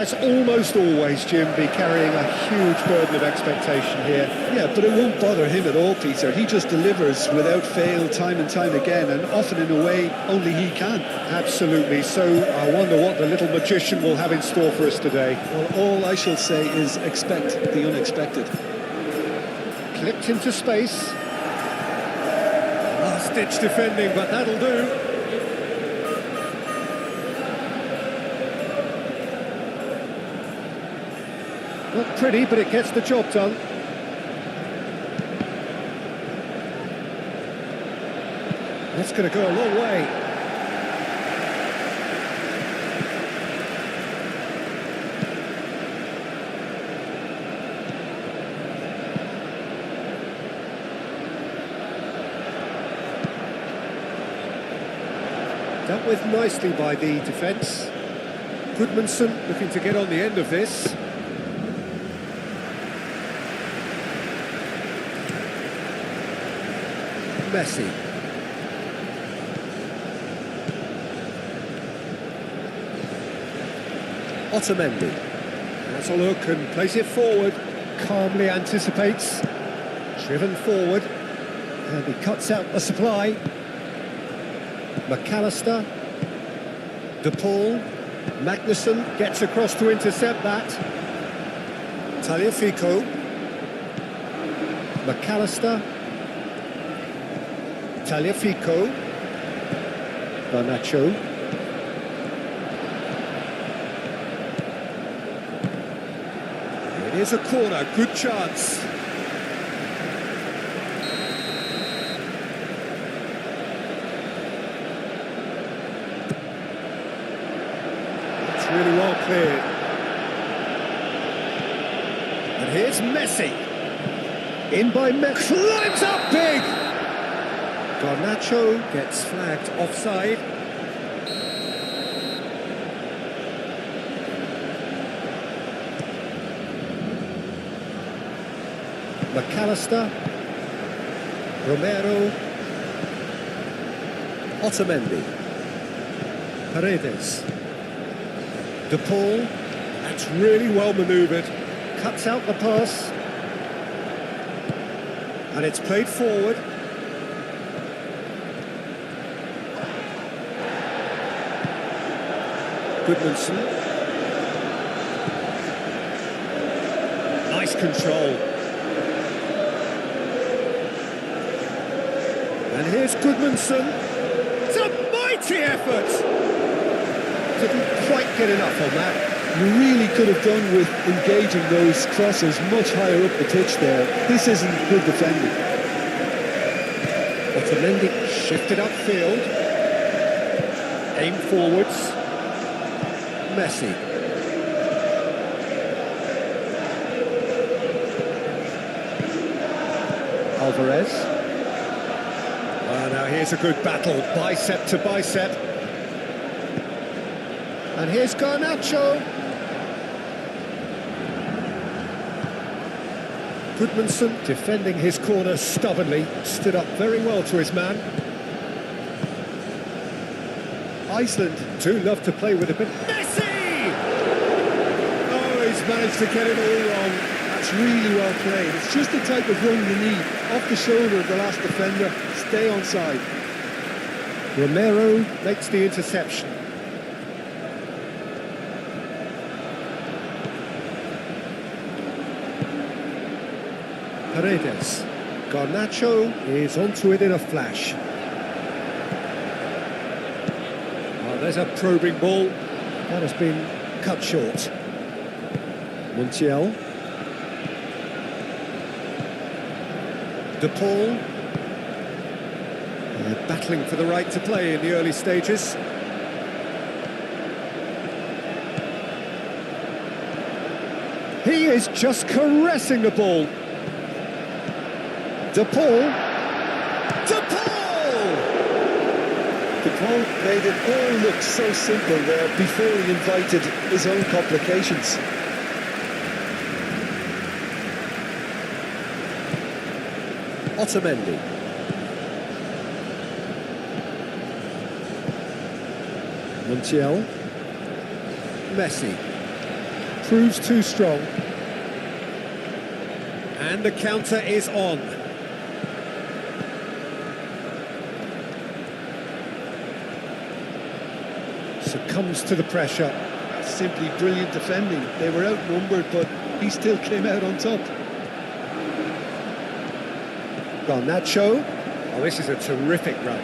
That's almost always, Jim, be carrying a huge burden of expectation here. Yeah, but it won't bother him at all, Peter. He just delivers without fail time and time again, and often in a way only he can. Absolutely. So I wonder what the little magician will have in store for us today. Well, all I shall say is expect the unexpected. Clipped into space. Last-ditch defending, but that'll do. Not pretty, but it gets the job done. That's going to go a long way. Dealt with nicely by the defence. Goodmanson looking to get on the end of this. Messi. Otamendi. Has a look and plays it forward. Calmly anticipates. Driven forward. And he cuts out the supply. McAllister. De Paul. Magnussen gets across to intercept that. Tagliafico. McAllister. Tagliafico, Garnacho, it is a corner, good chance. It's really well cleared. And here's Messi, in by Messi, climbs up big! Garnacho gets flagged offside. McAllister. Romero. Otamendi. Paredes. De Paul. That's really well manoeuvred. Cuts out the pass. And it's played forward. Goodmanson. Nice control. And here's Goodmanson. It's a mighty effort! Didn't quite get enough on that. You really could have done with engaging those crosses much higher up the pitch there. This isn't good defending. Otamendi shifted upfield. Aim forwards. Messi. Alvarez. Now here's a good battle, bicep to bicep. And here's Garnacho. Goodmanson defending his corner stubbornly, stood up very well to his man. Iceland do love to play with a bit. Messi! Oh, he's managed to get it all wrong. That's really well played. It's just the type of run you need. Off the shoulder of the last defender, stay onside. Romero makes the interception. Paredes. Garnacho is onto it in a flash. There's a probing ball. That has been cut short. Montiel. De Paul. Battling for the right to play in the early stages. He is just caressing the ball. De Paul. De Paul! De Paul made it all look so simple there before he invited his own complications. Otamendi. Montiel. Messi. proves too strong. And the counter is on. Succumbs to the pressure. Simply brilliant defending. They were outnumbered, but he still came out on top. Garnacho. Oh, this is a terrific run.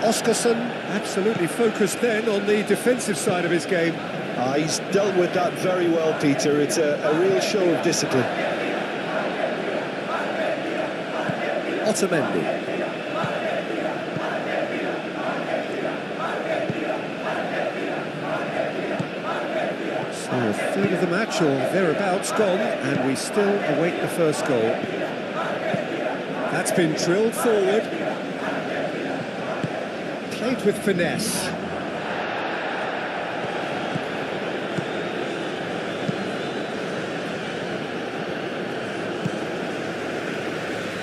Oscarson, absolutely focused then on the defensive side of his game. He's dealt with that very well, Peter. It's a real show of discipline. Otamendi. So a third of the match or thereabouts gone, and we still await the first goal. That's been drilled forward. Played with finesse.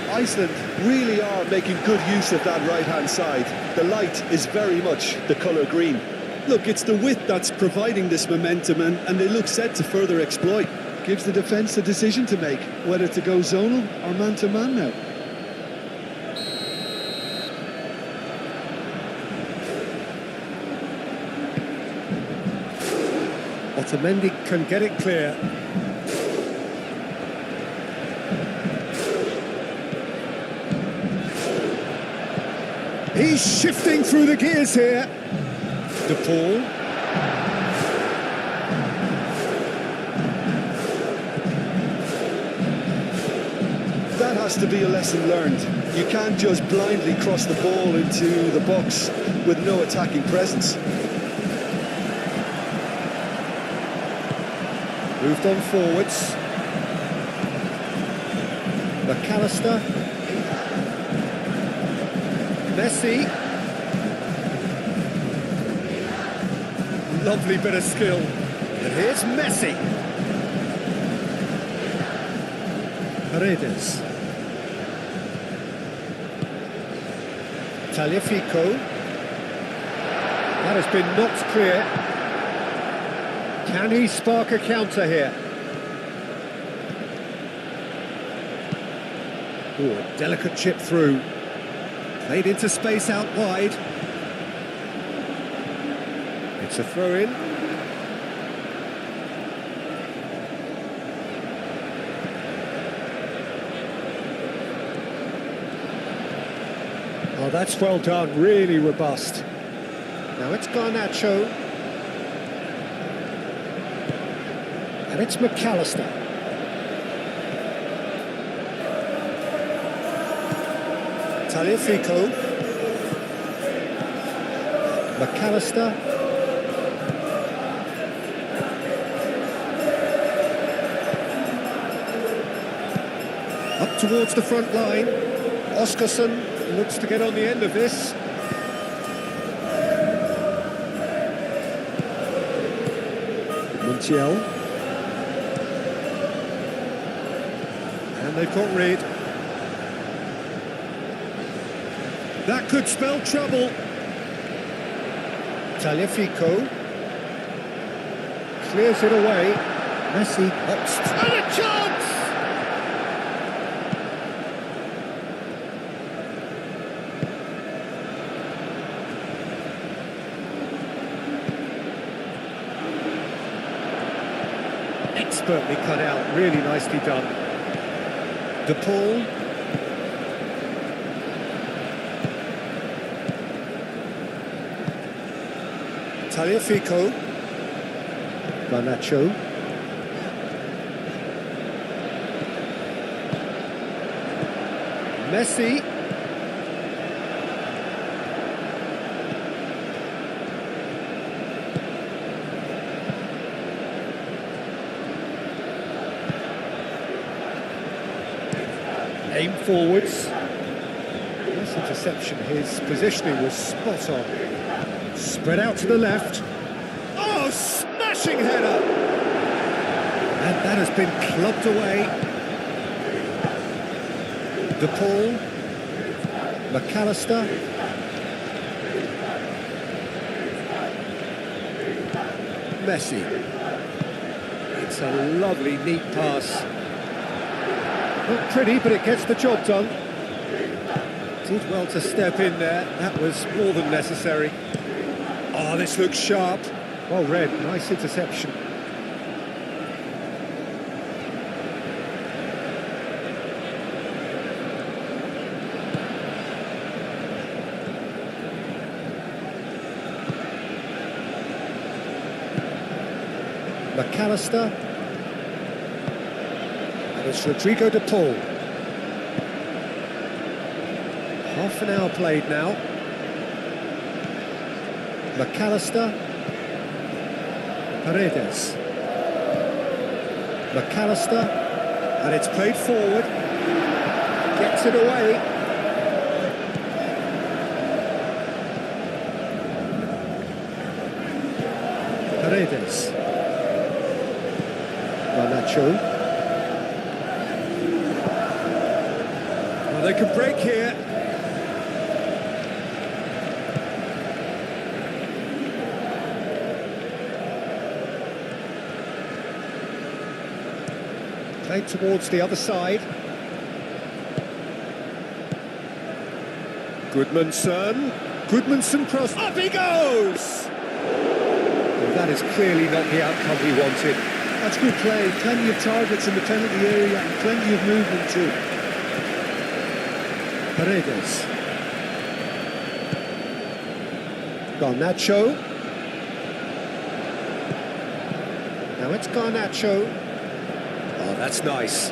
Iceland really are making good use of that right-hand side. The light is very much the colour green. Look, it's the width that's providing this momentum, and they look set to further exploit. Gives the defence a decision to make, whether to go zonal or man-to-man now. Otamendi can get it clear. He's shifting through the gears here. De Paul. That has to be a lesson learned. You can't just blindly cross the ball into the box with no attacking presence. Moved on forwards. McAllister. Messi. Lovely bit of skill. And here's Messi. Paredes. Tagliafico. That has been knocked clear. Can he spark a counter here? Oh, a delicate chip through. Played into space out wide. It's a throw-in. Oh, that's well done, really robust. Now it's Garnacho. And it's McAllister. Tagliafico. McAllister. Up towards the front line. Oscarson looks to get on the end of this. Montiel. And they've got rid. That could spell trouble. Tagliafico. Clears it away. Messi hops. And a chance! Expertly cut out, really nicely done. De Paul. Tagliafico. Garnacho. Messi. Aim forwards. Nice interception. His positioning was spot on. Spread out to the left. Oh, smashing header! And that has been clubbed away. De Paul. McAllister. Messi. It's a lovely, neat pass. Not pretty, but it gets the job done. Did well to step in there. That was more than necessary. Oh, this looks sharp. Well read, nice interception. McAllister. And it's Rodrigo de Paul. Half an hour played now. McAllister. Paredes. McAllister. And it's played forward. Gets it away. Paredes. Garnacho. Well, they could break here. Played towards the other side. Goodmanson cross. Up he goes! Well, that is clearly not the outcome he wanted. That's good play. Plenty of targets in the penalty area and plenty of movement too. Paredes. Garnacho. Now it's Garnacho. Oh, that's nice.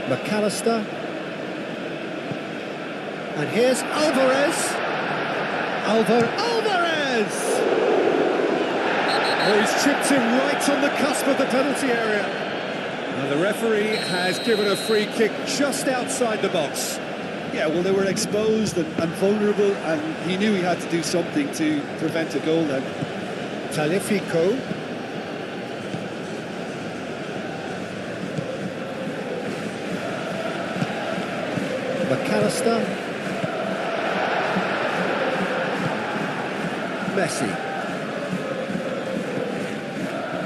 McAllister. And here's Alvarez. Alvarez! Oh, he's chipped him right on the cusp of the penalty area. And the referee has given a free kick just outside the box. Yeah, well, they were exposed and vulnerable, and he knew he had to do something to prevent a goal then. Tagliafico. McAllister. Messi.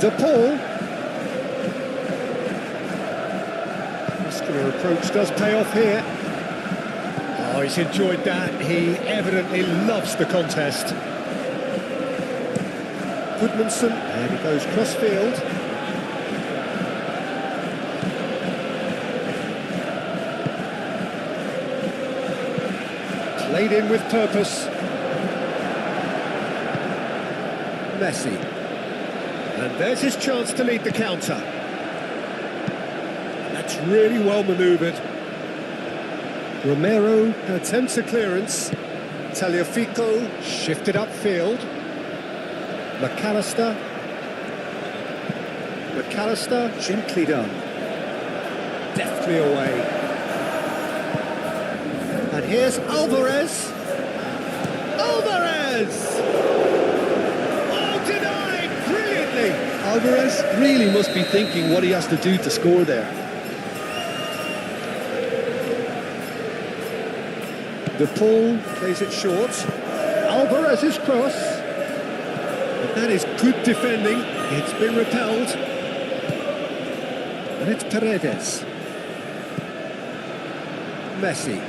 De Paul. Muscular approach does pay off here. Oh, he's enjoyed that. He evidently loves the contest. Goodmanson, and he goes cross-field. Played in with purpose. Messi. And there's his chance to lead the counter. That's really well manoeuvred. Romero attempts a clearance. Tagliafico shifted upfield. McAllister. Gently done. Deftly away. And here's Alvarez. Oh, denied brilliantly. Alvarez really must be thinking what he has to do to score there. De Paul plays it short. Alvarez's cross. But that is good defending. It's been repelled. And it's Paredes. Messi.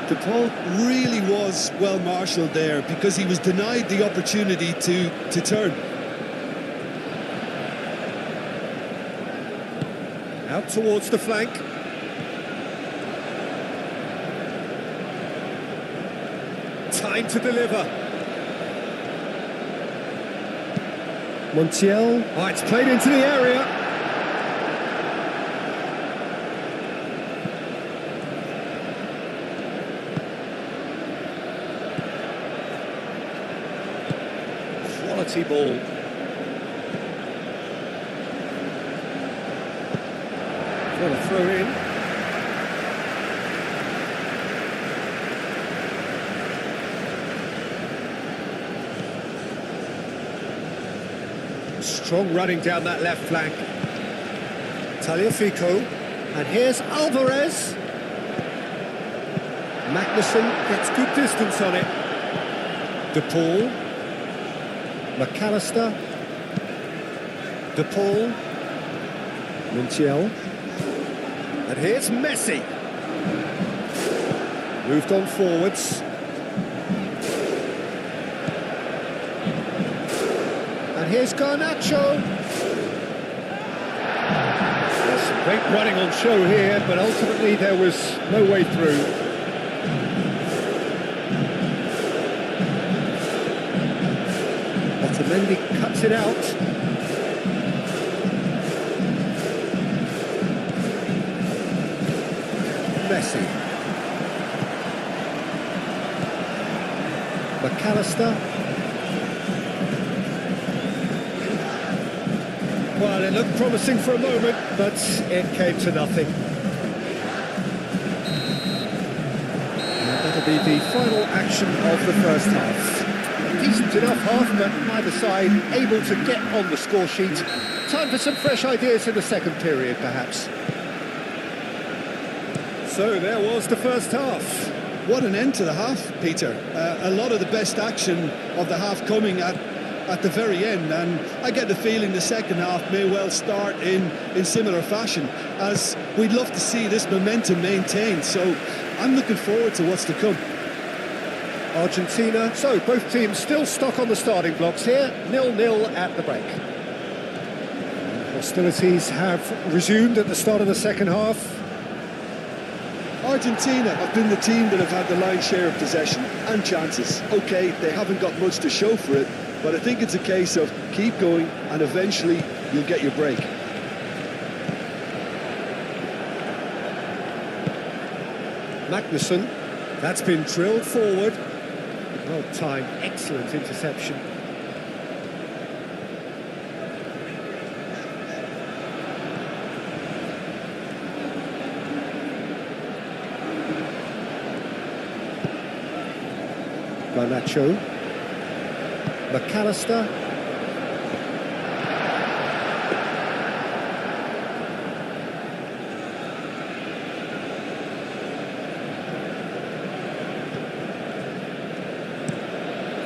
De Paul really was well marshalled there because he was denied the opportunity to turn. Out towards the flank. Time to deliver. Montiel. Oh, it's played into the area. Quality ball. For a throw in. Strong running down that left flank. Tagliafico. And here's Alvarez. Magnussen gets good distance on it. De Paul. McAllister. De Paul. Montiel. And here's Messi. Moved on forwards. And here's Garnacho. There's some great running on show here, but ultimately there was no way through. Otamendi cuts it out. Messi. McAllister. Well, it looked promising for a moment, but it came to nothing. And that'll be the final action of the first half. Decent enough half, but neither side able to get on the score sheet. Time for some fresh ideas in the second period, perhaps. So there was the first half. What an end to the half, Peter. A lot of the best action of the half coming at the very end, and I get the feeling the second half may well start in similar fashion, as we'd love to see this momentum maintained. So I'm looking forward to what's to come. Argentina, so both teams still stuck on the starting blocks here, 0-0 at the break. Hostilities have resumed at the start of the second half. Argentina have been the team that have had the lion's share of possession and chances. OK, they haven't got much to show for it, but I think it's a case of keep going and eventually you'll get your break. Magnussen, that's been drilled forward. Well timed, excellent interception. Garnacho. McAllister.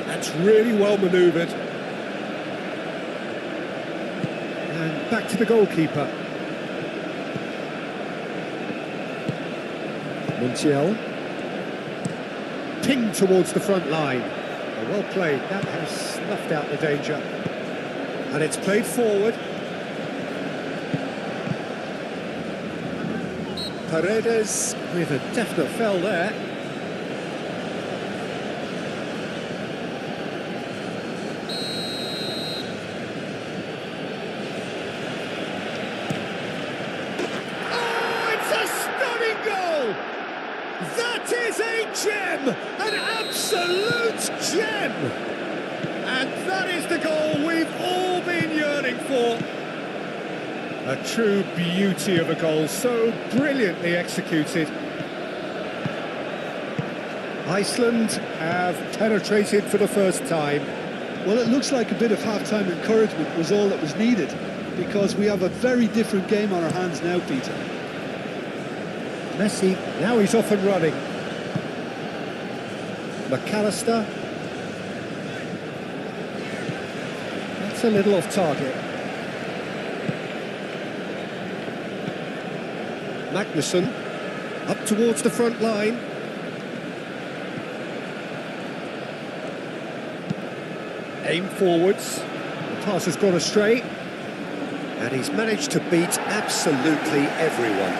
That's really well manoeuvred. And back to the goalkeeper. Montiel. Pinged towards the front line. Well played, that has snuffed out the danger. And it's played forward. Paredes with a definite foul there. That is a gem! An absolute gem! And that is the goal we've all been yearning for. A true beauty of a goal, so brilliantly executed. Iceland have penetrated for the first time. Well, it looks like a bit of half-time encouragement was all that was needed, because we have a very different game on our hands now, Peter. Messi, now he's off and running. McAllister. That's a little off target. Magnussen, up towards the front line. Aim forwards. The pass has gone astray. And he's managed to beat absolutely everyone.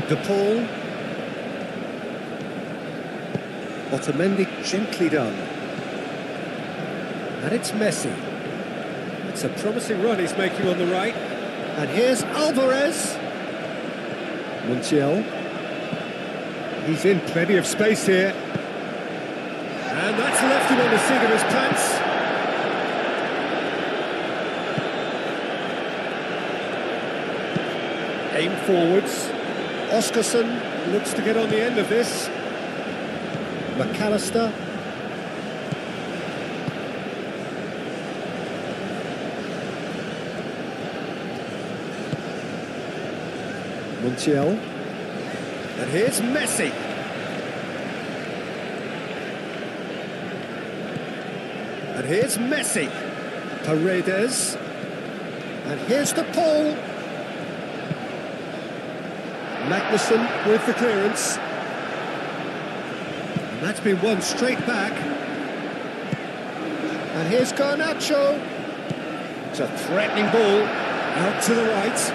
De Paul. Otamendi, gently done. And it's Messi. It's a promising run he's making on the right. And here's Alvarez. Montiel. He's in plenty of space here. And that's left him on the seat of his pants. Aim forwards. Oscarson looks to get on the end of this. McAllister. Montiel. And here's Messi. And here's Messi. Paredes. And here's the Paul. Magnussen with the clearance. And that's been won straight back. And here's Garnacho. It's a threatening ball. Out to the right.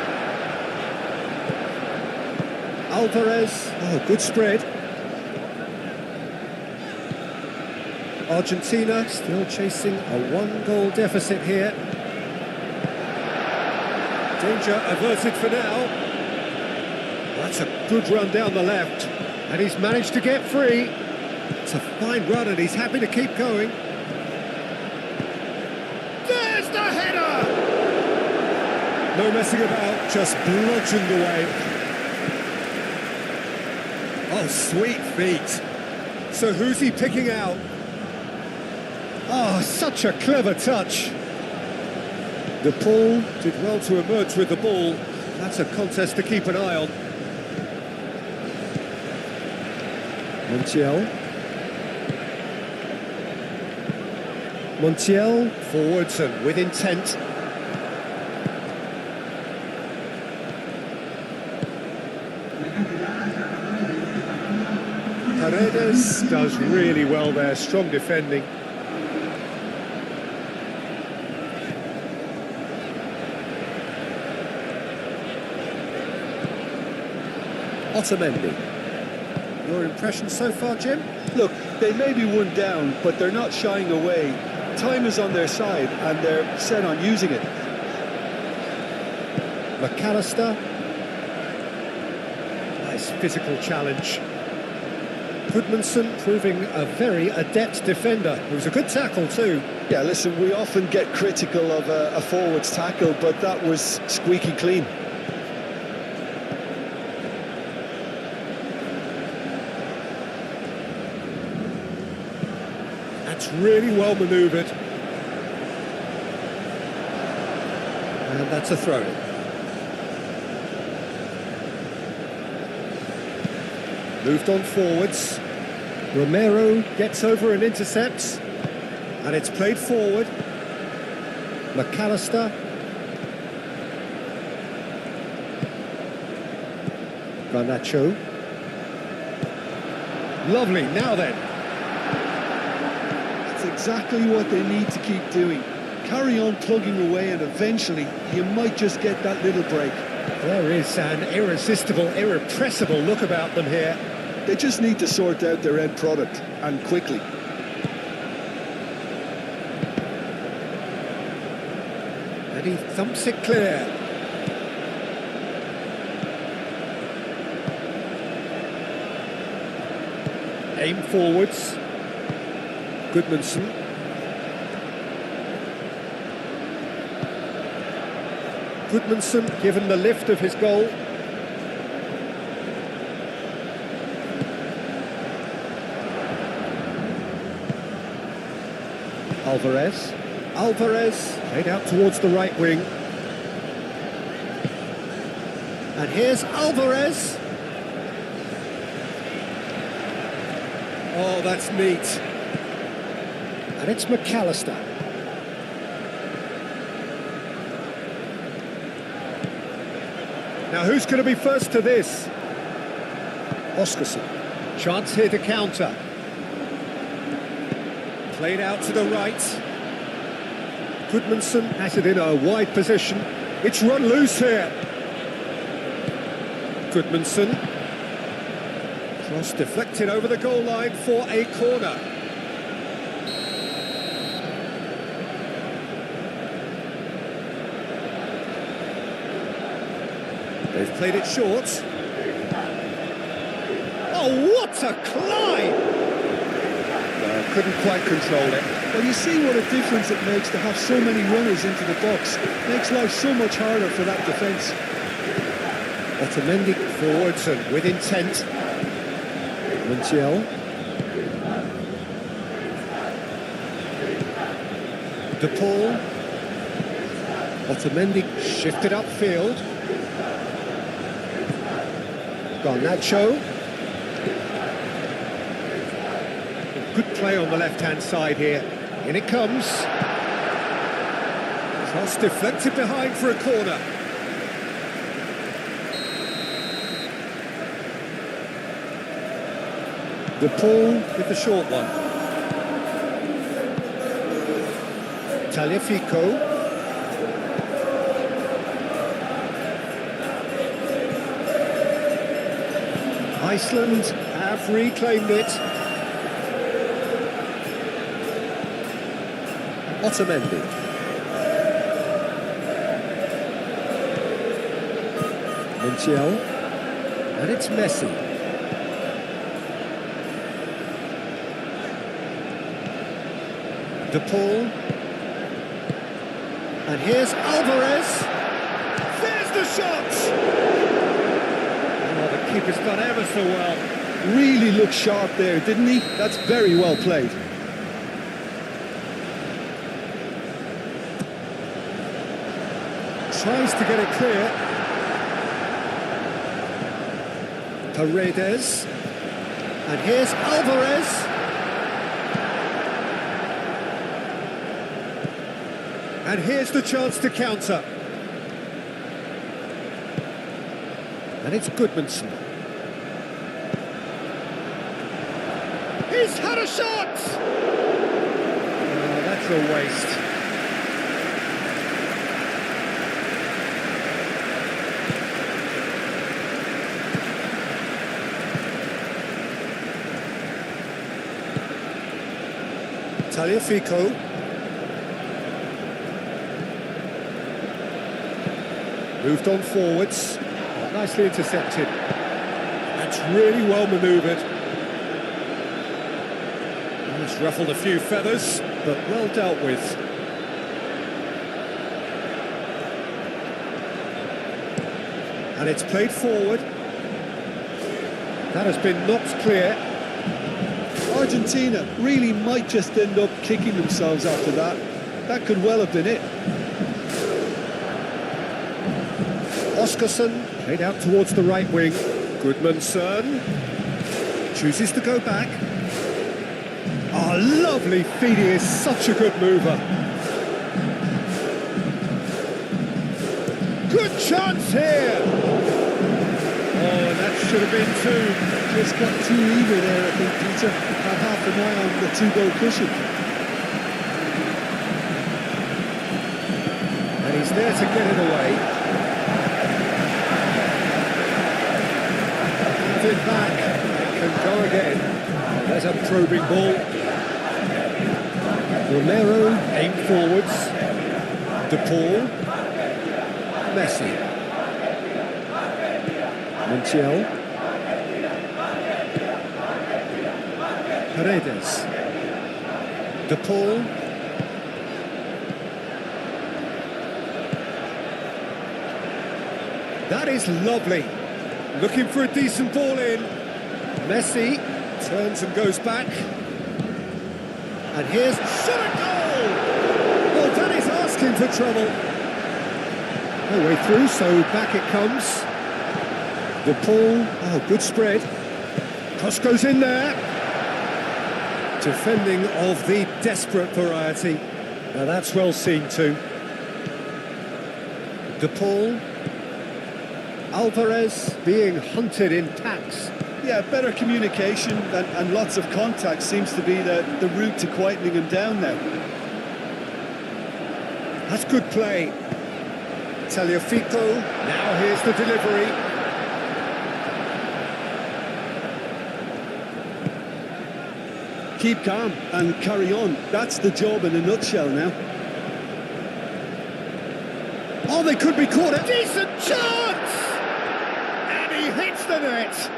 Alvarez. Oh, good spread. Argentina still chasing a one-goal deficit here. Danger averted for now. That's a good run down the left. And he's managed to get free. It's a fine run and he's happy to keep going. There's the header! No messing about, just bludgeoned away. Oh, sweet feet. So who's he picking out? Oh, such a clever touch. De Paul did well to emerge with the ball. That's a contest to keep an eye on. Montiel forwards and with intent. Paredes does really well there, strong defending. Otamendi. Your impression so far, Jim? Look, they may be one down, but they're not shying away. Time is on their side, and they're set on using it. McAllister. Nice physical challenge. Goodmanson proving a very adept defender. It was a good tackle too. Yeah, listen, we often get critical of a forward's tackle, but that was squeaky clean. That's really well manoeuvred. And that's a throw. Moved on forwards. Romero gets over and intercepts. And it's played forward. McAllister. Garnacho. Lovely, now then. That's exactly what they need to keep doing. Carry on plugging away and eventually you might just get that little break. There is an irresistible, irrepressible look about them here. They just need to sort out their end product, and quickly. And he thumps it clear. Aim forwards. Goodmanson. Goodmanson given the lift of his goal. Alvarez played out towards the right wing. And here's Alvarez. Oh, that's neat. And it's McAllister. Now who's going to be first to this? Oscarson. Chance here to counter. Played out to the right. Goodmanson has it in a wide position. It's run loose here. Goodmanson. Cross deflected over the goal line for a corner. They've played it short. Oh, what a climb! Couldn't quite control it. Well, you see what a difference it makes to have so many runners into the box. It makes life so much harder for that defence. Otamendi forwards and with intent. Montiel. De Paul. Otamendi shifted upfield. Garnacho. Good play on the left-hand side here. In it comes. Cross deflected behind for a corner. De Paul with the short one. Tagliafico. Iceland have reclaimed it. Otamendi. Montiel. And it's Messi. De Paul. And here's Alvarez. There's the shot! Oh, the keeper's done ever so well. Really looked sharp there, didn't he? That's very well played. Tries to get it clear. Paredes. And here's Alvarez. And here's the chance to counter. And it's Goodmanson. He's had a shot! Oh, that's a waste. Tagliafico. Moved on forwards. Nicely intercepted. That's really well manoeuvred. It's ruffled a few feathers, but well dealt with. And it's played forward. That has been knocked clear. Argentina really might just end up kicking themselves after that. That could well have been it. Oscarson played out towards the right wing. Goodmanson chooses to go back. Oh, lovely feed. He is such a good mover. Good chance here. Oh, that should have been two. Just got too eager there, I think, Peter. Had half an eye on the two-goal cushion. And he's there to get it away. Have it back. It can go again. There's a probing ball. Romero aim forwards. De Paul. Messi. Montiel. Paredes. De Paul. That is lovely. Looking for a decent ball in. Messi turns and goes back. And here's shot at goal! Well, that is asking for trouble. No way through, so back it comes. De Paul, oh, good spread. Cross goes in there. Defending of the desperate variety. Now that's well seen too. De Paul. Alvarez being hunted in packs. Yeah, better communication and lots of contact seems to be the route to quietening him down now. That's good play. Tagliafico, now here's the delivery. Keep calm and carry on. That's the job in a nutshell now. Oh, they could be caught. A decent chance! And he hits the net.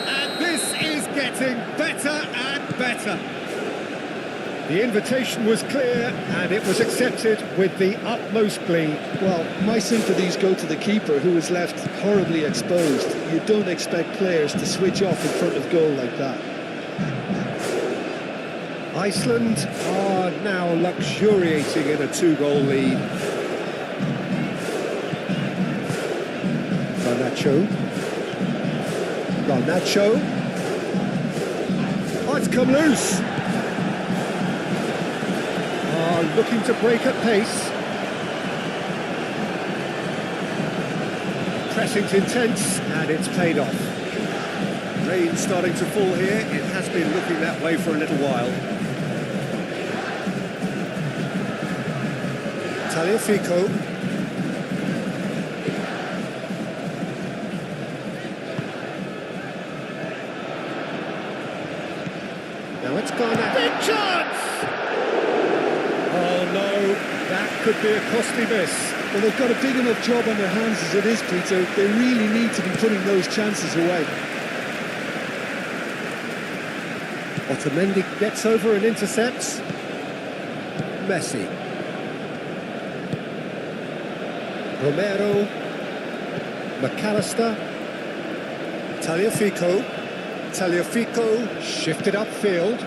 And this is getting better and better. The invitation was clear and it was accepted with the utmost glee. Well, my sympathies go to the keeper who was left horribly exposed. You don't expect players to switch off in front of goal like that. Iceland are now luxuriating in a 2-goal lead. Garnacho. Garnacho. Oh, it's come loose. Oh, looking to break at pace. Pressing's intense, and it's paid off. Rain starting to fall here. It has been looking that way for a little while. Tagliafico. Now it's Garnacho. Big chance! Oh no, that could be a costly miss. Well, they've got a big enough job on their hands as it is, Peter. They really need to be putting those chances away. Otamendi gets over and intercepts. Messi. Romero. McAllister. Tagliafico. Tagliafico shifted upfield.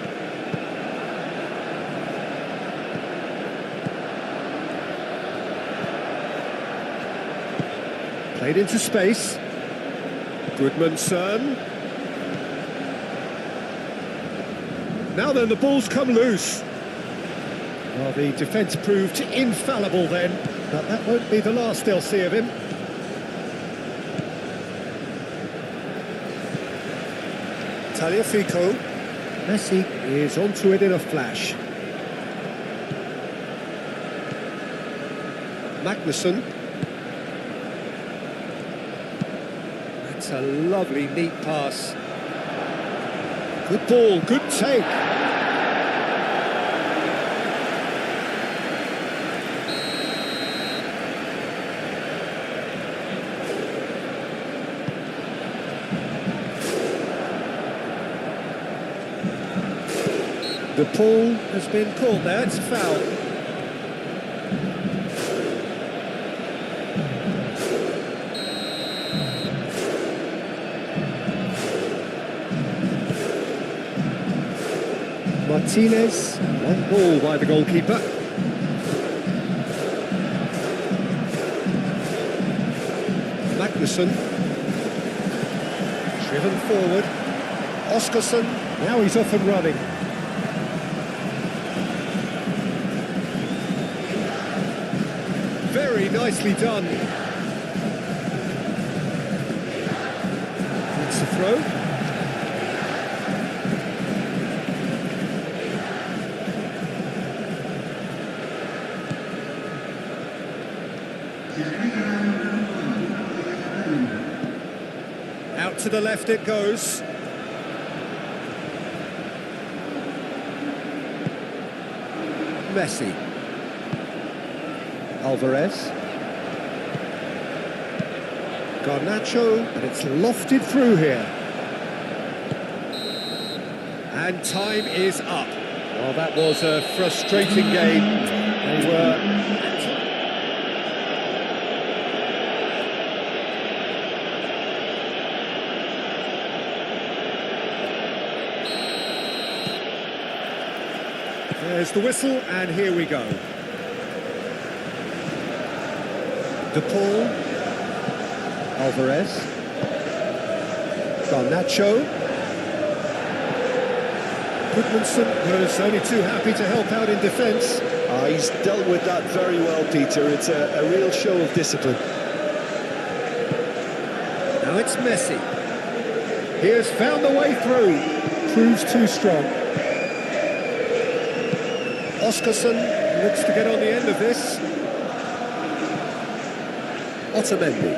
Played into space. Goodmanson. Now then, the ball's come loose. Well, the defence proved infallible then, but that won't be the last they'll see of him. Tagliafico. Messi is onto it in a flash. Magnussen. That's a lovely, neat pass. Good ball, good take. The ball has been caught there, it's a foul. Martinez, one ball by the goalkeeper. Magnussen, driven forward. Oscarsson, now he's off and running. Very nicely done. It's a throw. Out to the left it goes. Messi. Alvarez. Garnacho, and it's lofted through here. And time is up. Well, that was a frustrating game. They were... There's the whistle, and here we go. De Paul, Alvarez, Garnacho. Goodmanson was only too happy to help out in defence. He's dealt with that very well, Peter. It's a real show of discipline. Now it's Messi. He has found the way through. Proves too strong. Oscarsson looks to get on the end of this. Otamendi.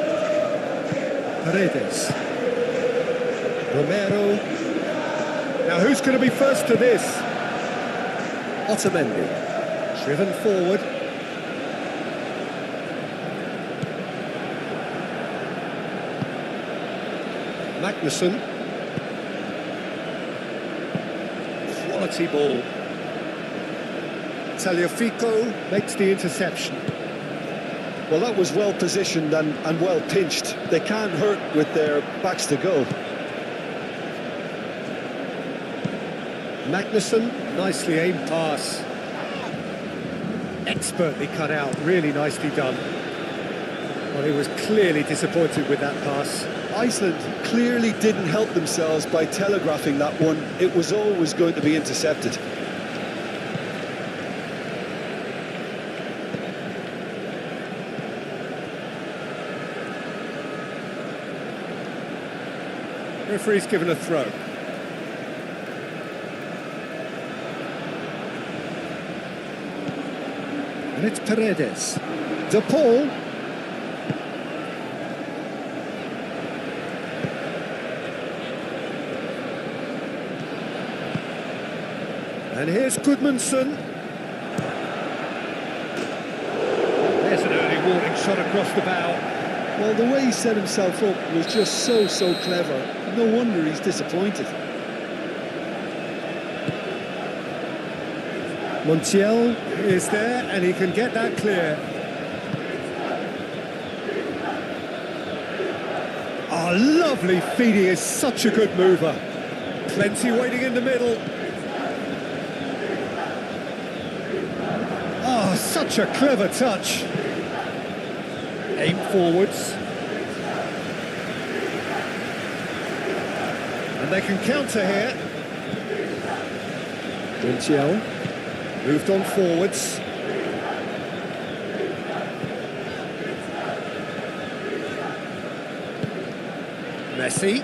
Paredes. Romero. Now who's going to be first to this? Otamendi. Driven forward. Magnussen. Quality ball. Tagliafico makes the interception. Well, that was well positioned and well pinched. They can't hurt with their backs to goal. Magnussen, nicely aimed pass. Expertly cut out, really nicely done. Well, he was clearly disappointed with that pass. Iceland clearly didn't help themselves by telegraphing that one. It was always going to be intercepted. Referee's given a throw. And it's Paredes. De Paul. And here's Gudmundsson. There's an early warning shot across the bow. Well, the way he set himself up was just so clever. No wonder he's disappointed. Montiel is there, and he can get that clear. Oh, lovely feed. He is such a good mover. Plenty waiting in the middle. Oh, such a clever touch. Aim forwards. And they can counter here. Montiel moved on forwards. Messi.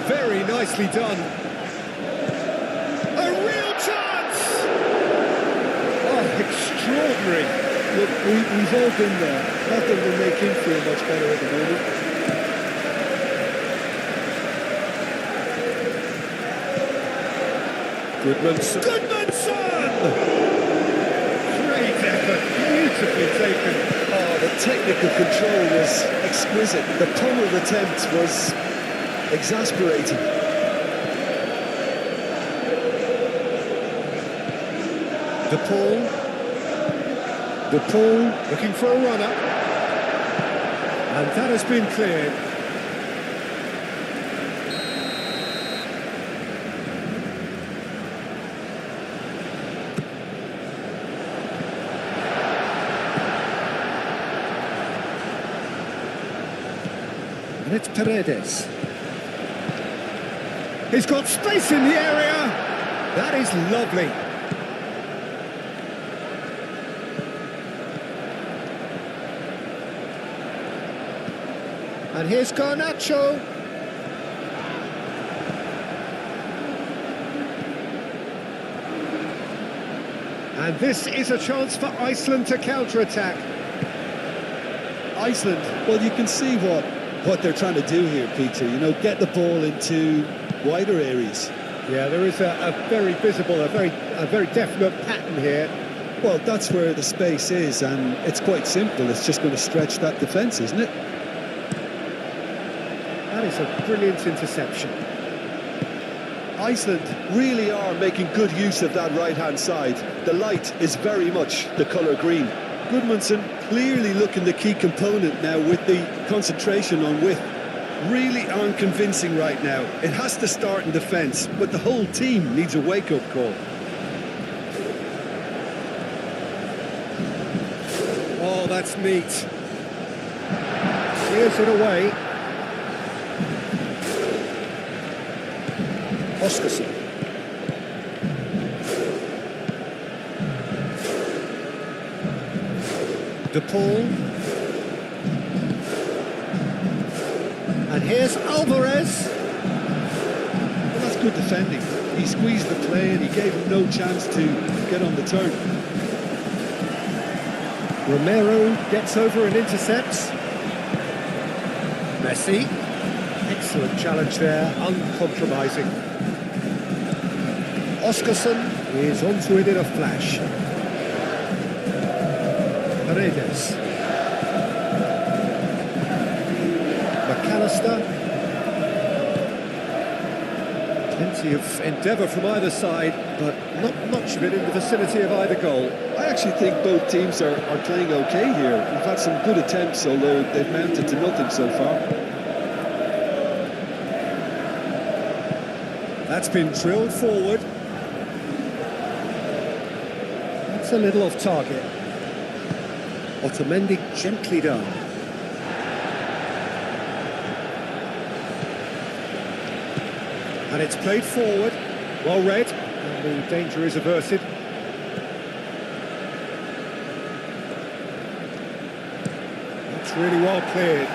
Very nicely done. A real chance! Oh, extraordinary. Look, we've all been there. Nothing will make him feel much better at the moment. Gudmundsson! Great effort, beautifully taken. Oh, the technical control was exquisite. The pummeled attempt was exasperating. De Paul looking for a runner. And that has been cleared. And it's Paredes. He's got space in the area. That is lovely. And here's Garnacho. And this is a chance for Iceland to counter-attack. Iceland, well, you can see what they're trying to do here, Peter. You know, get the ball into wider areas. Yeah, there is a very visible, a very definite pattern here. Well, that's where the space is, and it's quite simple. It's just going to stretch that defence, isn't it? That is a brilliant interception. Iceland really are making good use of that right-hand side. The light is very much the colour green. Gudmundsson clearly looking the key component now with the concentration on width. Really aren't convincing right now. It has to start in defence, but the whole team needs a wake-up call. Oh, that's neat. Here's it away. Oscarson. De Paul. And here's Alvarez. Well, that's good defending. He squeezed the play and he gave him no chance to get on the turn. Romero gets over and intercepts. Messi. Excellent challenge there, uncompromising. Oscarson is onto it in a flash. Paredes. McAllister. Plenty of endeavour from either side, but not much of it in the vicinity of either goal. I actually think both teams are playing okay here. We've had some good attempts, although they've mounted to nothing so far. That's been drilled forward. Let's That's a little off target. Otamendi gently done. And it's played forward. Well read. And the danger is averted. That's really well cleared.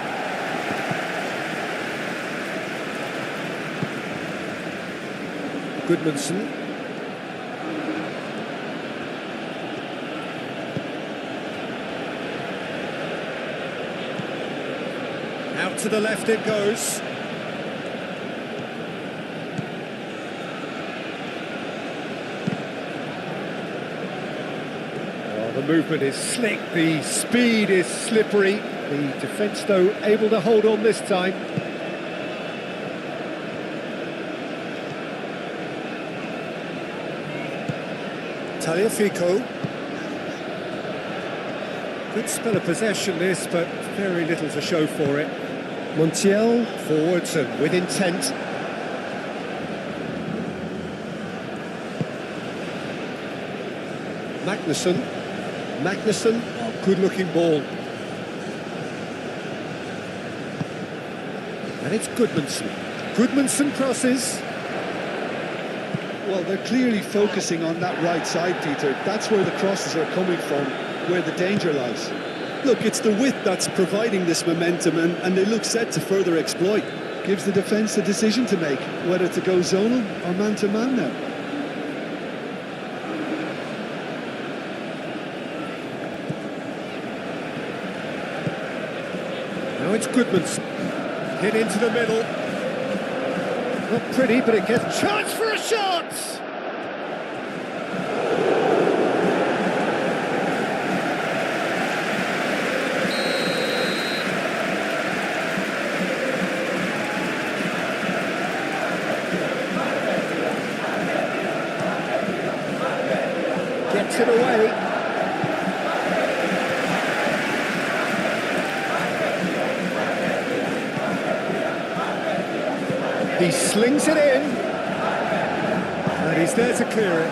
Goodmanson. Out to the left it goes. Oh, the movement is slick, the speed is slippery. The defence, though, able to hold on this time. Tagliafico. Good spell of possession this, but very little to show for it. Montiel forwards and with intent. Magnussen, oh, good looking ball. And it's Goodmanson crosses. Well, they're clearly focusing on that right side, Peter. That's where the crosses are coming from, where the danger lies. Look, it's the width that's providing this momentum, and they look set to further exploit. Gives the defence a decision to make, whether to go zonal or man-to-man now. Now it's Goodmanson. Hit into the middle. Not pretty, but it gets chance for a shot! Gets it away. He slings it in, and he's there to clear it.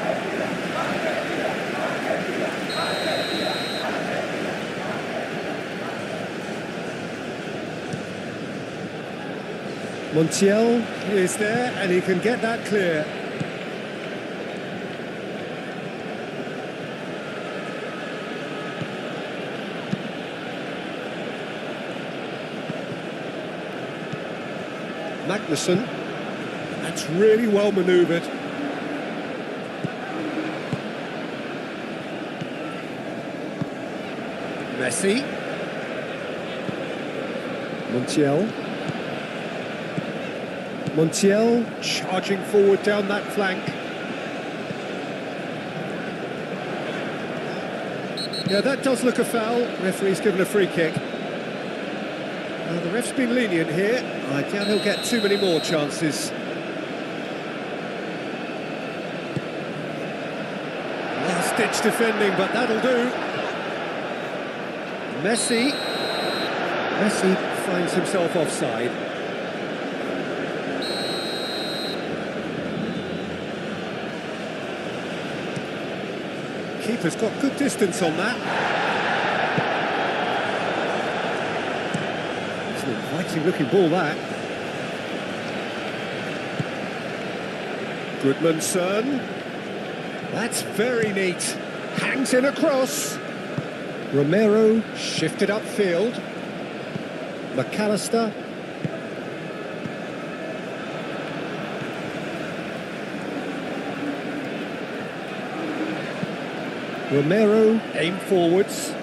Montiel is there, and he can get that clear. Magnussen. That's really well manoeuvred. Messi. Montiel charging forward down that flank. Yeah, that does look a foul. Referee's given a free kick. The ref's been lenient here. I doubt he'll get too many more chances. Last-ditch defending, but that'll do. Messi finds himself offside. Keeper's got good distance on that. It's an inviting looking ball, that. Goodmanson. That's very neat. Hangs in across. Romero shifted upfield. McAllister. Romero aim forwards.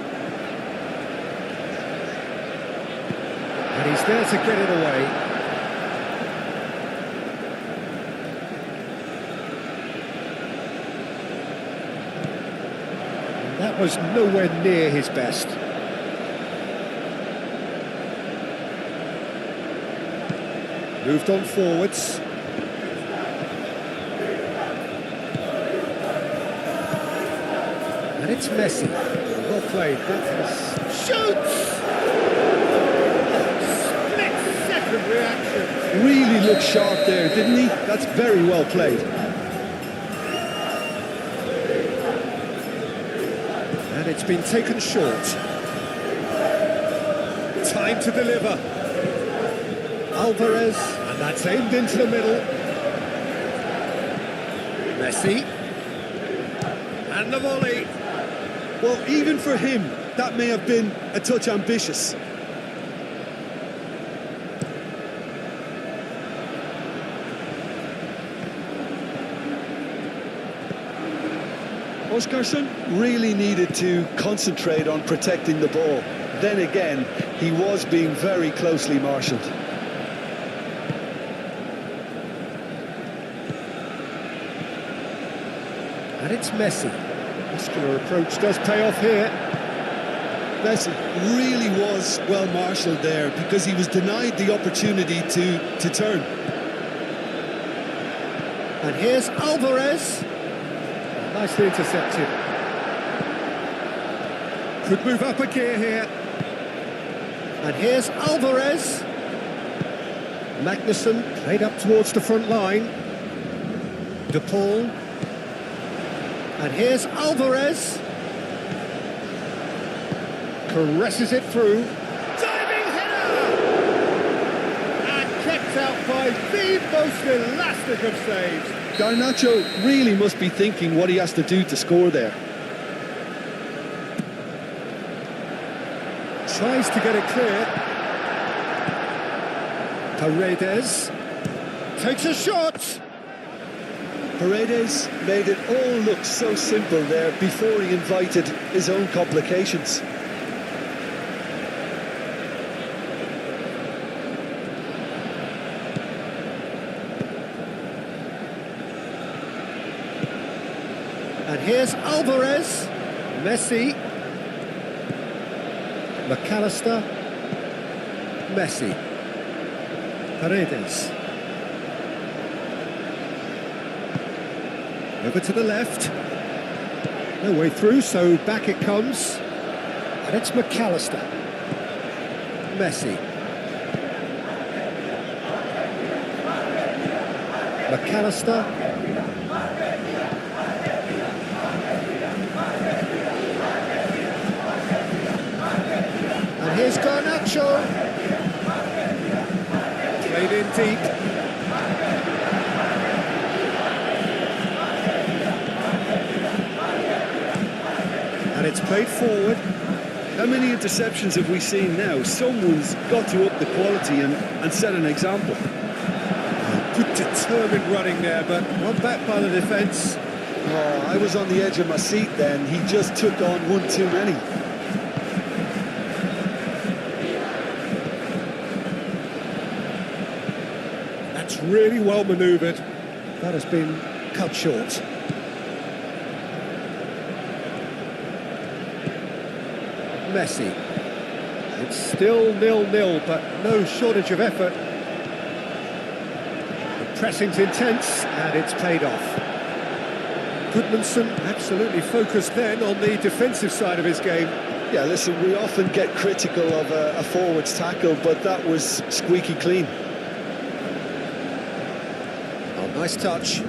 And he's there to get it away. That was nowhere near his best. Moved on forwards. And it's Messi. Well played. That is... Shoots! Split-second reaction. Really looked sharp there, didn't he? That's very well played. it's been taken short. Time to deliver. Alvarez, and that's aimed into the middle. Messi. And the volley. Well, even for him, that may have been a touch ambitious. Oscarsson really needed to concentrate on protecting the ball. Then again, he was being very closely marshalled. And it's Messi. Muscular approach does pay off here. Messi really was well marshalled there because he was denied the opportunity to turn. And here's Alvarez. Nicely intercepted. Could move up a gear here. And here's Alvarez. Magnussen played up towards the front line. De Paul. And here's Alvarez. Caresses it through. Diving header! And kept out by the most elastic of saves. Garnacho really must be thinking what he has to do to score there. Tries to get it clear. Paredes takes a shot. Paredes made it all look so simple there before he invited his own complications. And here's Alvarez. Messi. McAllister. Messi. Paredes. Over to the left. No way through, so back it comes. And it's McAllister. Messi. McAllister. And here's Garnacho. Played in deep. And it's played forward. How many interceptions have we seen now? Someone's got to up the quality and set an example. Good determined running there, but one back by the defence. Oh, I was on the edge of my seat then. He just took on one too many. That's really well manoeuvred. That has been cut short. Messi. It's still 0-0, but no shortage of effort. The pressing's intense, and it's paid off. Goodmanson absolutely focused then on the defensive side of his game. Yeah, listen, we often get critical of a forward's tackle, but that was squeaky clean. Oh, nice touch.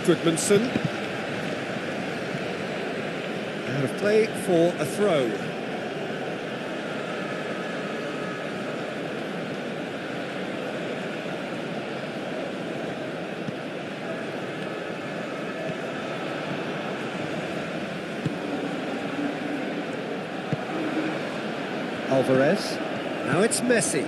Goodmanson. Out of play for a throw. Alvarez. Now it's Messi.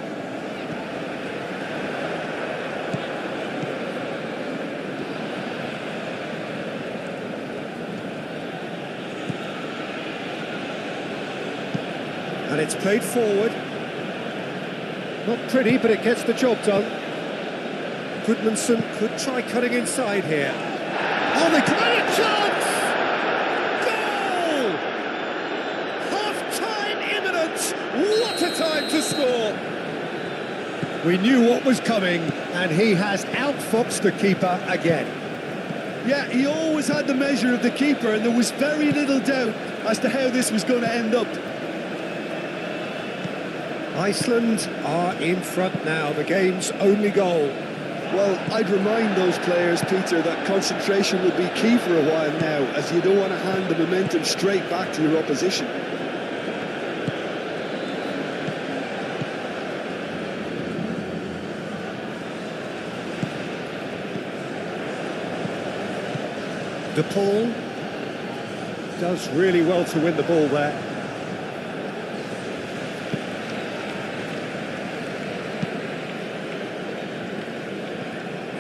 And it's played forward. Not pretty, but it gets the job done. Goodmanson could try cutting inside here. Oh, they could have a chance! Goal! Half-time imminent! What a time to score! We knew what was coming, and he has outfoxed the keeper again. Yeah, he always had the measure of the keeper, and there was very little doubt as to how this was going to end up. Iceland are in front now, the game's only goal. Well, I'd remind those players, Peter, that concentration will be key for a while now, as you don't want to hand the momentum straight back to your opposition. DePaul does really well to win the ball there.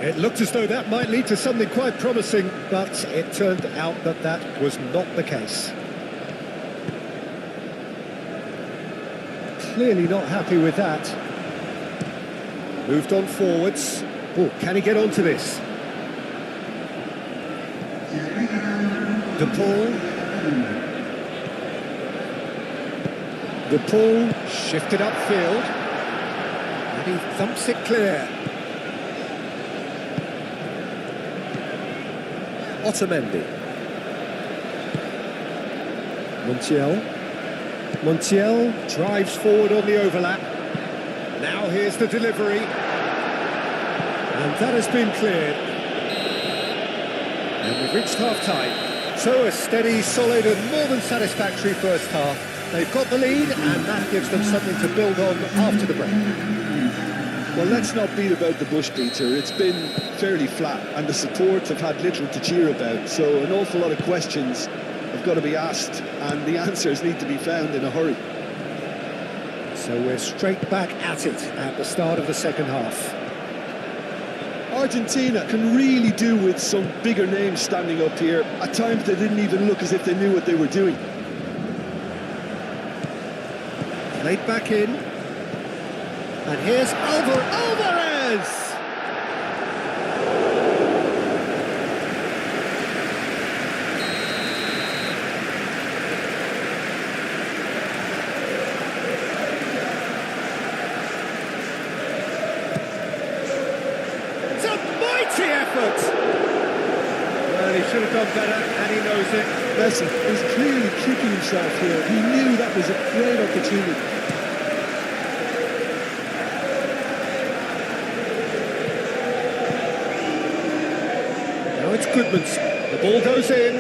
It looked as though that might lead to something quite promising, but it turned out that that was not the case. Clearly not happy with that. Moved on forwards. Oh, can he get onto this? DePaul shifted upfield. And he thumps it clear. Otamendi. Montiel drives forward on the overlap. Now here's the delivery. And that has been cleared. And we've reached half-time. So a steady, solid and more than satisfactory first half. They've got the lead and that gives them something to build on after the break. Well, let's not beat about the bush, Peter. It's been fairly flat and the supports have had little to cheer about. So an awful lot of questions have got to be asked and the answers need to be found in a hurry. So we're straight back at it at the start of the second half. Argentina can really do with some bigger names standing up here. At times they didn't even look as if they knew what they were doing. Played back in. And here's Alvarez! It's a mighty effort! Well, he should have done better, and he knows it. Messi is clearly kicking himself here. He knew that was a great opportunity. Now it's Goodman's. The ball goes in.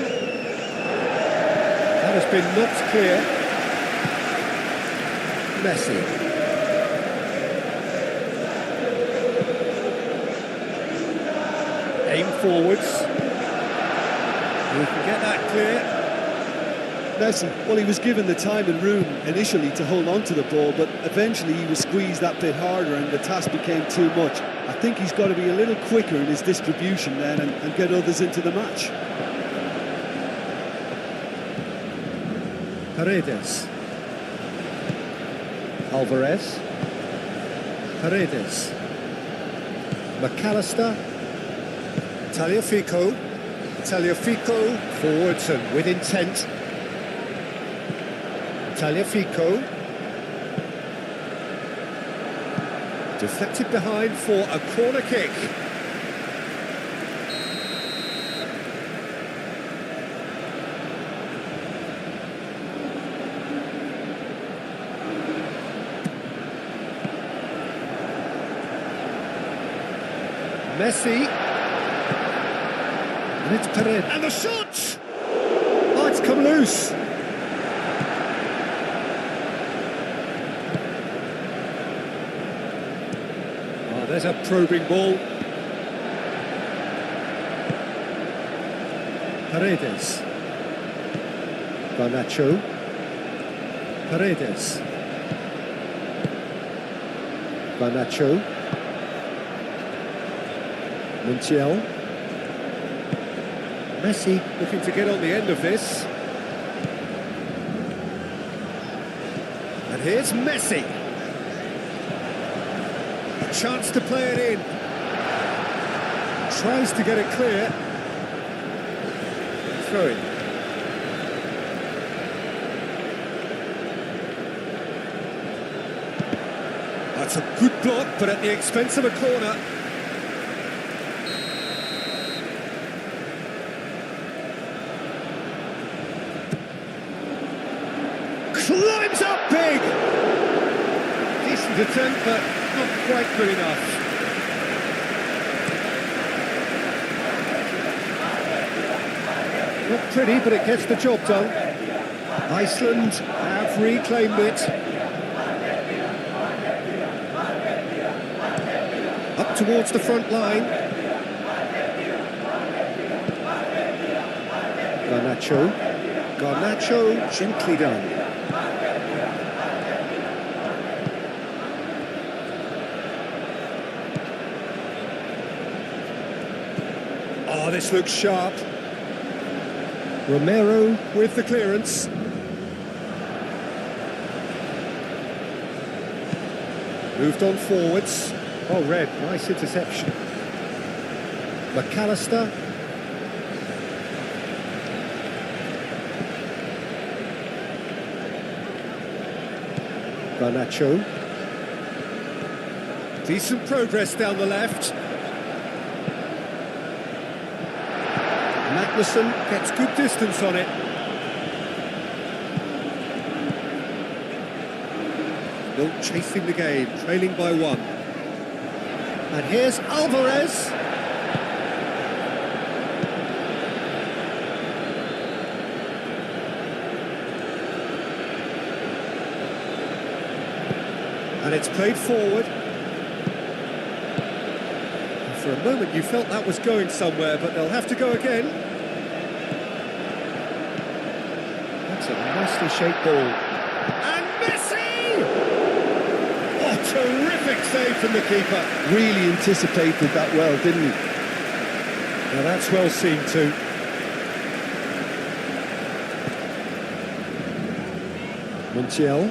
That has been knocked clear. Messi. Aim forwards. We can get that clear. Messi, well, he was given the time and room initially to hold on to the ball, but eventually he was squeezed that bit harder and the task became too much. I think he's got to be a little quicker in his distribution then and get others into the match. Paredes. Alvarez. Paredes. McAllister. Tagliafico forwards and with intent. Tagliafico. Deflected behind for a corner kick. Messi. And it's Paredes. And the shot! Oh, it's come loose. Oh, there's a probing ball. Paredes. Garnacho. Paredes. Garnacho. Montiel. Messi looking to get on the end of this. And here's Messi. A chance to play it in. Tries to get it clear. Throw it. That's a good block, but at the expense of a corner. Climbs up big! attempt, but not quite good enough. Not pretty, but it gets the job done. Iceland have reclaimed it. Up towards the front line. Garnacho, gently done. Oh, this looks sharp. Romero with the clearance. Moved on forwards. Oh, Red, nice interception. McAllister. Garnacho. Decent progress down the left. Magnussen gets good distance on it. Still chasing the game, trailing by 1. And here's Alvarez. And it's played forward. For a moment you felt that was going somewhere, but they'll have to go again. That's a nicely shaped ball. And Messi! Oh, terrific save from the keeper. Really anticipated that well, didn't he? Now that's well seen too. Montiel.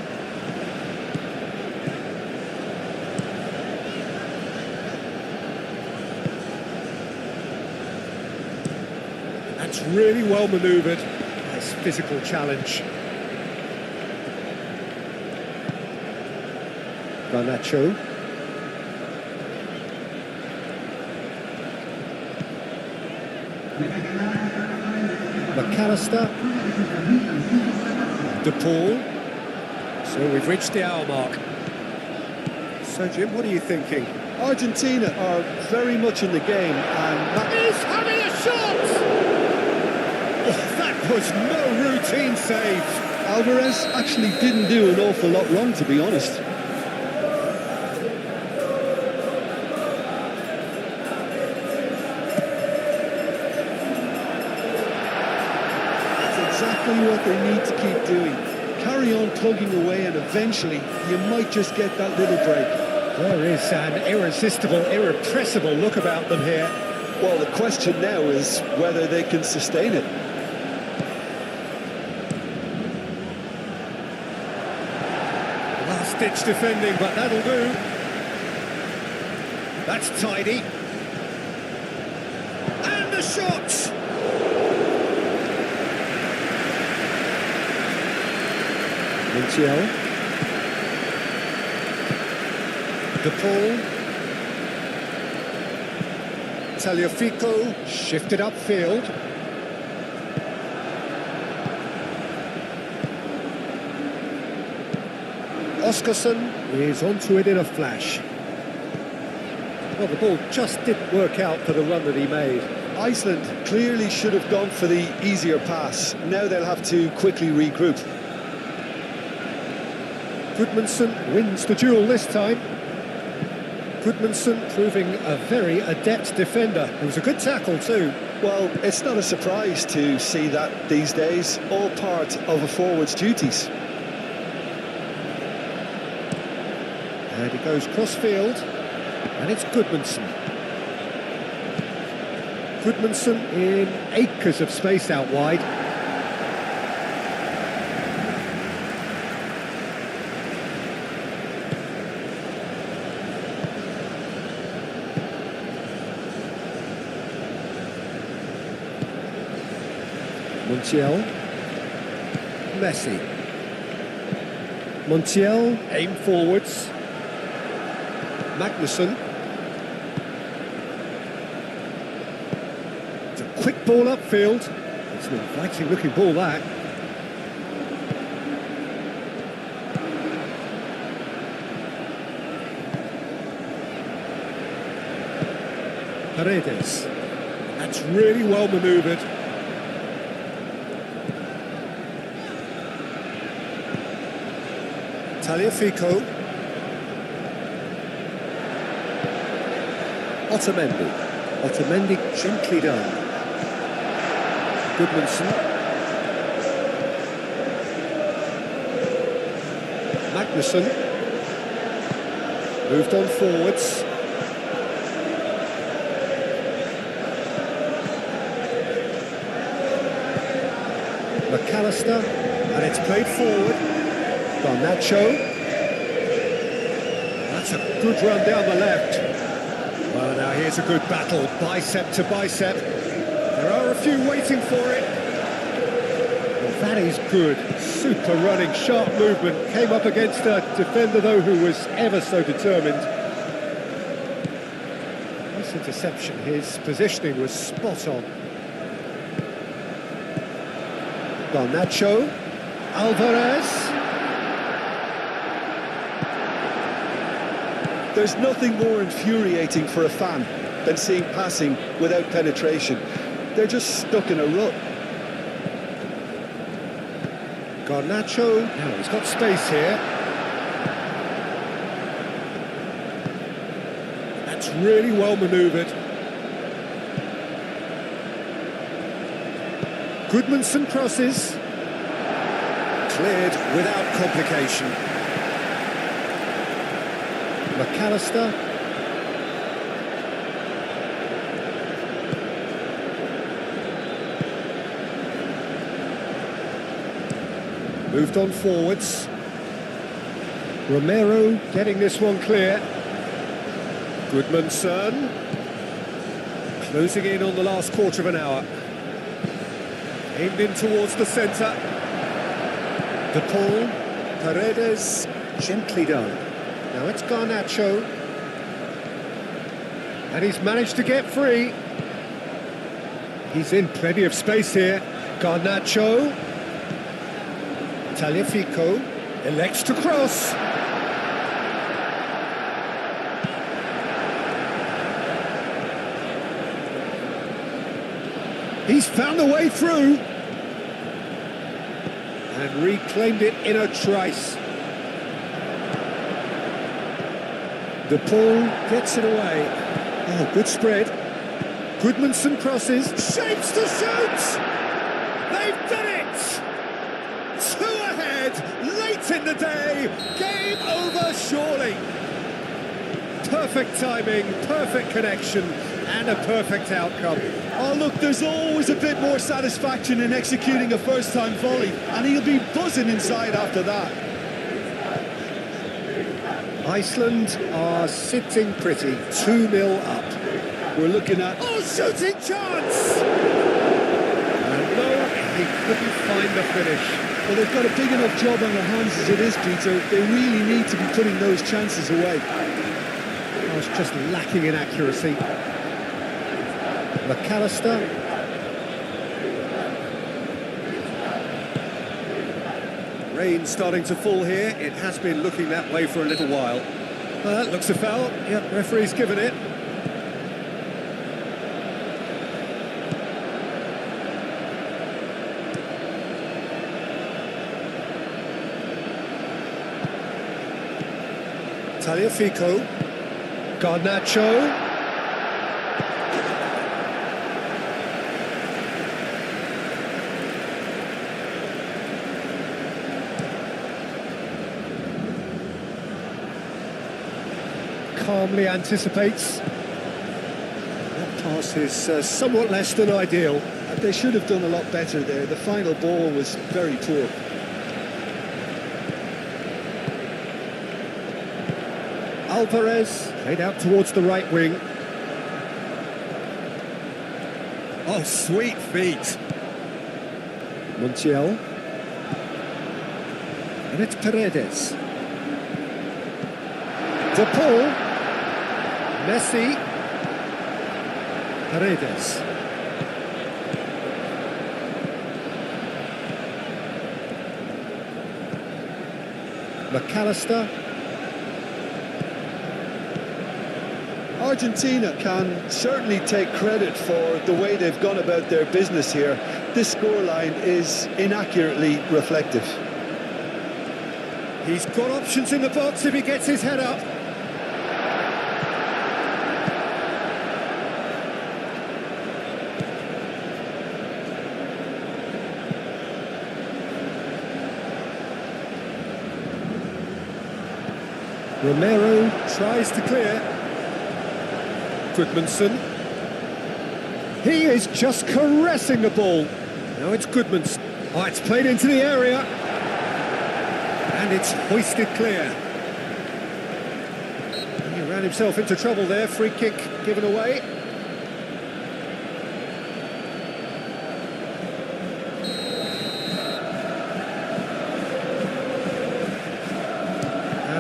That's really well manoeuvred. Nice physical challenge. Garnacho. McAllister. De Paul. So we've reached the hour mark. So Jim, what are you thinking? Argentina are very much in the game, and He's having a shot! Oh, that was no routine save. Alvarez actually didn't do an awful lot wrong, to be honest. That's exactly what they need to keep doing. Carry on plugging away, and eventually you might just get that little break. There is an irresistible, irrepressible look about them here. Well, the question now is whether they can sustain it. Last-ditch defending, but that'll do. That's tidy. And the shot! Montiel. De Paul. Tagliafico shifted upfield. Oscarson is onto it in a flash. Well, the ball just didn't work out for the run that he made. Iceland clearly should have gone for the easier pass. Now they'll have to quickly regroup. Gudmundsson wins the duel this time. Gudmundsson proving a very adept defender. It was a good tackle too. Well, it's not a surprise to see that these days, all part of a forward's duties. And he goes cross-field, and it's Gudmundsson. Gudmundsson in acres of space out wide. Montiel. Messi. Montiel, aim forwards. Magnussen. It's a quick ball upfield. It's an inviting looking ball, that. Paredes. That's really well manoeuvred. Tagliafico. Otamendi gently done. Goodmanson. Magnussen. Moved on forwards. McAllister, and it's played forward. Garnacho. That's a good run down the left. Well, now here's a good battle, bicep to bicep. There are a few waiting for it. Well, that is good. Super running, sharp movement. Came up against a defender, though, who was ever so determined. Nice interception. His positioning was spot on. Garnacho, Alvarez. There's nothing more infuriating for a fan than seeing passing without penetration. They're just stuck in a rut. Garnacho, now he's got space here. That's really well manoeuvred. Goodmanson crosses. Cleared without complication. McAllister. Moved on forwards. Romero getting this one clear. Goodmanson. Closing in on the last quarter of an hour. Aimed in towards the centre. De Paul. Paredes. Gently done. Now it's Garnacho. And he's managed to get free. He's in plenty of space here. Garnacho. Tagliafico elects to cross. He's found a way through. And reclaimed it in a trice. De Paul gets it away. Oh, good spread. Goodmanson crosses. Shapes to shoot! They've done it! 2 ahead, late in the day. Game over, surely. Perfect timing, perfect connection, and a perfect outcome. Oh, look, there's always a bit more satisfaction in executing a first-time volley, and he'll be buzzing inside after that. Iceland are sitting pretty, 2-0 up. We're looking at... Oh, shooting chance! And no, he couldn't find the finish. Well, they've got a big enough job on their hands as it is, Peter. They really need to be putting those chances away. I was just lacking in accuracy. McAllister. Rain starting to fall here. It has been looking that way for a little while. Well, that looks a foul. Yep, referee's given it. Tagliafico. Garnacho. Calmly anticipates. That pass is somewhat less than ideal. They should have done a lot better there. The final ball was very poor. Alvarez played out towards the right wing. Oh, sweet feet. Montiel. And it's Paredes. De Paul. Messi. Paredes. McAllister. Argentina can certainly take credit for the way they've gone about their business here. This scoreline is inaccurately reflective. He's got options in the box if he gets his head up. Romero tries to clear. Goodmanson. He is just caressing the ball. Now it's Goodmanson. Oh, it's played into the area. And it's hoisted clear. He ran himself into trouble there. Free kick given away.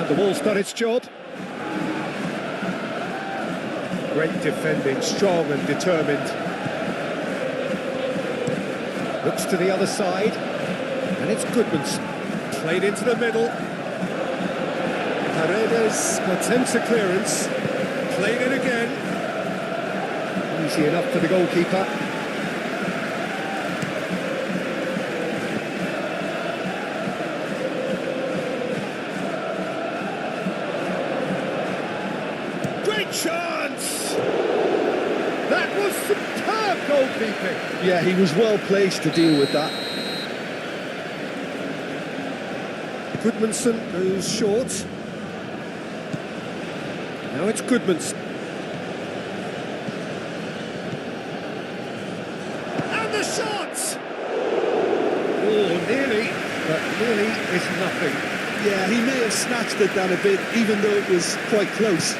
The ball's done its job. Great defending, strong and determined. Looks to the other side, and it's Goodmanson. Played into the middle. Paredes attempts a clearance. Played it again. Easy enough for the goalkeeper. Chance! That was superb goalkeeping. Yeah, he was well placed to deal with that. Goodmanson goes short. Now it's Goodmanson. And the shot! Oh, nearly, but nearly is nothing. Yeah, he may have snatched it down a bit, even though it was quite close.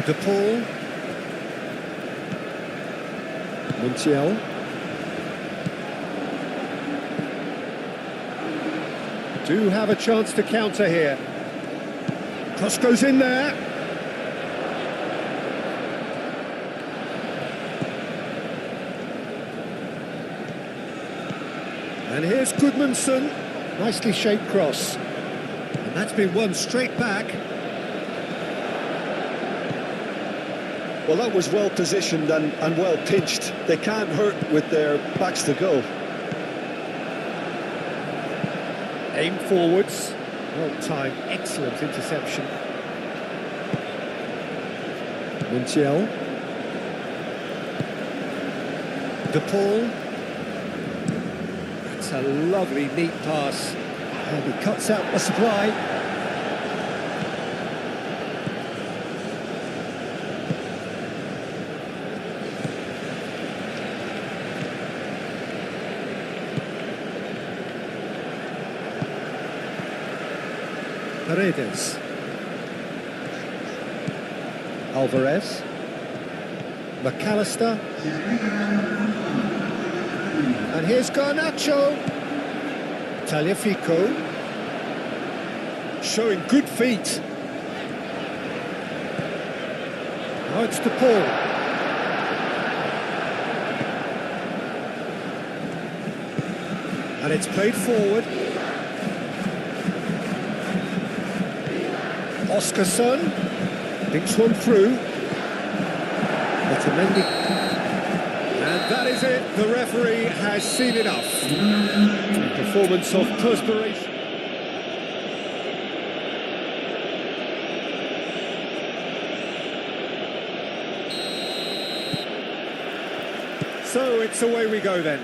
De Paul. Montiel. Do have a chance to counter here. Cross goes in there. And here's Goodmanson. Nicely shaped cross. And that's been won straight back. Well, that was well positioned and well pinched. They can't hurt with their backs to go. Aim forwards. Well timed, excellent interception. Montiel. De Paul. That's a lovely, neat pass. And he cuts out the supply. Paredes. Alvarez. McAllister. And here's Garnacho. Tagliafico. Showing good feet. Now it's De Paul. And it's played forward. Oscarson thinks one through. Otamendi. And that is it. The referee has seen enough. A performance of perspiration. So it's away we go then.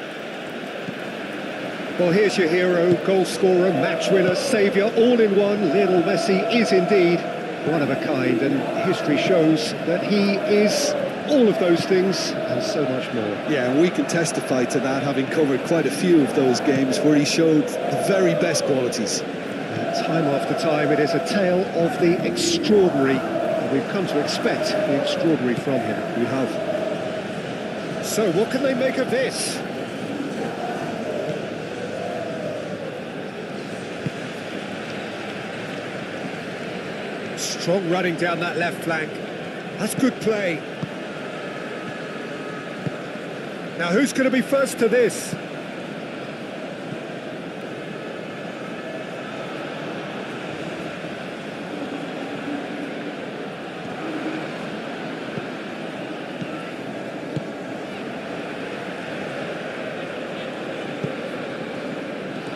Well, here's your hero, goal scorer, match winner, saviour, all in one. Lionel Messi is indeed one of a kind, and history shows that he is all of those things and so much more. Yeah, and we can testify to that, having covered quite a few of those games where he showed the very best qualities. Time after time, it is a tale of the extraordinary, and we've come to expect the extraordinary from him. We have. So, what can they make of this? Strong running down that left flank. That's good play. Now who's going to be first to this?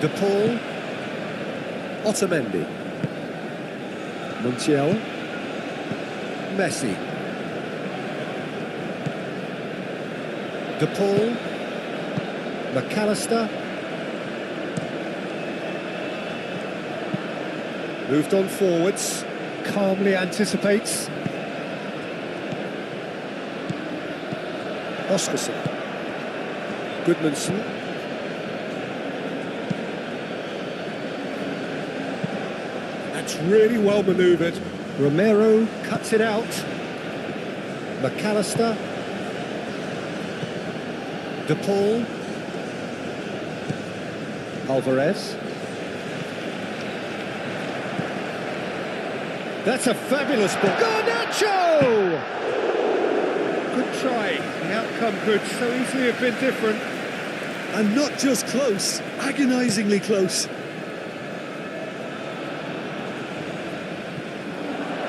De Paul. Otamendi. Montiel. Messi. De Paul. McAllister. Moved on forwards. Calmly anticipates. Oscarson. Goodmanson. That's really well manoeuvred. Romero cuts it out. McAllister. De Paul. Alvarez. That's a fabulous ball. Garnacho! Good try. The outcome could so easily have been different. And not just close, agonisingly close.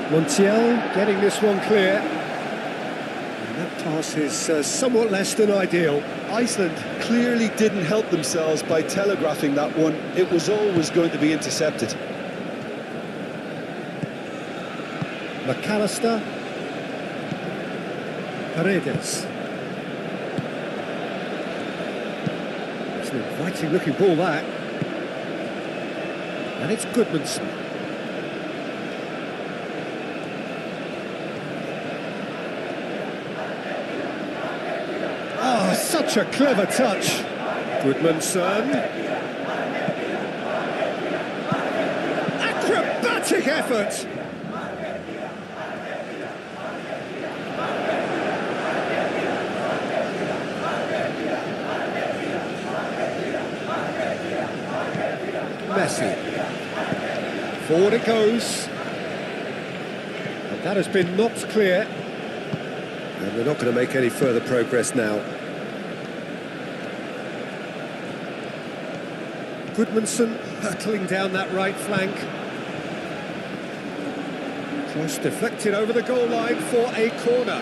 Montiel getting this one clear. And that pass is somewhat less than ideal. Iceland clearly didn't help themselves by telegraphing that one. It was always going to be intercepted. McAllister. Paredes. It's an inviting looking ball, that. And it's Goodmanson. Oh, such a clever touch. Goodmanson. Acrobatic effort. Messi. Forward it goes. And that has been knocked clear. And they're not going to make any further progress now. Goodmanson hurtling down that right flank. Cross deflected over the goal line for a corner.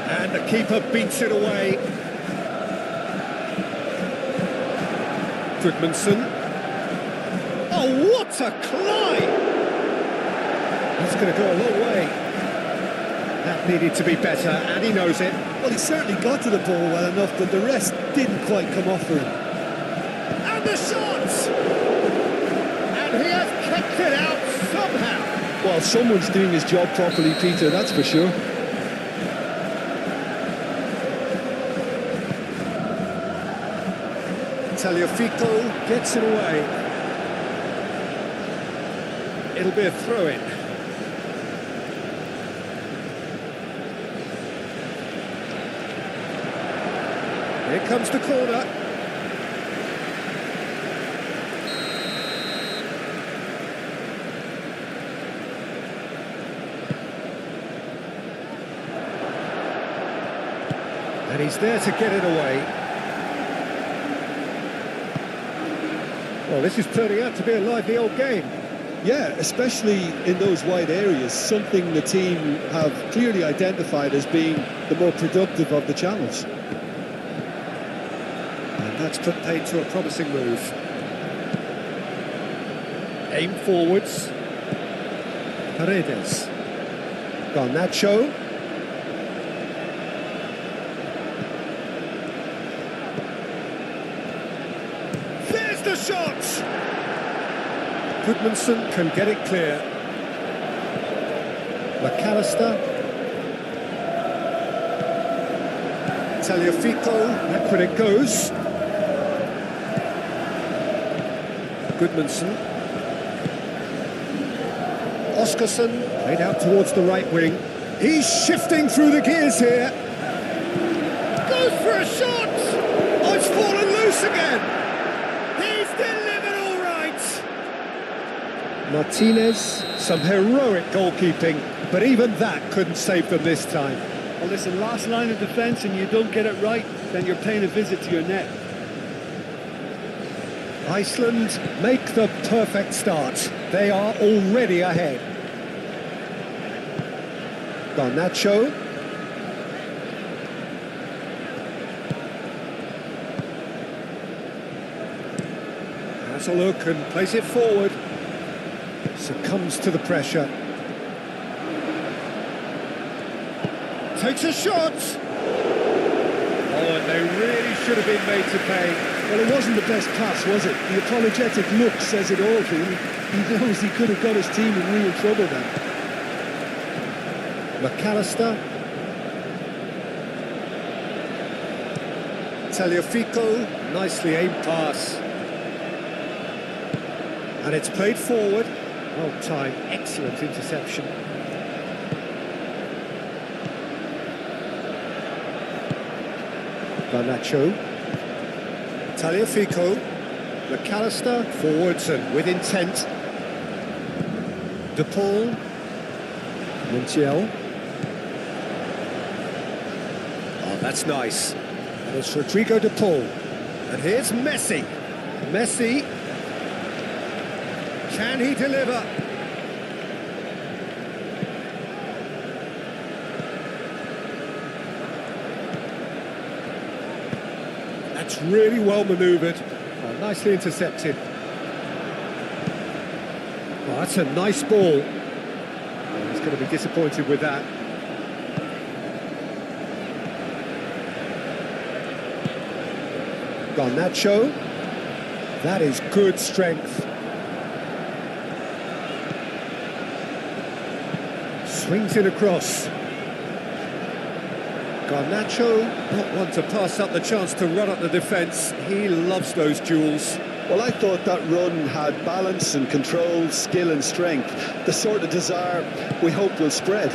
And the keeper beats it away. Goodmanson. Oh, what a climb! That's going to go a long way. That needed to be better, and he knows it. Well, he certainly got to the ball well enough, but the rest didn't quite come off for him. And the shot! And he has kept it out somehow. Well, someone's doing his job properly, Peter, that's for sure. Tagliafico gets it away. It'll be a throw-in. Here comes the corner. And he's there to get it away. Well, this is turning out to be a lively old game. Yeah, especially in those wide areas, something the team have clearly identified as being the more productive of the channels. And that's put paid to a promising move. Aim forwards. Paredes. Garnacho. There's the shot! Goodmanson can get it clear. McAllister. Tagliafico, back when it goes. Goodmanson. Oscarson, played out towards the right wing. He's shifting through the gears here. Goes for a shot! Oh, it's fallen loose again! He's delivered all right! Martinez, some heroic goalkeeping, but even that couldn't save them this time. Well, listen, last line of defence and you don't get it right, then you're paying a visit to your net. Iceland make the perfect start. They are already ahead. Garnacho. Has a look and plays it forward. Succumbs to the pressure. Takes a shot. Oh, and they really should have been made to pay. Well, it wasn't the best pass, was it? The apologetic look says it all, really. He knows he could have got his team in real trouble then. McAllister. Tagliafico, nicely aimed pass. And it's played forward. Well timed, excellent interception. Garnacho. Tagliafico. McAllister, forwards and with intent. De Paul. Montiel. Oh, that's nice. And it's Rodrigo De Paul. And here's Messi. Messi. Can he deliver? That's really well manoeuvred. Oh, nicely intercepted. Oh, that's a nice ball. Oh, he's going to be disappointed with that. Garnacho. That is good strength. Swings it across. Garnacho, not one to pass up the chance to run up the defence. He loves those duels. Well, I thought that run had balance and control, skill and strength. The sort of desire we hope will spread.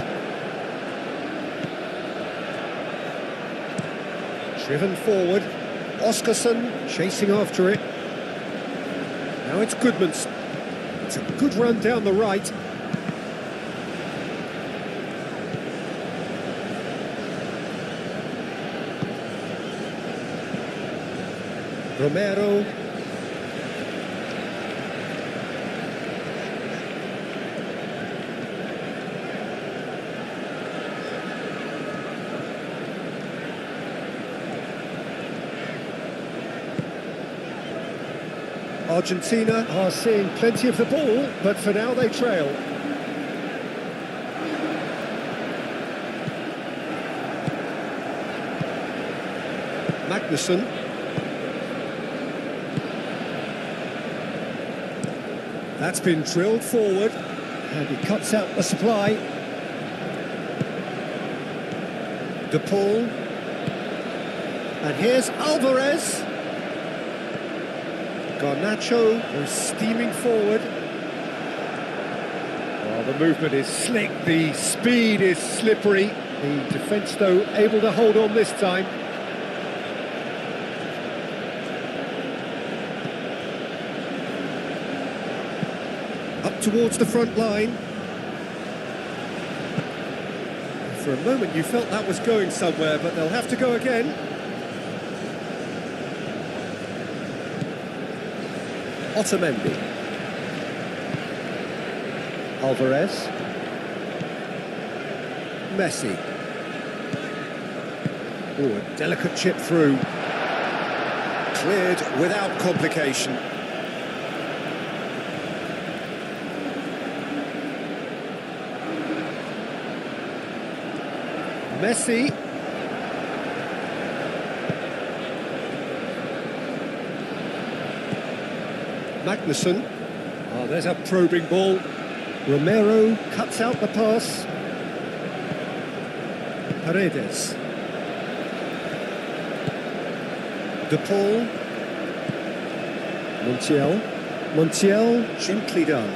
Driven forward. Oscarson chasing after it. Now it's Goodmanson. It's a good run down the right. Romero. Argentina are seeing plenty of the ball, but for now they trail. Magnussen. That's been drilled forward, and he cuts out the supply. De Paul. And here's Alvarez. Garnacho goes steaming forward. Oh, the movement is slick, the speed is slippery. The defence, though, able to hold on this time. Up towards the front line. For a moment you felt that was going somewhere, but they'll have to go again. Otamendi. Alvarez. Messi. Oh, a delicate chip through. Cleared without complication. Messi. Magnussen. Oh, there's a probing ball. Romero cuts out the pass. Paredes. De Paul. Montiel. Montiel, gently done.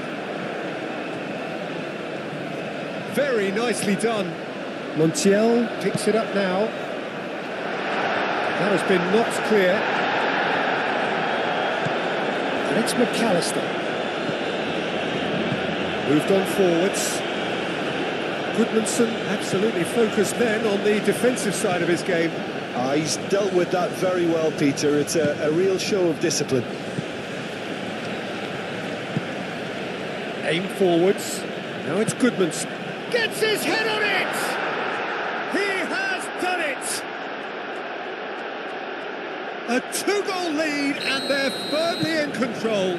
Very nicely done. Montiel picks it up now. That has been knocked clear. And it's McAllister. Moved on forwards. Goodmanson absolutely focused then on the defensive side of his game. He's dealt with that very well, Peter. It's a real show of discipline. Aim forwards. Now it's Goodmanson. Gets his head on it! A two-goal lead, and they're firmly in control.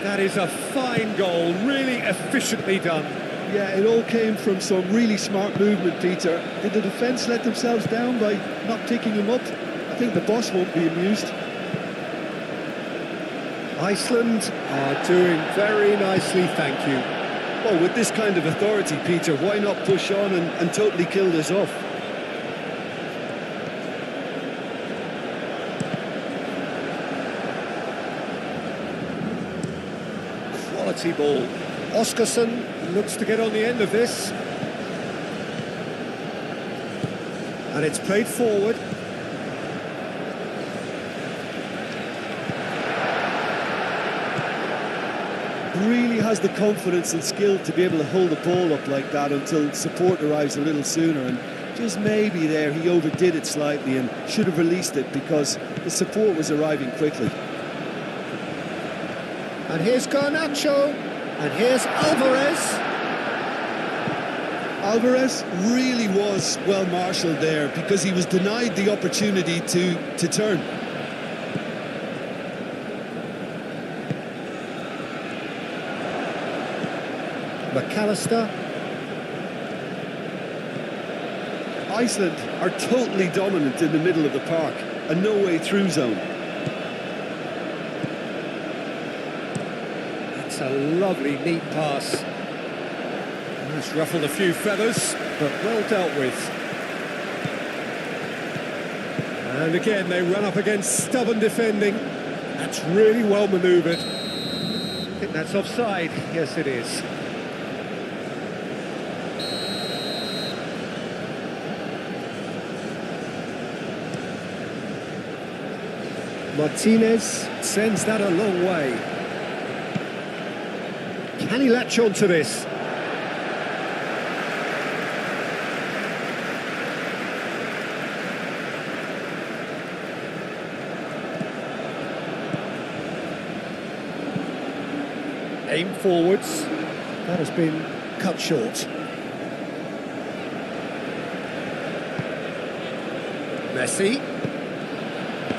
That is a fine goal, really efficiently done. Yeah, it all came from some really smart movement, Peter. Did the defence let themselves down by not picking him up? I think the boss won't be amused. Iceland are doing very nicely, thank you. Well, with this kind of authority, Peter, why not push on and totally kill this off? Quality ball. Oskarsson looks to get on the end of this. And it's played forward. Really has the confidence and skill to be able to hold the ball up like that until support arrives a little sooner, and just maybe there he overdid it slightly and should have released it because the support was arriving quickly. And here's Garnacho, and here's Alvarez. Alvarez really was well marshalled there because he was denied the opportunity to turn. McAllister. Iceland are totally dominant in the middle of the park, a no-way through zone. It's a lovely, neat pass. It's ruffled a few feathers, but well dealt with. And again, they run up against stubborn defending. That's really well manoeuvred. I think that's offside. Yes, it is. Martinez sends that a long way. Can he latch on to this? Aim forwards. That has been cut short. Messi.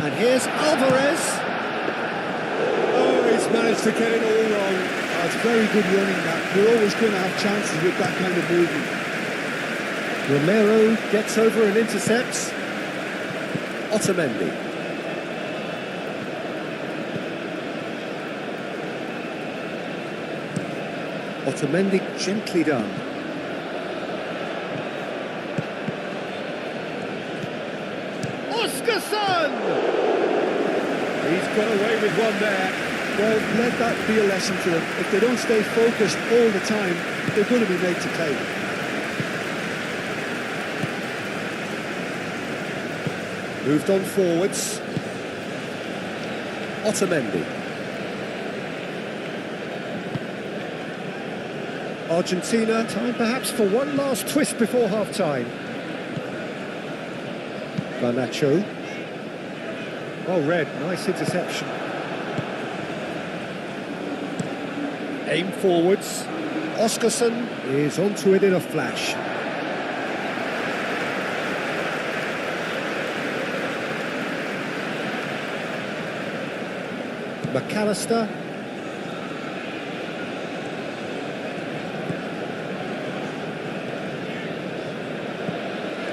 And here's Alvarez. Oh, he's managed to get it all wrong. Oh, it's very good running that. You're always going to have chances with that kind of movement. Romero gets over and intercepts. Otamendi. Otamendi gently done. Oskarsson! He's got away with one there. Well, let that be a lesson to them. If they don't stay focused all the time, they're going to be made to pay. Moved on forwards. Otamendi. Argentina, time perhaps for one last twist before half-time. Garnacho. Well read, nice interception. Aim forwards. Oskarsson is onto it in a flash. McAllister.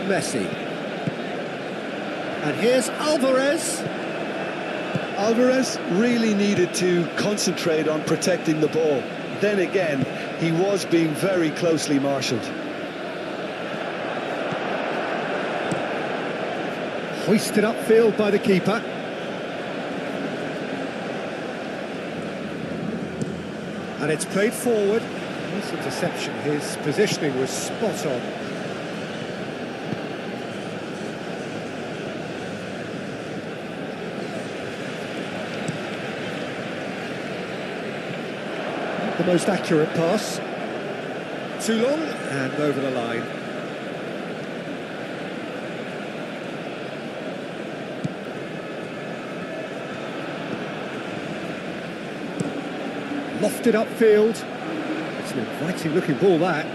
Messi. And here's Alvarez. Alvarez really needed to concentrate on protecting the ball. Then again, he was being very closely marshalled. Hoisted upfield by the keeper. And it's played forward. Nice interception. His positioning was spot on. The most accurate pass. Too long and over the line. Lofted upfield. It's an inviting looking ball, that.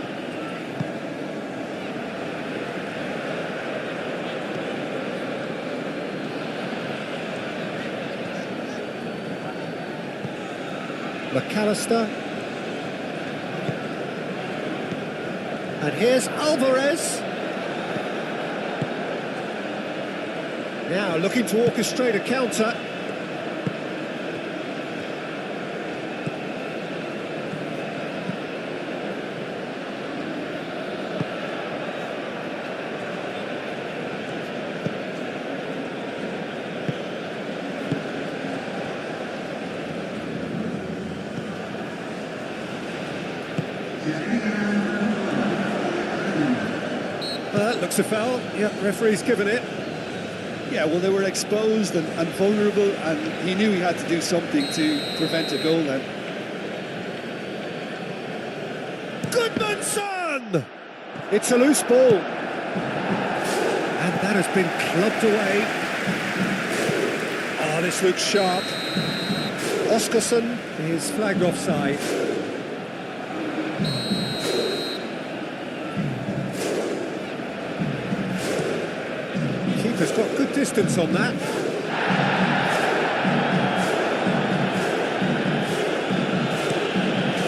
McAllister. And here's Alvarez. Now looking to orchestrate a counter. Looks a foul. Yeah, referee's given it. Yeah, well, they were exposed and vulnerable, and he knew he had to do something to prevent a goal then. Goodmanson! It's a loose ball. And that has been clubbed away. Oh, this looks sharp. Oscarson is flagged offside. Keeper's got good distance on that.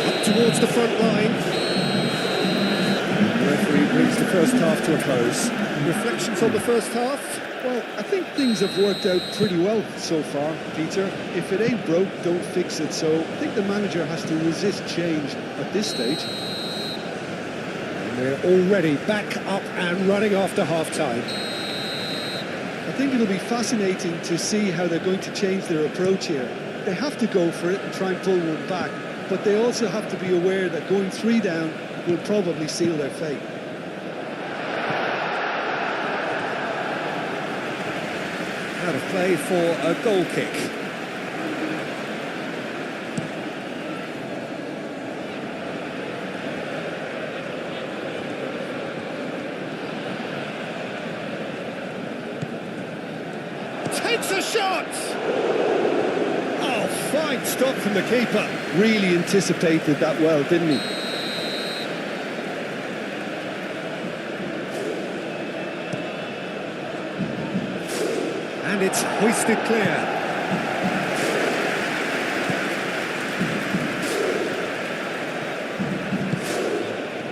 Up towards the front line. The referee brings the first half to a close. Reflections on the first half? Well, I think things have worked out pretty well so far, Peter. If it ain't broke, don't fix it. So I think the manager has to resist change at this stage. And they're already back up and running after half-time. I think it'll be fascinating to see how they're going to change their approach here. They have to go for it and try and pull one back, but they also have to be aware that going 3 down will probably seal their fate. Out of play for a goal kick. Takes a shot! Oh, fine stop from the keeper. Really anticipated that well, didn't he? And it's hoisted clear.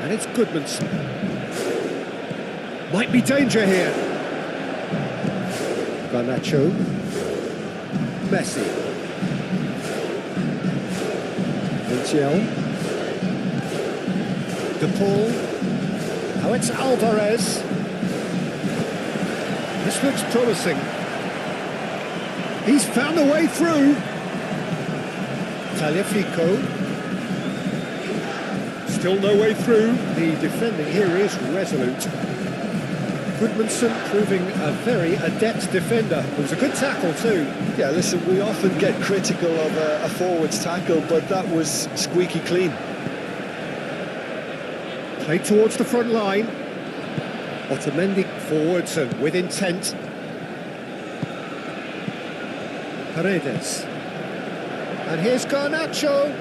And it's Goodmanson. Might be danger here. Garnacho. Messi. Montiel. De Paul. Oh, it's Alvarez. This looks promising. He's found a way through. Tagliafico. Still no way through. The defending here is resolute. Goodmanson proving a very adept defender. It was a good tackle too. Yeah, listen, we often get critical of a forward's tackle, but that was squeaky clean. Played towards the front line. Otamendi forwards and with intent. Paredes. And here's Garnacho.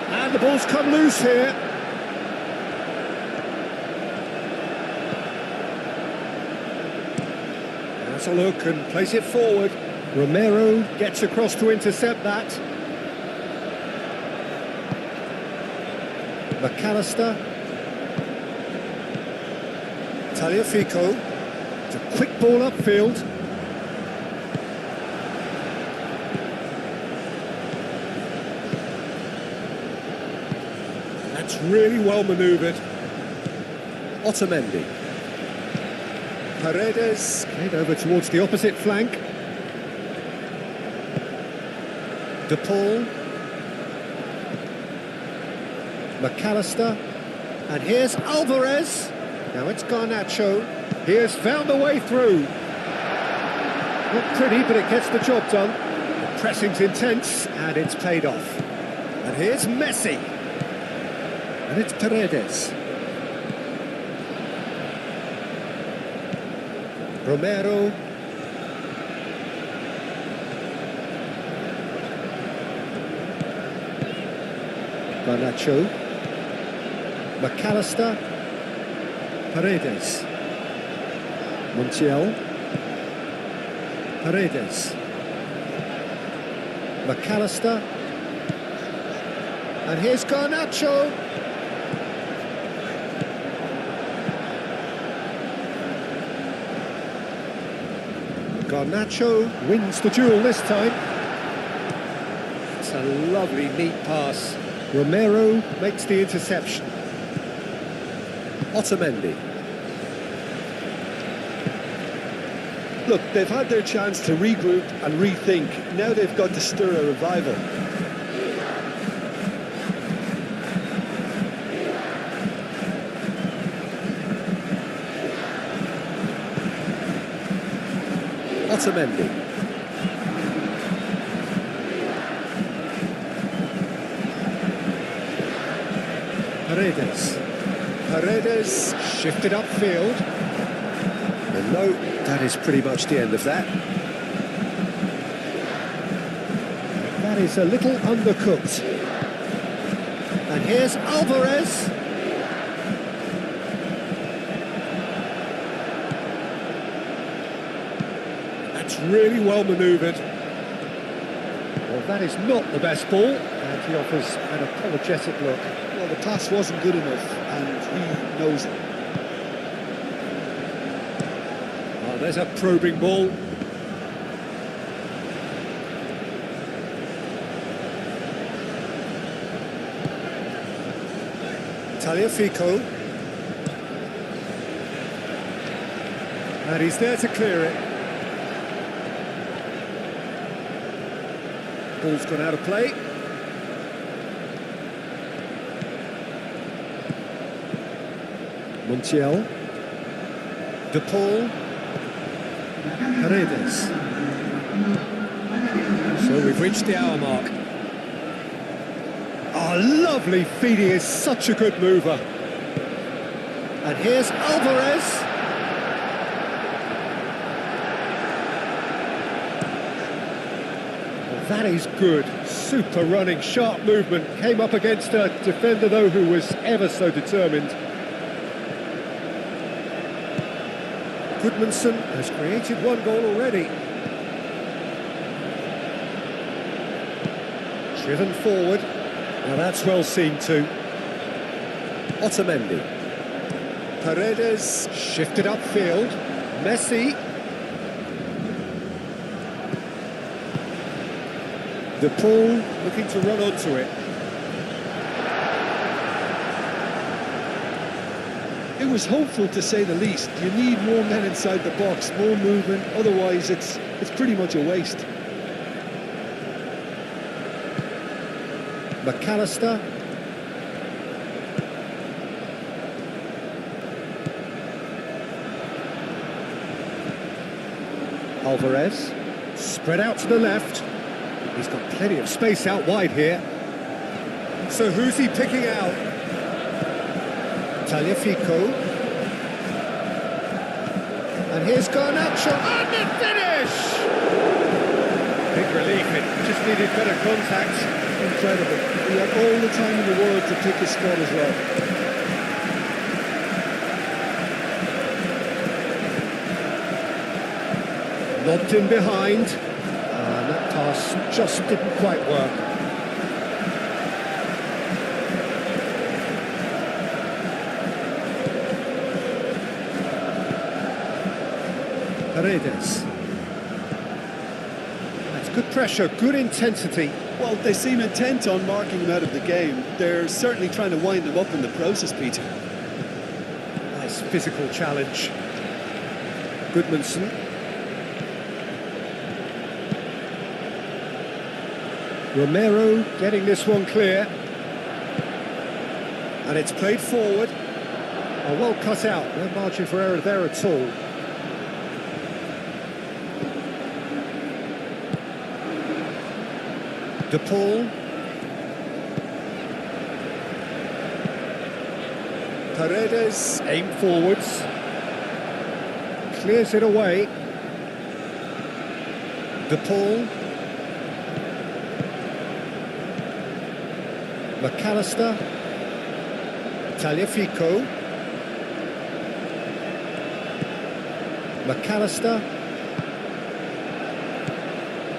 And the ball's come loose here. Has a look and plays it forward. Romero gets across to intercept that. McAllister. Tagliafico. It's a quick ball upfield. That's really well manoeuvred. Otamendi. Paredes, played over towards the opposite flank. De Paul. McAllister. And here's Alvarez. Now it's Garnacho. He has found a way through. Not pretty, but it gets the job done. The pressing's intense, and it's paid off. And here's Messi. And it's Paredes. Romero. Garnacho. McAllister. Paredes. Montiel. Paredes. McAllister. And here's Garnacho. Garnacho wins the duel this time. It's a lovely, neat pass. Romero makes the interception. Otamendi. Look, they've had their chance to regroup and rethink. Now they've got to stir a revival. Otamendi. Paredes shifted upfield. And no, that is pretty much the end of that. That is a little undercooked. And here's Alvarez. That's really well manoeuvred. Well, that is not the best ball, and he offers an apologetic look. Well, the pass wasn't good enough, and he knows it. Oh, there's a probing ball. Tagliafico. And he's there to clear it. Ball's gone out of play. Montiel. De Paul. Paredes. So we've reached the hour mark. Oh, lovely feeding, is such a good mover. And here's Alvarez. Well, that is good. Super running, sharp movement. Came up against a defender, though, who was ever so determined. Goodmanson has created one goal already. Driven forward. Now that's well seen too. Otamendi. Paredes shifted upfield. Messi. De Paul looking to run onto it. It was hopeful, to say the least. You need more men inside the box, more movement, otherwise it's pretty much a waste. McAllister. Alvarez. Spread out to the left. He's got plenty of space out wide here. So who's he picking out? Tagliafico. And here's Garnacho. And the finish! Big relief, it just needed better contact. Incredible. He had all the time in the world to pick his spot as well. Lobbed in behind. And that pass just didn't quite work. Paredes. That's good pressure, good intensity. Well, they seem intent on marking him out of the game. They're certainly trying to wind him up in the process, Peter. Nice physical challenge. Goodmanson. Romero getting this one clear. And it's played forward. Oh, well cut out, no margin for error there at all. De Paul. Paredes, aim forwards. Clears it away. De Paul. McAllister. Tagliafico. McAllister.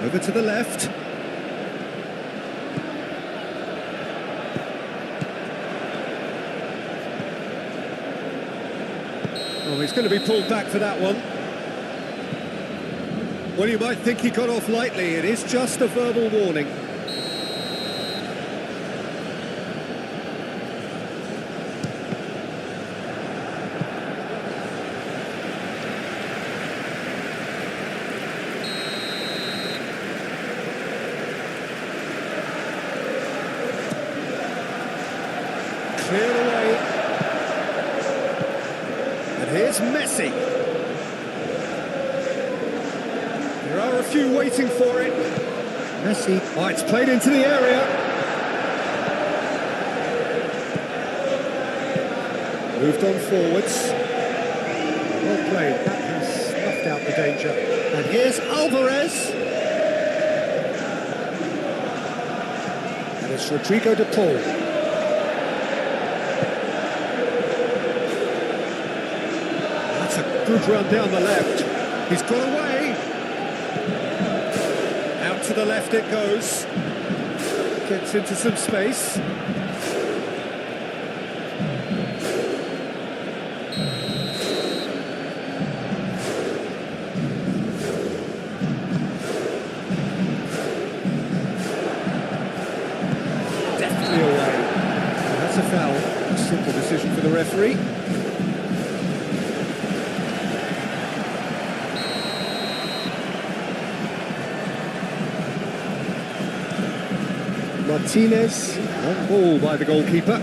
Over to the left. he's going to be pulled back for that one. Well, you might think he got off lightly. It is just a verbal warning. Cleared away. And here's Messi. There are a few waiting for it. Messi. Oh, it's played into the area. Moved on forwards. Well played. That has snuffed out the danger. And here's Alvarez. And it's Rodrigo de Paul. Good run down the left. He's got away. Out to the left it goes. Gets into some space. Definitely away. Well, that's a foul. A simple decision for the referee. Martinez, on ball by the goalkeeper.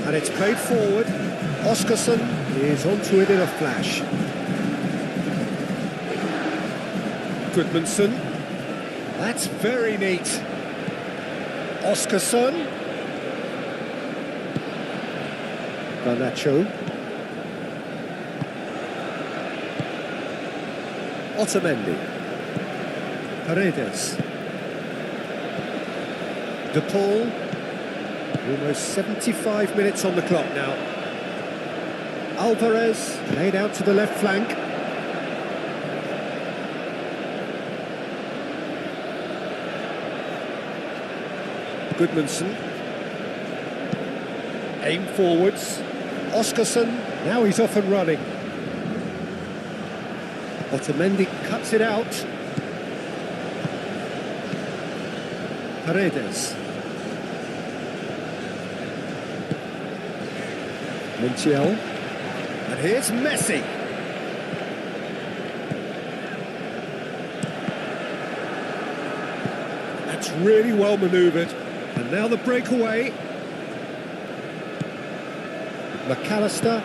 And it's played forward. Oscarsson is onto it in a flash. Goodmanson. That's very neat. Oscarsson. Garnacho. Otamendi. Paredes. De Paul. Almost 75 minutes on the clock now. Alvarez laid out to the left flank. Goodmanson. Aim forwards. Oscarsson. Now he's off and running. Otamendi cuts it out. Paredes. Montiel. And here's Messi. That's really well manoeuvred. And now the breakaway. McAllister.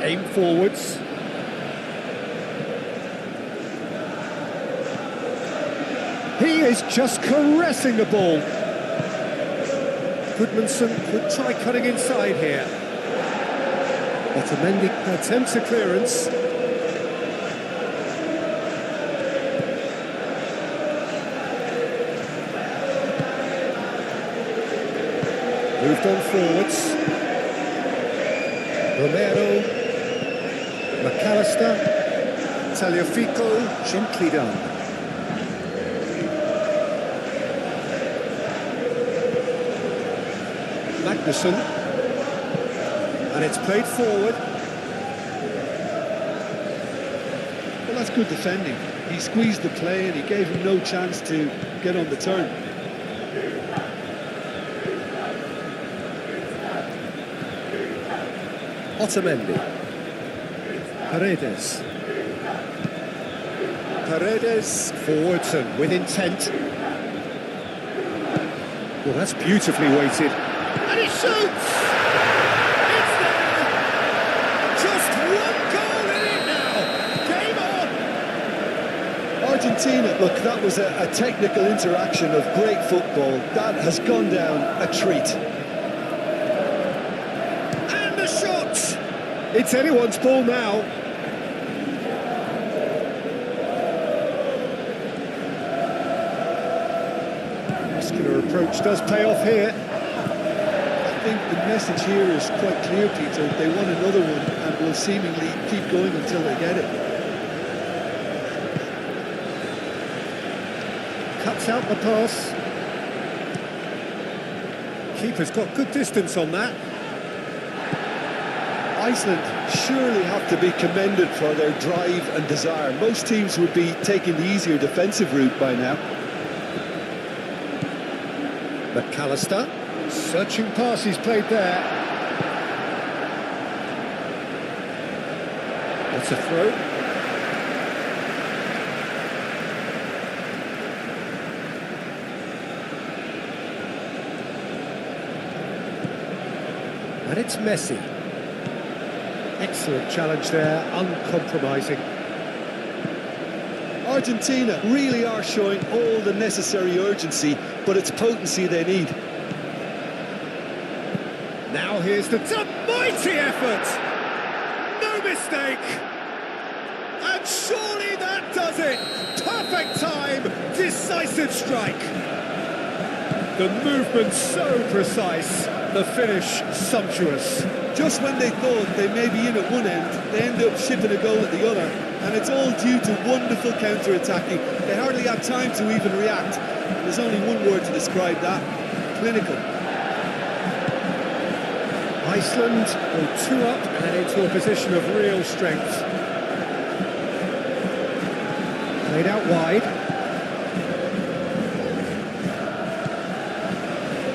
Aim forwards. He is just caressing the ball. Goodmanson could try cutting inside here. Otamendi attempts a clearance. Moved on forwards. Romero. McAllister, Tagliafico, gently done. Magnussen, and it's played forward. Well, that's good defending. He squeezed the play and he gave him no chance to get on the turn. Otamendi. Paredes. Paredes forwards and with intent. Well, that's beautifully weighted. And he shoots! It's there! Just one goal in it now! Game on! Argentina, look, that was a technical interaction of great football. That has gone down a treat. And the shot! It's anyone's ball now. Muscular approach does pay off here. I think the message here is quite clear, Peter. They want another one and will seemingly keep going until they get it. out the pass. Keeper's got good distance on that. Iceland surely have to be commended for their drive and desire. Most teams would be taking the easier defensive route by now. McAllister, searching pass he's played there. That's a throw. And it's Messi. Excellent challenge there, uncompromising. Argentina really are showing all the necessary urgency, but it's potency they need. Now here's the mighty effort! No mistake! And surely that does it! Perfect time, decisive strike! The movement so precise, the finish sumptuous. Just when they thought they may be in at one end, they end up shipping a goal at the other, and it's all due to wonderful counter-attacking. They hardly had time to even react. There's only one word to describe that: clinical. Iceland go 2 up and into a position of real strength. Played out wide.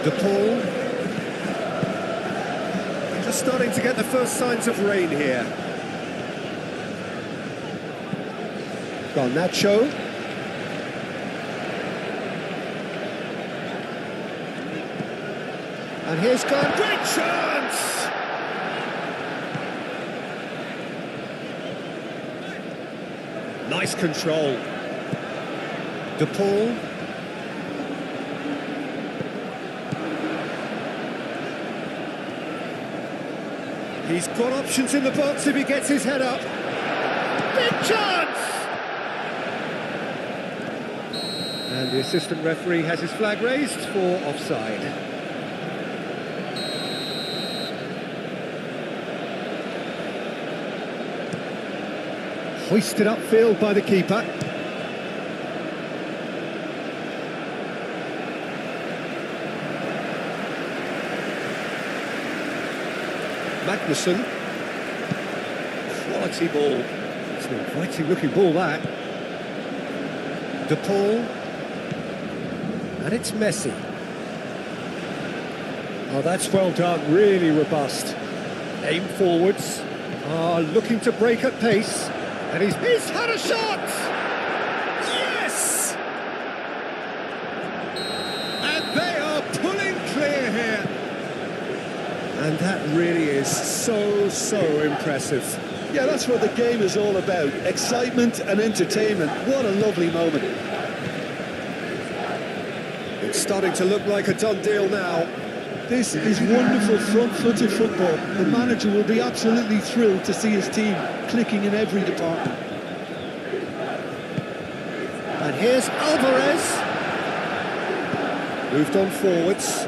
DePaul. Just starting to get the first signs of rain here. Garnacho. And here's gone. Great chance! Nice control. DePaul. He's got options in the box if he gets his head up. Big chance! And the assistant referee has his flag raised for offside. Hoisted upfield by the keeper. Magnussen. Quality ball. It's an inviting looking ball, that. DePaul. And it's Messi. Oh, that's well done, really robust. Aim forwards. Looking to break at pace. And he's had a shot! Yes! And they are pulling clear here. And that really is so impressive. Yeah, that's what the game is all about. Excitement and entertainment. What a lovely moment. It's starting to look like a done deal now. This is wonderful front-footed football. The manager will be absolutely thrilled to see his team clicking in every department. And here's Alvarez. Moved on forwards.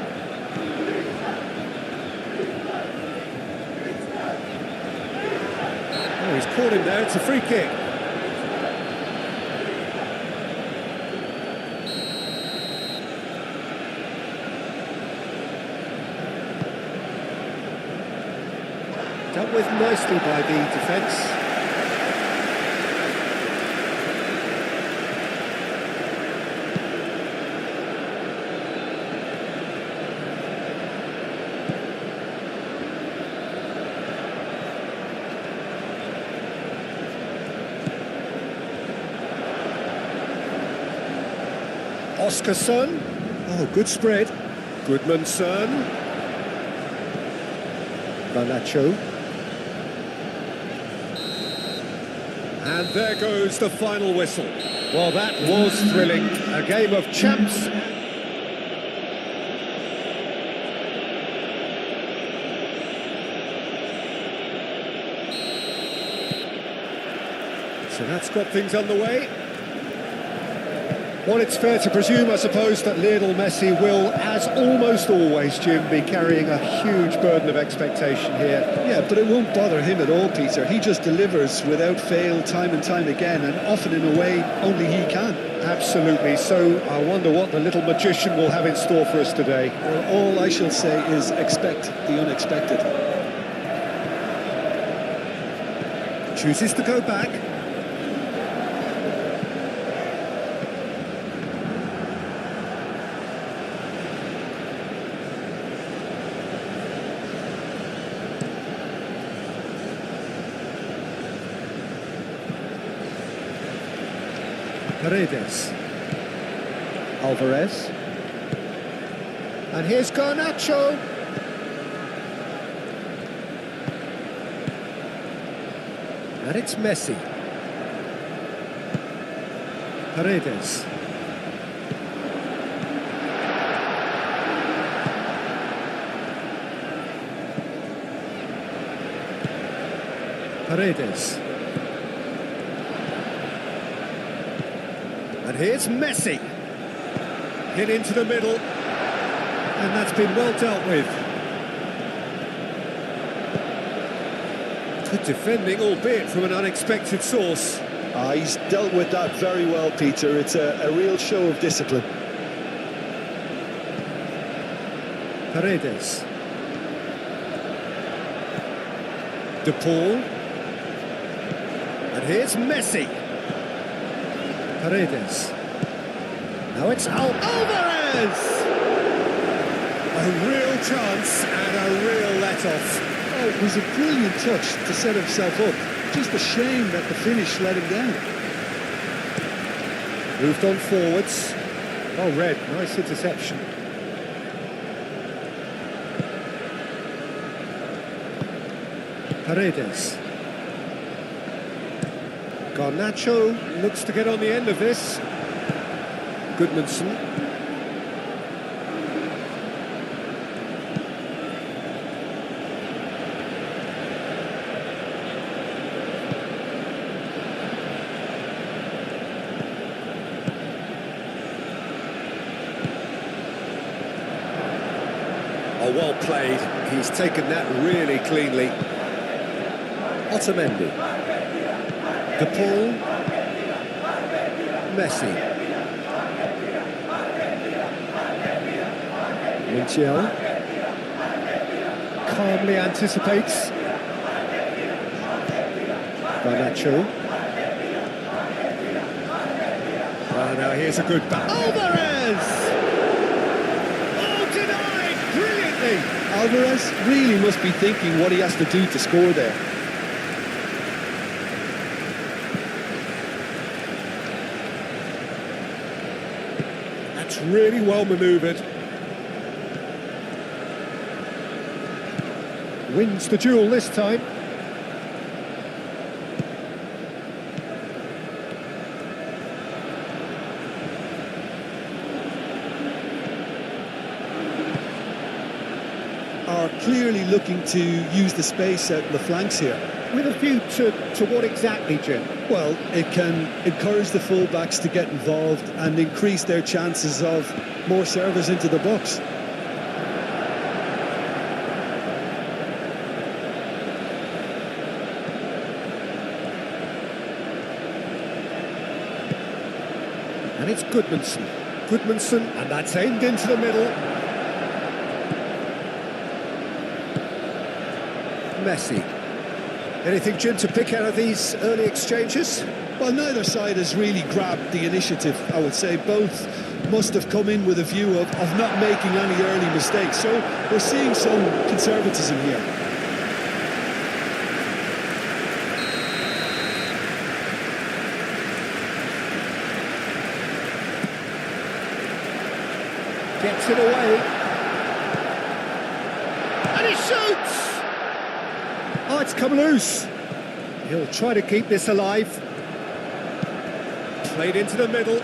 Oh, he's caught him there. It's a free kick. Dealt with nicely by the defence. Oscarson. Oh, good spread. Goodmanson. Garnacho. And there goes the final whistle. Well, that was thrilling. A game of champs. So that's got things underway. Well, it's fair to presume, I suppose, that Lionel Messi will, as almost always, Jim, be carrying a huge burden of expectation here. Yeah, but it won't bother him at all, Peter. He just delivers without fail time and time again, and often in a way only he can. Absolutely. So I wonder what the little magician will have in store for us today. Well, all I shall say is expect the unexpected. Chooses to go back. Paredes. Alvarez. And here's Garnacho. And it's Messi. Paredes. Paredes. And here's Messi. Hit into the middle. And that's been well dealt with. Good defending, albeit from an unexpected source. He's dealt with that very well, Peter. It's a real show of discipline. Paredes. De Paul. And here's Messi. Paredes. Now it's Alvarez! A real chance and a real let-off. Oh, it was a brilliant touch to set himself up. Just a shame that the finish let him down. Moved on forwards. Well read, nice interception. Paredes. Garnacho looks to get on the end of this. Goodmanson. Oh, well played. He's taken that really cleanly. Otamendi. De Paul. Messi. Montiel. Calmly anticipates. Garnacho. Oh, now here's a good back. Alvarez! Oh, denied! Brilliantly! Alvarez really must be thinking what he has to do to score there. That's really well manoeuvred. Wins the duel this time. Are clearly looking to use the space out in the flanks here. With a view to what exactly, Jim? Well, it can encourage the full-backs to get involved and increase their chances of more servers into the box. And it's Goodmanson. Goodmanson, and that's aimed into the middle. Messi. Anything, Jim, to pick out of these early exchanges? Well, neither side has really grabbed the initiative, I would say. Both must have come in with a view of not making any early mistakes. So we're seeing some conservatism here. Gets it away. And he shoots! Oh, it's come loose. He'll try to keep this alive. Played into the middle.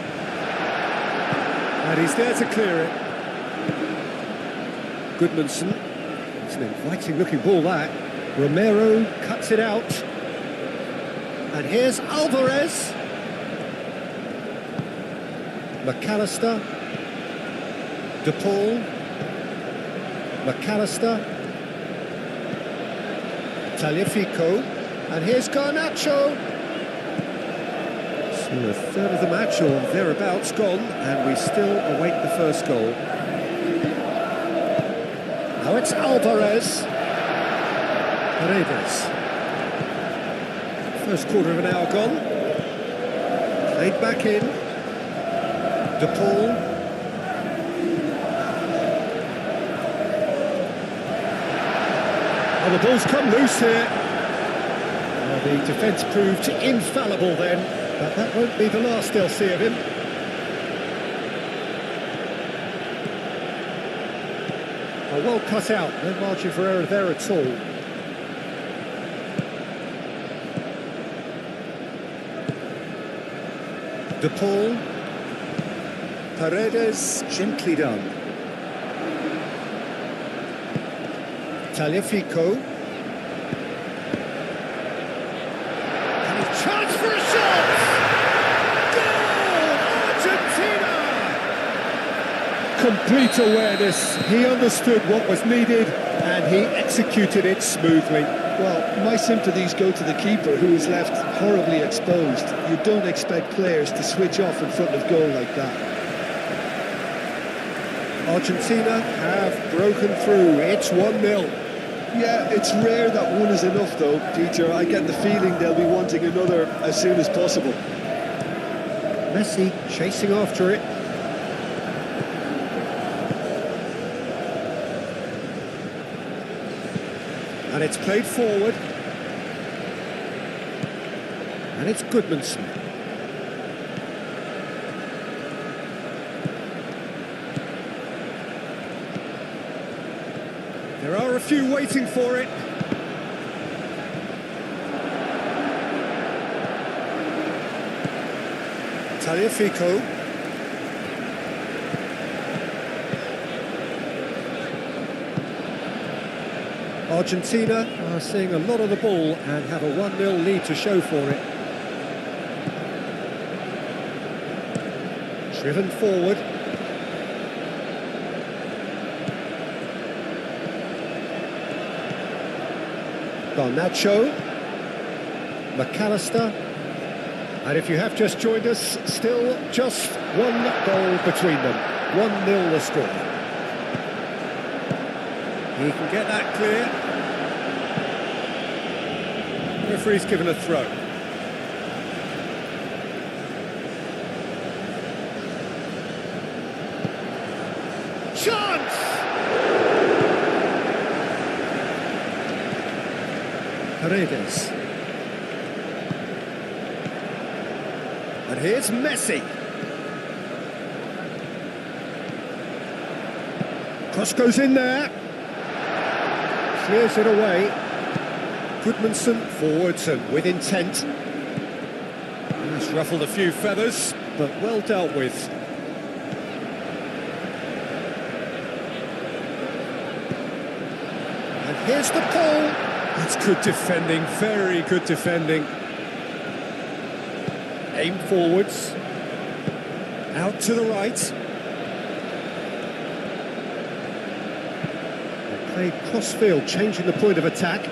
And he's there to clear it. Goodmanson. It's an inviting looking ball, that. Romero cuts it out. And here's Alvarez. McAllister. De Paul. McAllister. Taliafico. And here's Garnacho. So a third of the match or thereabouts gone, and we still await the first goal. Now it's Alvarez. Paredes. First quarter of an hour gone. Played back in. De Paul. Oh, the ball's come loose here. Well, the defence proved infallible then, but that won't be the last they'll see of him. Oh, well cut out, no margin for error there at all. De Paul. Paredes, gently done. Taliafico. And a chance for a shot! Goal! Argentina! Complete awareness. He understood what was needed and he executed it smoothly. Well, my sympathies go to the keeper, who is left horribly exposed. You don't expect players to switch off in front of goal like that. Argentina have broken through. It's 1-0. Yeah, it's rare that one is enough though, Peter. I get the feeling they'll be wanting another as soon as possible. Messi chasing after it. And it's played forward. And it's Goodmanson. There are a few waiting for it. Taliafico. Argentina are seeing a lot of the ball and have a 1-0 lead to show for it. Driven forward. Garnacho. McAllister. And if you have just joined us, still just one goal between them. 1-0 the score. He can get that clear. Referee's given a throw. Chance! Paredes. And here's Messi. Cross goes in there. Clears it away. Goodmanson forwards and with intent. He's ruffled a few feathers, but well dealt with. And here's the ball. That's good defending, very good defending. Aim forwards. Out to the right. Played cross-field, changing the point of attack.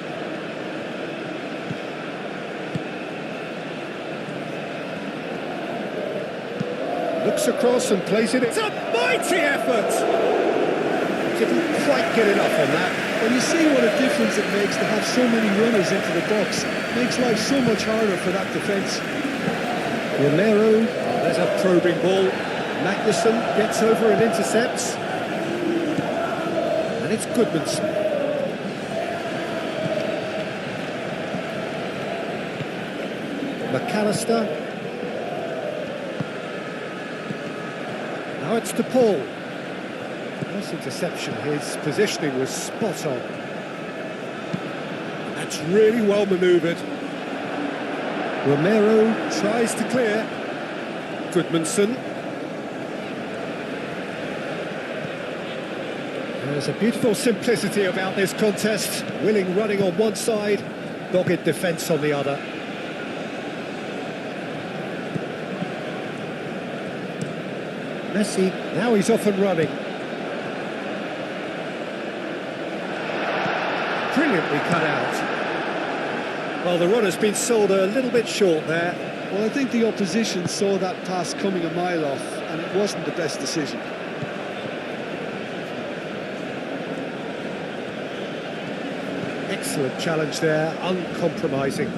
Looks across and plays it. It's a mighty effort! Didn't quite get enough on that. Well, you see what a difference it makes to have so many runners into the box. Makes life so much harder for that defence. Romero, there's a probing ball. Magnussen gets over and intercepts. And it's Goodmanson. McAllister. Now it's De Paul. Nice interception. His positioning was spot on. That's really well manoeuvred. Romero tries to clear. Goodmanson. There's a beautiful simplicity about this contest. Willing running on one side, dogged defence on the other. Messi, now he's off and running. Brilliantly cut out. Well, the run has been sold a little bit short there. Well, I think the opposition saw that pass coming a mile off, and it wasn't the best decision. Excellent challenge there, uncompromising.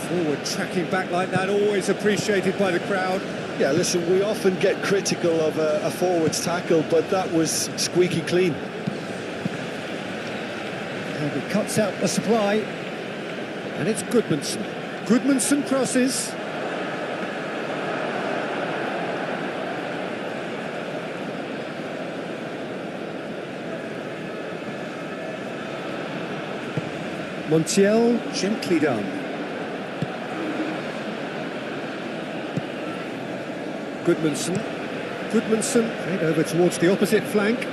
Forward tracking back like that, always appreciated by the crowd. Yeah, listen, we often get critical of a forward's tackle, but that was squeaky clean. And he cuts out the supply. And it's Goodmanson. Goodmanson crosses. Montiel, gently done. Goodmanson. Goodmanson, played over towards the opposite flank.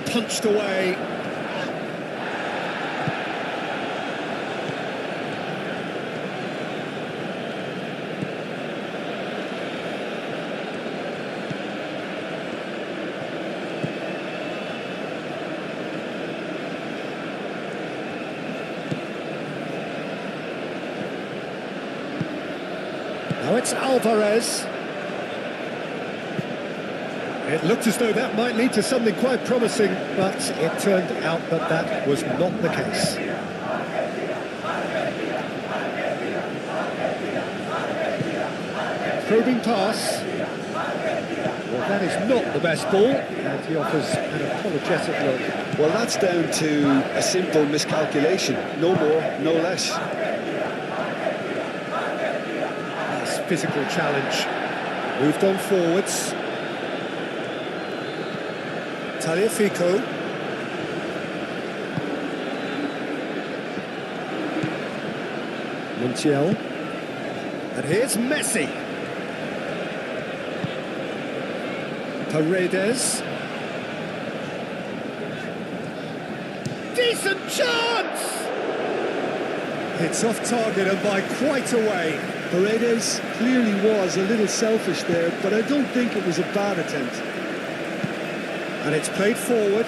Punched away. Now it's Alvarez. It looked as though that might lead to something quite promising, but it turned out that that was not the case. Probing pass. Well, that is not the best ball, and he offers an apologetic look. Well, that's down to a simple miscalculation. No more, no less. Nice physical challenge. Moved on forwards. Taliafico. Montiel. And here's Messi. Paredes. Decent chance! It's off target and by quite a way. Paredes clearly was a little selfish there, but I don't think it was a bad attempt. And it's played forward.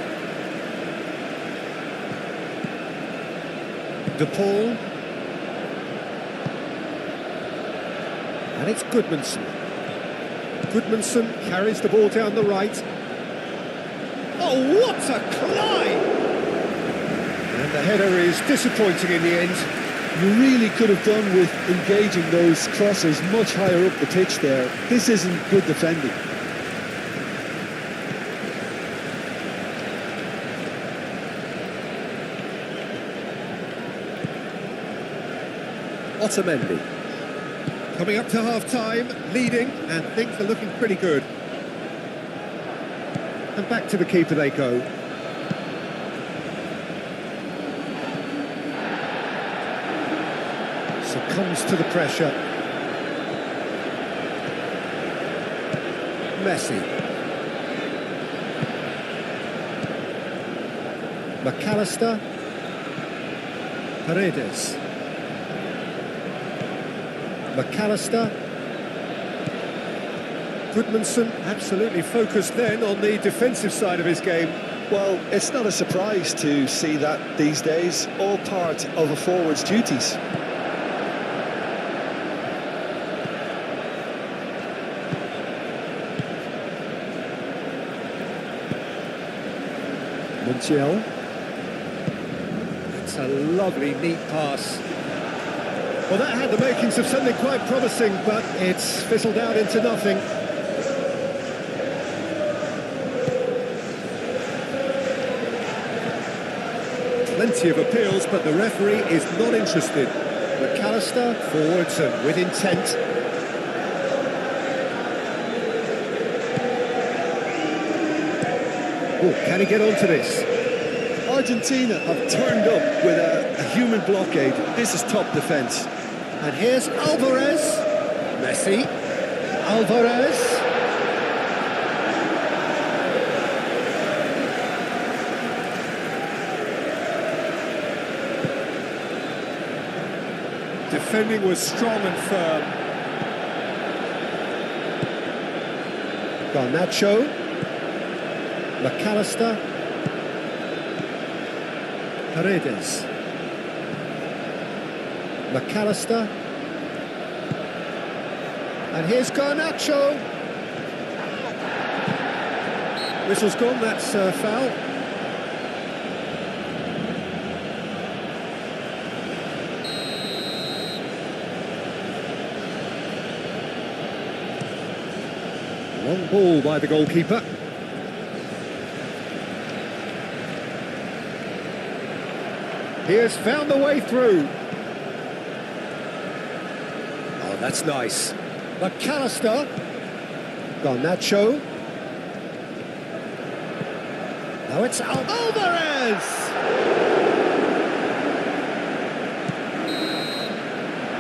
De Paul. And it's Goodmanson. Goodmanson carries the ball down the right. Oh, what a climb! And the header is disappointing in the end. You really could have done with engaging those crosses much higher up the pitch there. This isn't good defending. Otamendi. Coming up to half-time, leading, and things are looking pretty good. And back to the keeper they go. Succumbs to the pressure. Messi. McAllister. Paredes. McAllister. Goodmanson absolutely focused then on the defensive side of his game. Well, it's not a surprise to see that these days, all part of a forward's duties. Montiel. It's a lovely, neat pass. Well, that had the makings of something quite promising, but it's fizzled out into nothing. Plenty of appeals, but the referee is not interested. McAllister forwards and with intent. Oh, can he get onto this? Argentina have turned up with a human blockade. This is top defence. And here's Alvarez. Messi. Alvarez. Defending was strong and firm. Garnacho. McAllister. Paredes. McAllister. And here's Garnacho. Whistle's gone, that's a foul. Long ball by the goalkeeper. He has found the way through. Oh, that's nice. McAllister. Garnacho. Now it's Alvarez!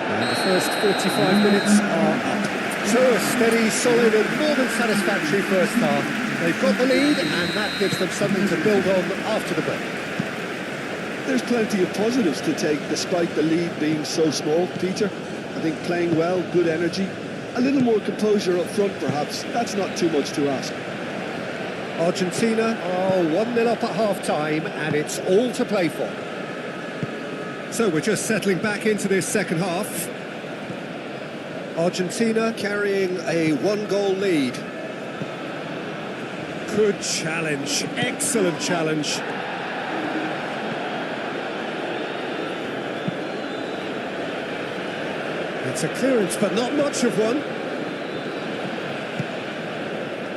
And the first 45 minutes are up. So a steady, solid and more than satisfactory first half. They've got the lead and that gives them something to build on after the break. There's plenty of positives to take despite the lead being so small, Peter. I think playing well, good energy, a little more composure up front perhaps. That's not too much to ask. Argentina are 1-0 up at half-time and it's all to play for. So we're just settling back into this second half. Argentina carrying a one-goal lead. Good challenge, excellent challenge. It's a clearance, but not much of one.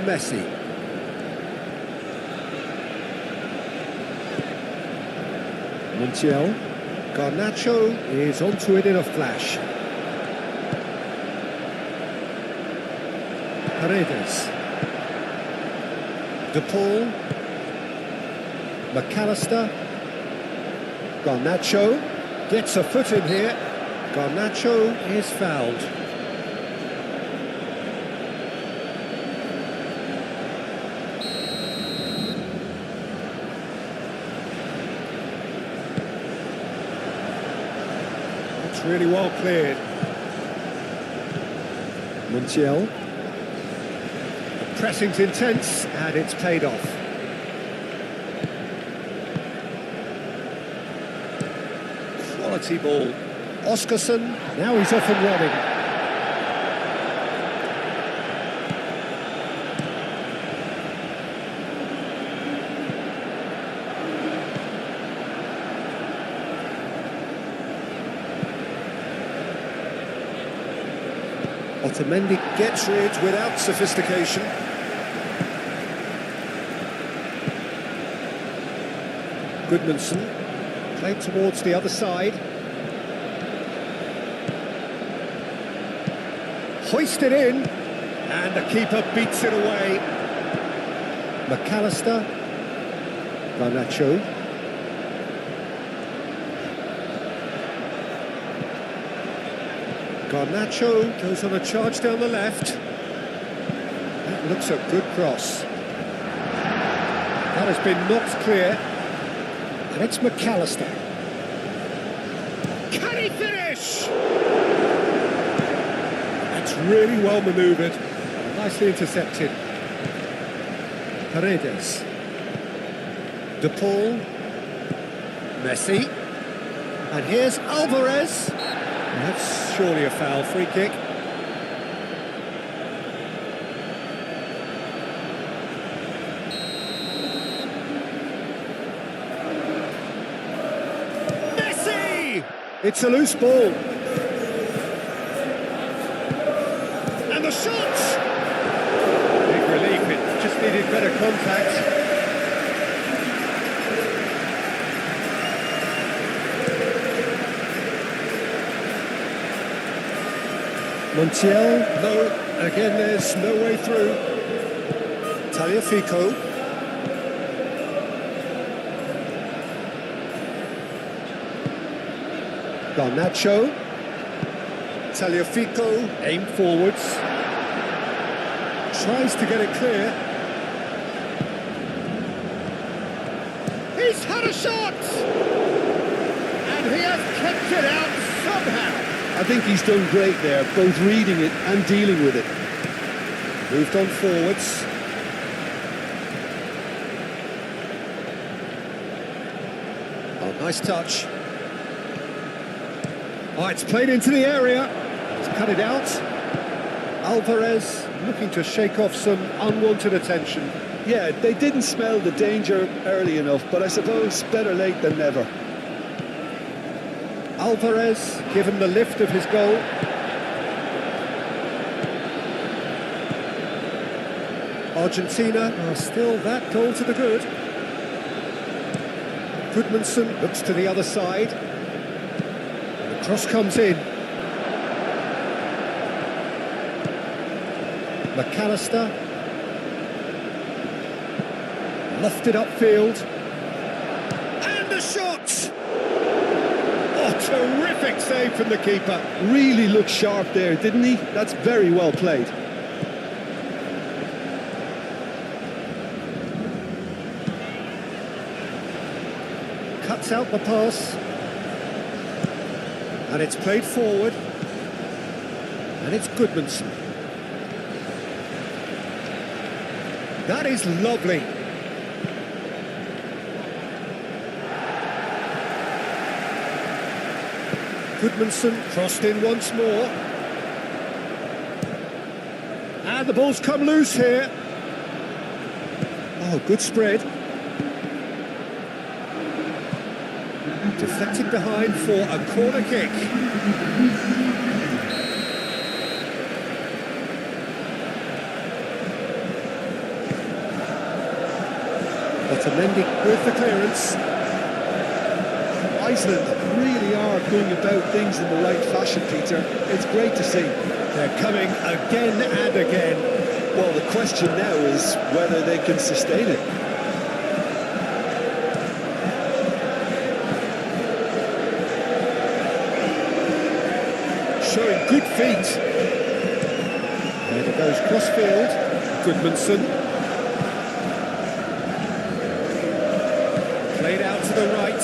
Messi. Montiel. Garnacho is onto it in a flash. Paredes. De Paul. McAllister. Garnacho gets a foot in here. Garnacho is fouled. It's really well cleared. Montiel. The pressing's intense and it's paid off. Quality ball. Oscarson, now he's off and running. Otamendi gets rid without sophistication. Goodmanson, played towards the other side. Hoisted in, and the keeper beats it away. McAllister. Garnacho. Garnacho goes on a charge down the left. That looks a good cross. That has been knocked clear. And it's McAllister. Can he finish? Really well manoeuvred, nicely intercepted. Paredes. De Paul. Messi. And here's Alvarez. That's surely a foul, free kick. Messi! It's a loose ball. The shot! Big relief, it just needed better contact. Montiel, no, again there's no way through. Tagliafico. Garnacho. Tagliafico, aim forwards. Tries to get it clear. He's had a shot! And he has kept it out somehow. I think he's done great there, both reading it and dealing with it. Moved on forwards. Oh, nice touch. Oh, it's played into the area. He's cut it out. Alvarez looking to shake off some unwanted attention. Yeah, they didn't smell the danger early enough, but I suppose better late than never. Alvarez given the lift of his goal. Argentina are still that goal to the good. Goodmanson looks to the other side. And the cross comes in. McAllister. Lofted upfield. And a shot! Oh, terrific save from the keeper. Really looked sharp there, didn't he? That's very well played. Cuts out the pass. And it's played forward. And it's Goodmanson. That is lovely. Goodmanson crossed in once more. And the ball's come loose here. Oh, good spread. Deflected behind for a corner kick. Otamendi with the clearance. Iceland really are going about things in the right fashion, Peter. It's great to see. They're coming again and again. Well, the question now is whether they can sustain it. Showing good feet. There it goes, crossfield. Goodmanson. Played out to the right.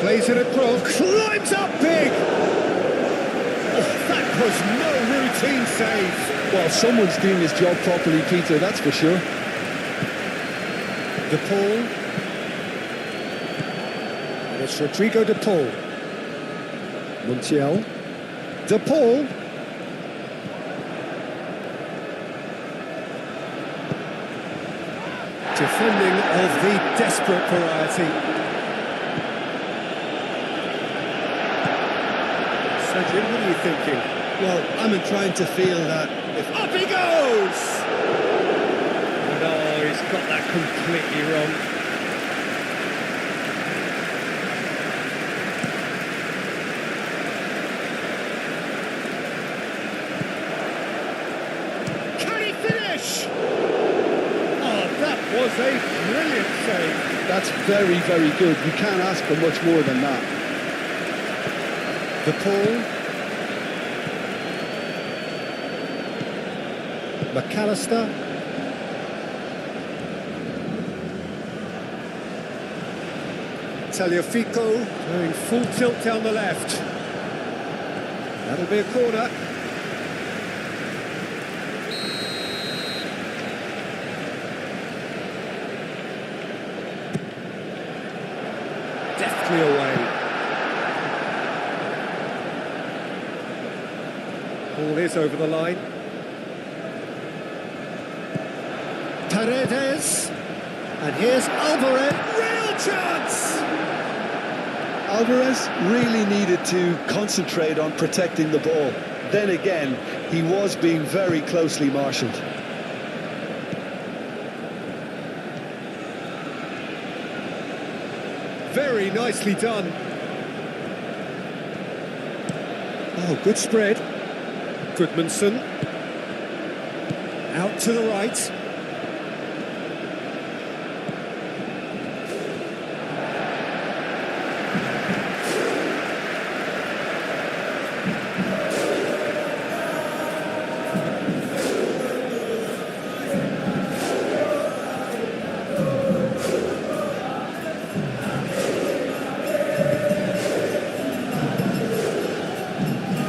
Plays it across. Climbs up big. Oh, that was no routine save. Well, someone's doing his job properly, Peter, that's for sure. De Paul. And it's Rodrigo De Paul. Montiel. De Paul. Defending of the desperate variety. So, Jim, what are you thinking? Well, I'm inclined to feel that if... Up he goes! No, he's got that completely wrong. Can he finish? Oh, that was a brilliant save. That's very, very good. You can't ask for much more than that. De Paul. McAllister. Tagliafico doing full tilt down the left. That'll be a corner. Deftly away. Ball is over the line. Paredes. And here's Alvarez. Real chance! Alvarez really needed to concentrate on protecting the ball. Then again, he was being very closely marshalled. Very nicely done. Oh, good spread. Goodmanson. Out to the right.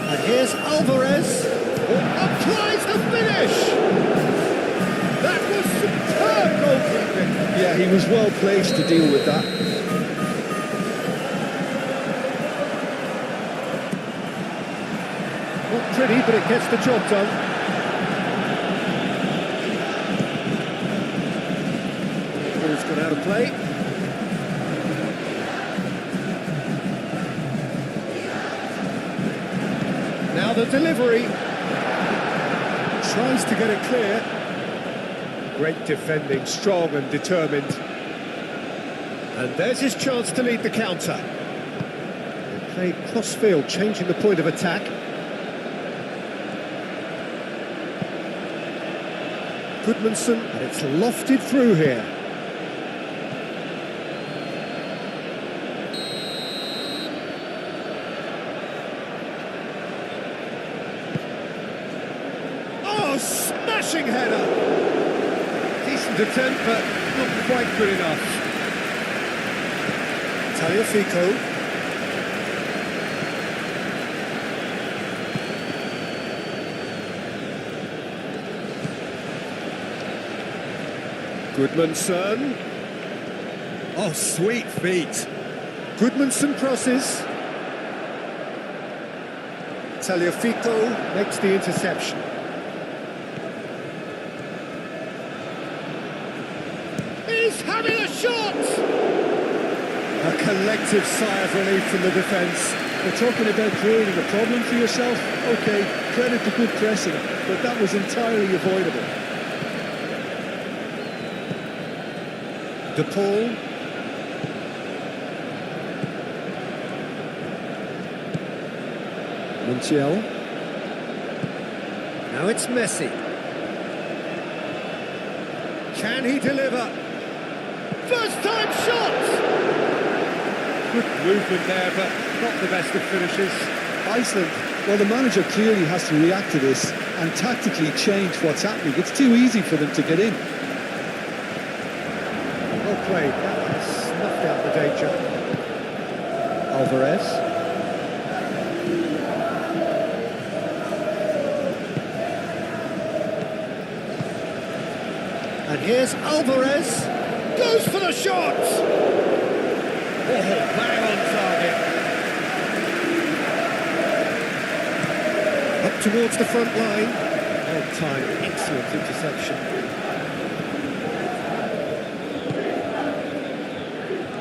And here's Alvarez, who applies the finish. He was well placed to deal with that. Not pretty, but it gets the job done. Ball's gone out of play. Now the delivery. Tries to get it clear. Great defending, strong and determined. And there's his chance to lead the counter. They play cross-field, changing the point of attack. Goodmanson, and it's lofted through here. Oh, smashing header! Decent attempt, but not quite good enough. Tagliafico. Goodmanson. Oh, sweet feet. Goodmanson crosses. Tagliafico makes the interception. He's having a shot! A collective sigh of relief from the defence. We're talking about creating a problem for yourself. OK, credit to good pressing, but that was entirely avoidable. De Paul. Montiel. Now it's Messi. Can he deliver? First time shot! Good movement there, but not the best of finishes. Iceland, well, the manager clearly has to react to this and tactically change what's happening. It's too easy for them to get in. Well played, that has snuffed out the danger. Alvarez. And here's Alvarez, goes for the shot! Oh, bang on target. Up towards the front line. Well timed, excellent interception.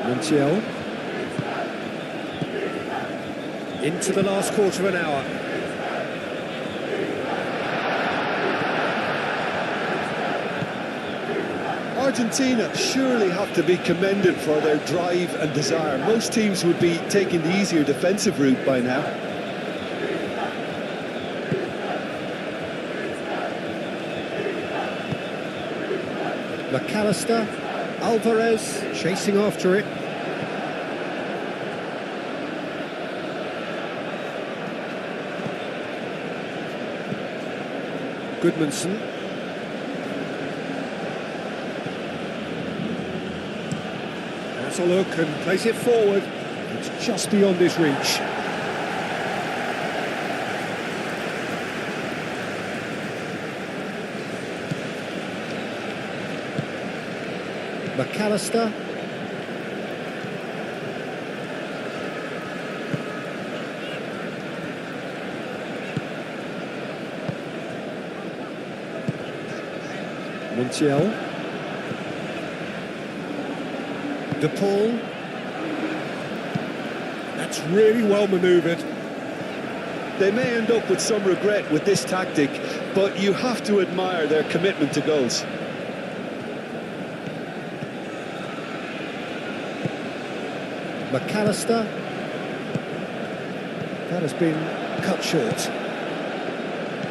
Montiel. Into the last quarter of an hour. Argentina surely have to be commended for their drive and desire. Most teams would be taking the easier defensive route by now. McAllister, Alvarez chasing after it. Goodmanson. That's a look and plays it forward. It's just beyond his reach. McAllister. Montiel. De Paul. That's really well manoeuvred. They may end up with some regret with this tactic, but you have to admire their commitment to goals. McAllister. That has been cut short.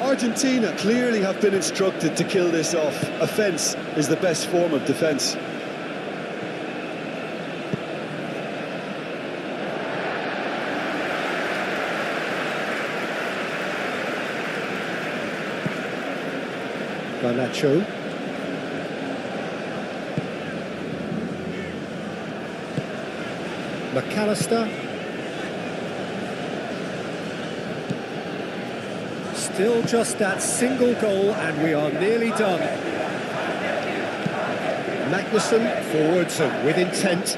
Argentina clearly have been instructed to kill this off. Offence is the best form of defence. Garnacho. McAllister. Still just that single goal and we are nearly done. Magnussen forwards and with intent.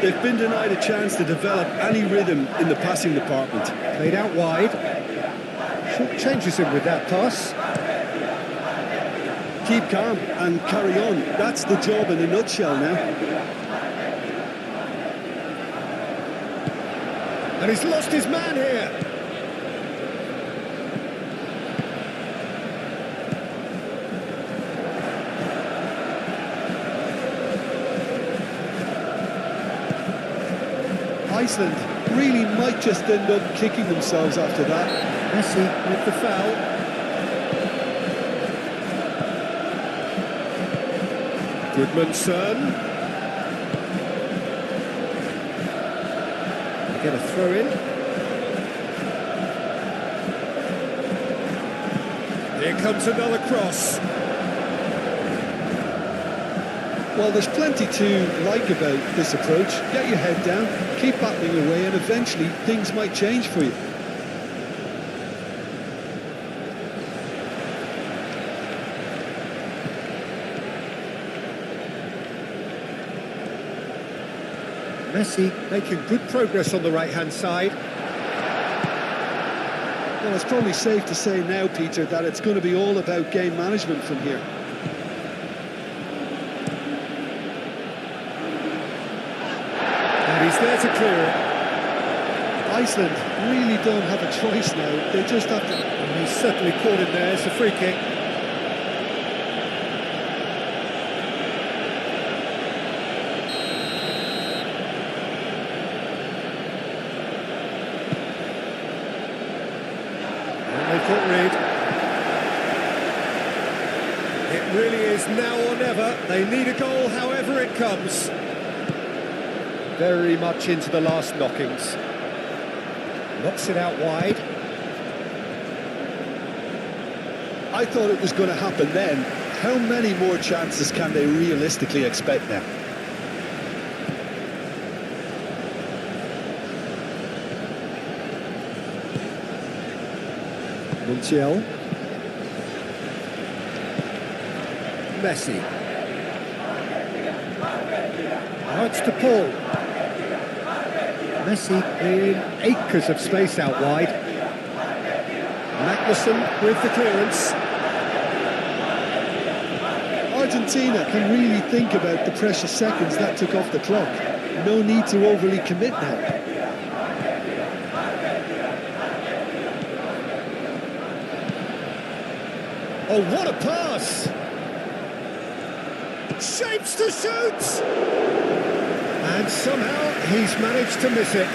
They've been denied a chance to develop any rhythm in the passing department. Played out wide. Short changes him with that pass. Keep calm and carry on. That's the job in a nutshell now. And he's lost his man here. Iceland really might just end up kicking themselves after that. Messi with the foul. Goodmanson. Get a throw in. Here comes another cross. Well, there's plenty to like about this approach. Get your head down, keep battling away, and eventually things might change for you. Messi making good progress on the right-hand side. Well, it's probably safe to say now, Peter, that it's going to be all about game management from here. And he's there to clear it. Iceland really don't have a choice now. They just have to... And he's certainly caught him there. It's a free kick. They've got rid. It really is now or never. They need a goal however it comes. Very much into the last knockings. Knocks it out wide. I thought it was going to happen then. How many more chances can they realistically expect now? Montiel. Messi. Now it's to Paul. Messi in acres of space out wide. Magnussen with the clearance. Argentina can really think about the precious seconds that took off the clock. No need to overly commit now. Oh, what a pass! Shapes to shoot! And somehow he's managed to miss it.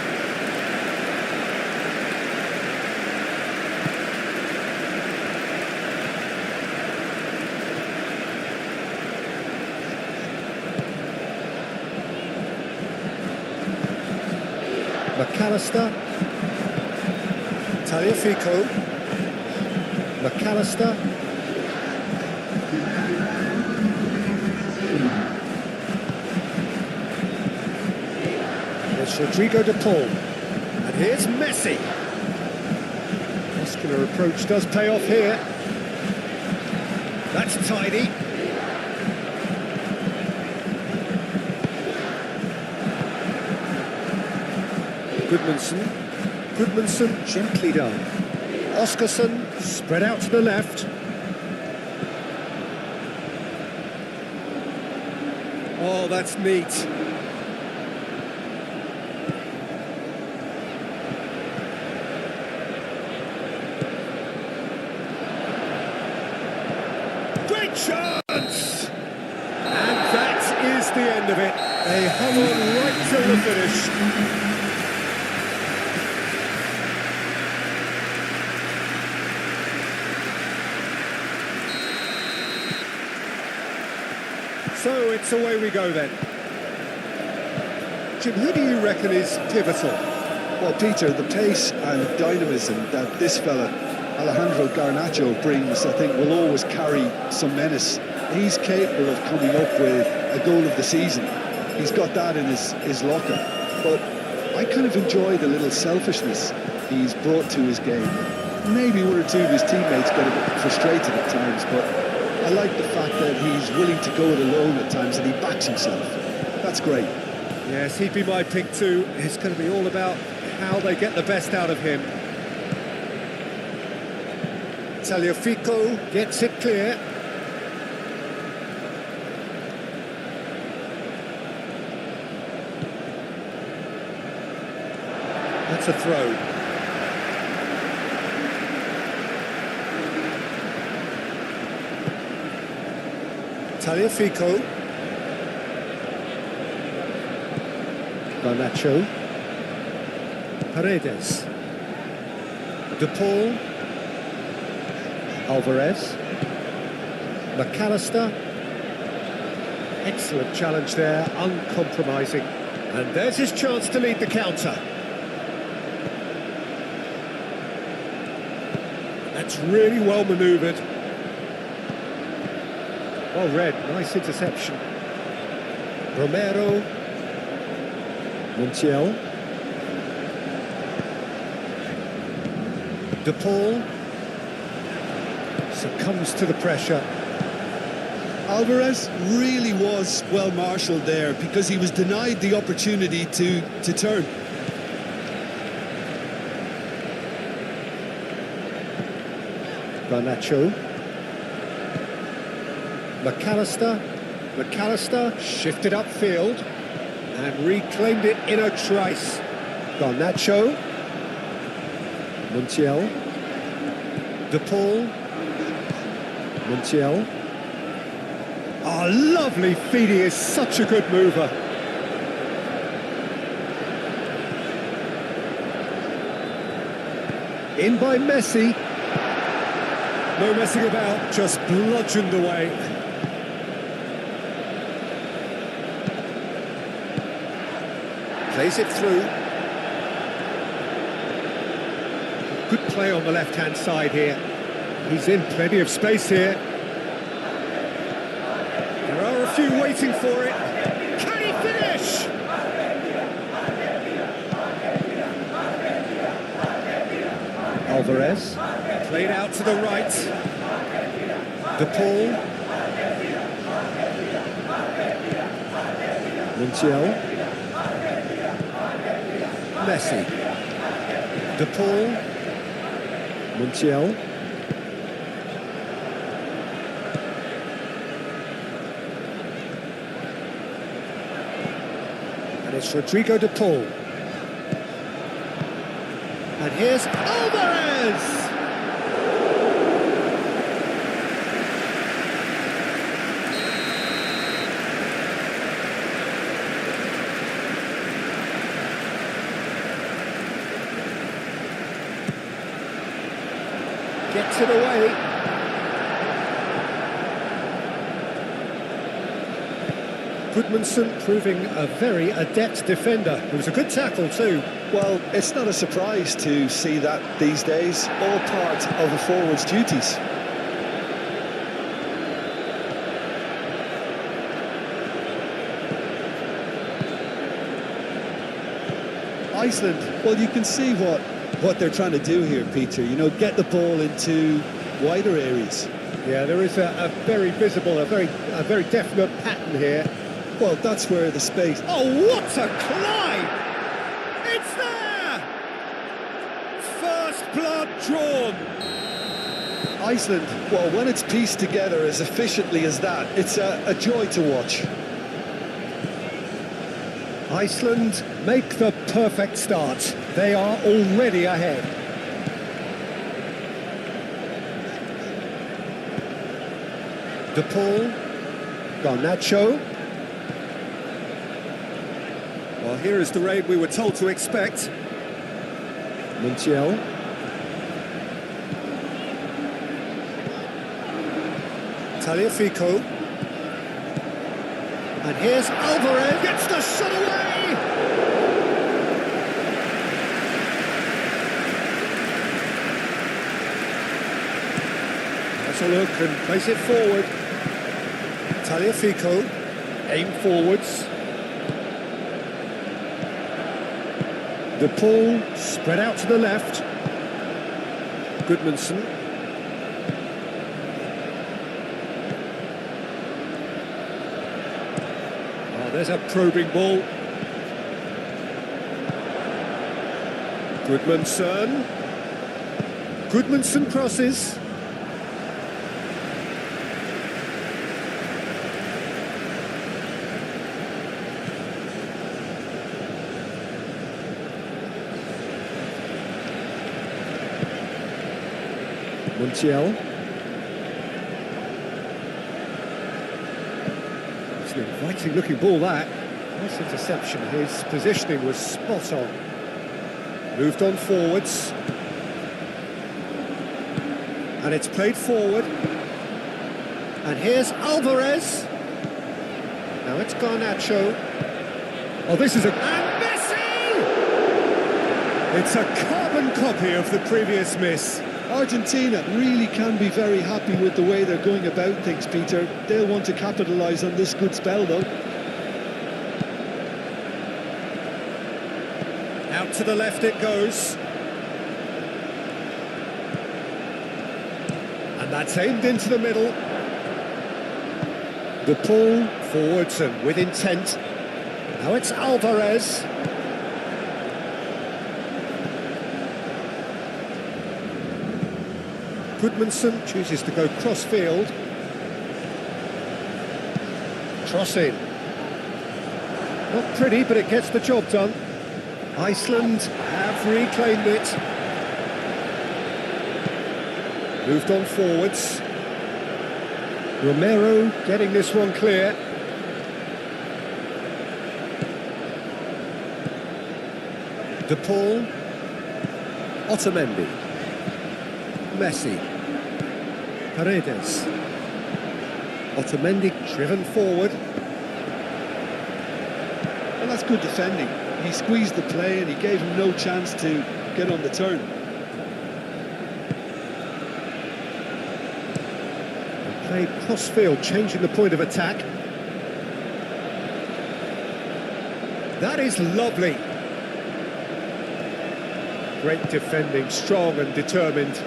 McAllister. Taliafico. McAllister. It's Rodrigo de Paul. And here's Messi. Muscular approach does pay off here. That's tidy. Goodmanson gently done. Oscarson spread out to the left. Oh, that's neat. Great chance! And that is the end of it. They hung on right till the finish. So it's away we go then. Jim, who do you reckon is pivotal? Well, Peter, the pace and dynamism that this fella, Alejandro Garnacho, brings, I think, will always carry some menace. He's capable of coming up with a goal of the season. He's got that in his locker. But I kind of enjoy the little selfishness he's brought to his game. Maybe one or two of his teammates get a bit frustrated at times, but I like the fact that he's willing to go it alone at times and he backs himself. That's great. Yes, he'd be my pick too. It's going to be all about how they get the best out of him. Tagliafico gets it clear. That's a throw. Tagliafico. Garnacho. Paredes. De Paul. Alvarez. McAllister. Excellent challenge there, uncompromising. And there's his chance to lead the counter. That's really well manoeuvred. Well read, nice interception. Romero. Montiel. De Paul. Succumbs to the pressure. Alvarez really was well marshalled there because he was denied the opportunity to turn. Garnacho. McAllister shifted upfield and reclaimed it in a trice. Garnacho. Montiel. De Paul. Montiel. Oh, lovely feed, he is such a good mover. In by Messi. No messing about, just bludgeoned away. Plays it through. Good play on the left-hand side here. He's in plenty of space here. There are a few waiting for it. Can he finish? Alvarez. Played out to the right. De Paul. Montiel. Messi. De Paul. Montiel. And it's Rodrigo De Paul. And here's Alvarez! Gets it away. Goodmanson proving a very adept defender. It was a good tackle too. Well, it's not a surprise to see that these days, all part of the forward's duties. Iceland, well, you can see what they're trying to do here, Peter. You know, get the ball into wider areas. Yeah, there is a very visible, a very definite pattern here. Well, that's where the space... Oh, what a climb! It's there! First blood drawn. Iceland, well, when it's pieced together as efficiently as that, it's a joy to watch. Iceland make the perfect start. They are already ahead. De Paul. Garnacho. Well, here is the raid we were told to expect. Montiel. Tagliafico. And here's Alvarez, gets the shot away! Has a look and plays it forward. Tagliafico, aim forwards. De Paul, spread out to the left. Goodmanson. There's a probing ball. Goodmanson crosses. Montiel. It's an inviting looking ball, that. Nice interception. His positioning was spot on. Moved on forwards. And it's played forward. And here's Alvarez. Now it's Garnacho. Oh, this is a... And Messi! It's a carbon copy of the previous miss. Argentina really can be very happy with the way they're going about things, Peter. They'll want to capitalise on this good spell, though. Out to the left it goes. And that's aimed into the middle. The pull forwards and with intent. Now it's Alvarez. Goodmanson chooses to go cross-field. Crossing. Not pretty, but it gets the job done. Iceland have reclaimed it. Moved on forwards. Romero getting this one clear. De Paul. Otamendi. Messi. Paredes. Otamendi driven forward. Well, that's good defending. He squeezed the play and he gave him no chance to get on the turn. Played cross-field, changing the point of attack. That is lovely. Great defending, strong and determined.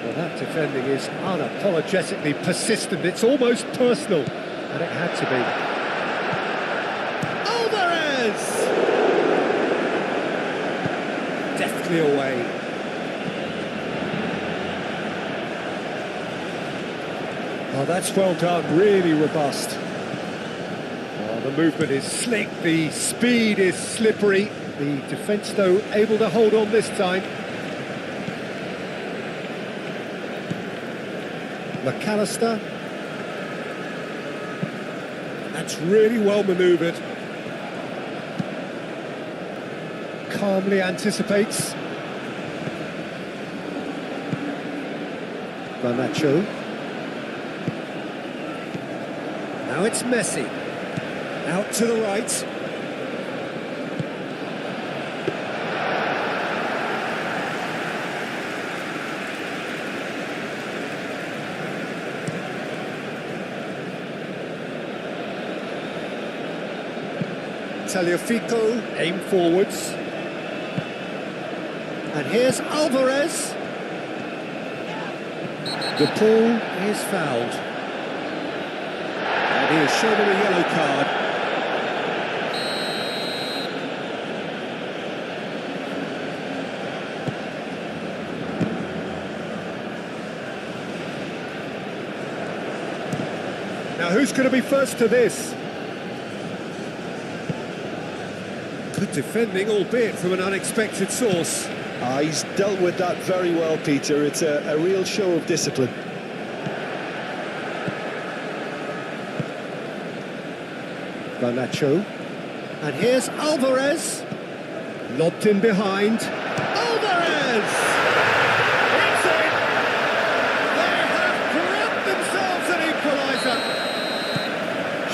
Well, that defending is unapologetically persistent. It's almost personal, and it had to be. Alvarez! Deftly away. Oh, that's well done, really robust. Oh, the movement is slick, the speed is slippery. The defence, though, able to hold on this time. McAllister. That's really well manoeuvred. Calmly anticipates. Garnacho. Now it's Messi. Out to the right. Tagliafico, aim forwards. And here's Alvarez. De Paul is fouled. And he is shown a yellow card. Now who's going to be first to this? Good defending, albeit from an unexpected source. He's dealt with that very well, Peter. It's a real show of discipline. Garnacho. And here's Alvarez. Lobbed in behind. Alvarez! It's in! They have grabbed themselves an equaliser.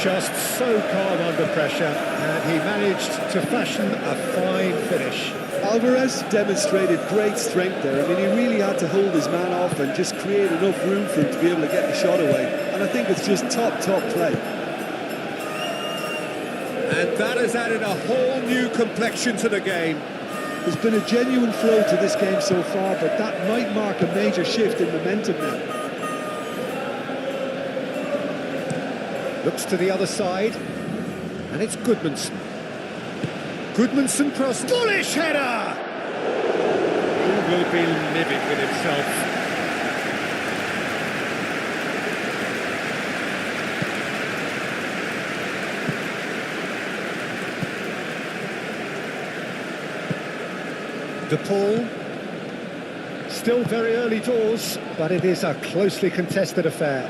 Just so calm under pressure, and he managed to fashion a fine finish. Alvarez demonstrated great strength there. I mean, he really had to hold his man off and just create enough room for him to be able to get the shot away. And I think it's just top play. And that has added a whole new complexion to the game. There's been a genuine flow to this game so far, but that might mark a major shift in momentum now. Looks to the other side. And it's Goodmanson. Goodmanson cross. Bullish header! He will be livid with himself. DePaul. Still very early doors, but it is a closely contested affair.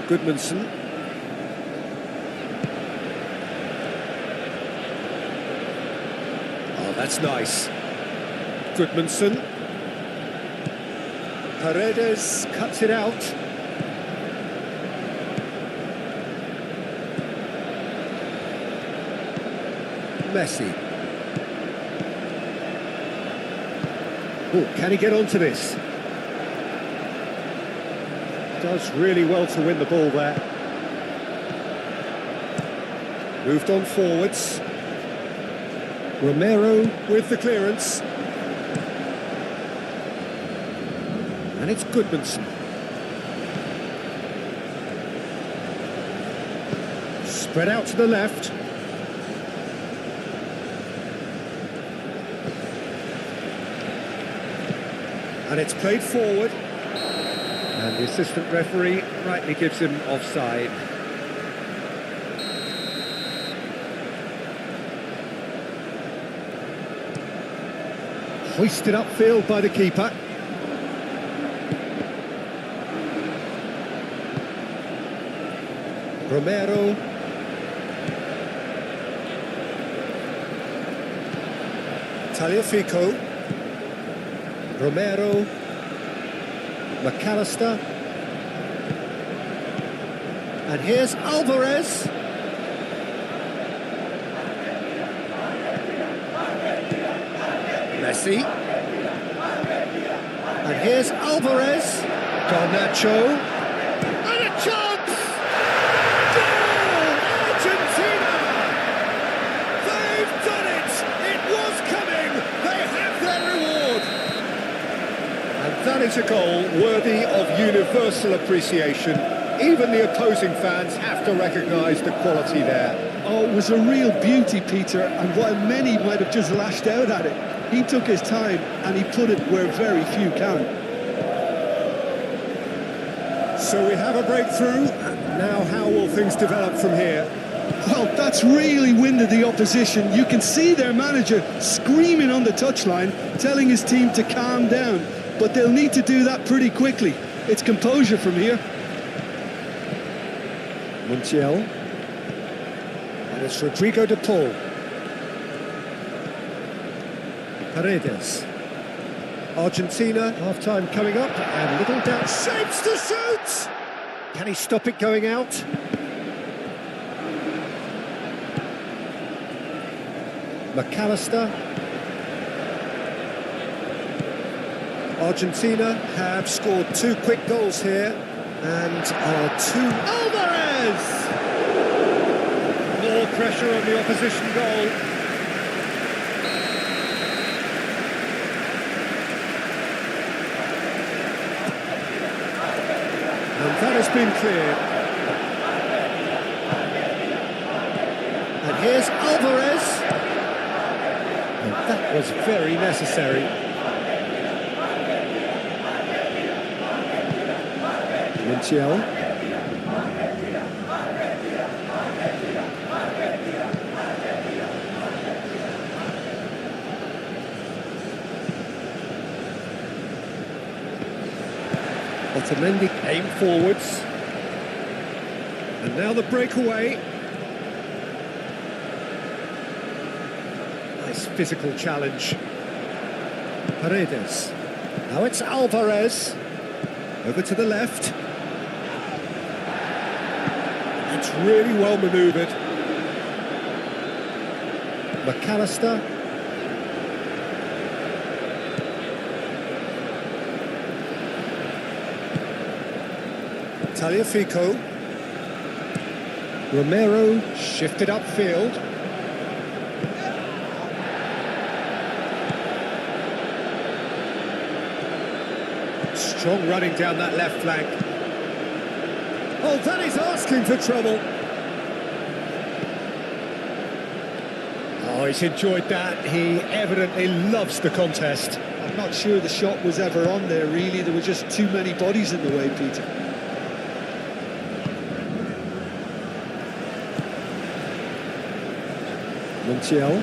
Goodmanson. Oh, that's nice. Goodmanson. Paredes cuts it out. Messi. Oh, can he get onto this? Does really well to win the ball there. Moved on forwards. Romero with the clearance. And it's Goodmanson. Spread out to the left. And it's played forward. And the assistant referee rightly gives him offside. Hoisted upfield by the keeper. Romero. Tagliafico. Romero. McAllister. And here's Alvarez. Messi. And here's Alvarez. Garnacho. And a chance! Goal! Argentina! They've done it! It was coming! They have their reward! And that is a goal worthy of universal appreciation. Even the opposing fans have to recognise the quality there. Oh, it was a real beauty, Peter, and while many might have just lashed out at it, he took his time and he put it where very few can. So we have a breakthrough. Now how will things develop from here? Well, that's really winded the opposition. You can see their manager screaming on the touchline, telling his team to calm down. But they'll need to do that pretty quickly. It's composure from here. Montiel. And it's Rodrigo de Paul. Paredes. Argentina, half-time coming up, and little doubt. Shapes to shoot! Can he stop it going out? McAllister. Argentina have scored 2 quick goals here, and are 2... Alvarez! More pressure on the opposition goal. And that has been cleared. And here's Alvarez. And that was very necessary. Montiel. Otamendi aim forwards. And now the breakaway. Nice physical challenge. Paredes. Now it's Alvarez. Over to the left. It's really well manoeuvred. McAllister. Tagliafico. Romero shifted upfield. Strong running down that left flank. Oh, that is asking for trouble. Oh, he's enjoyed that. He evidently loves the contest. I'm not sure the shot was ever on there, really. There were just too many bodies in the way, Peter. Montiel.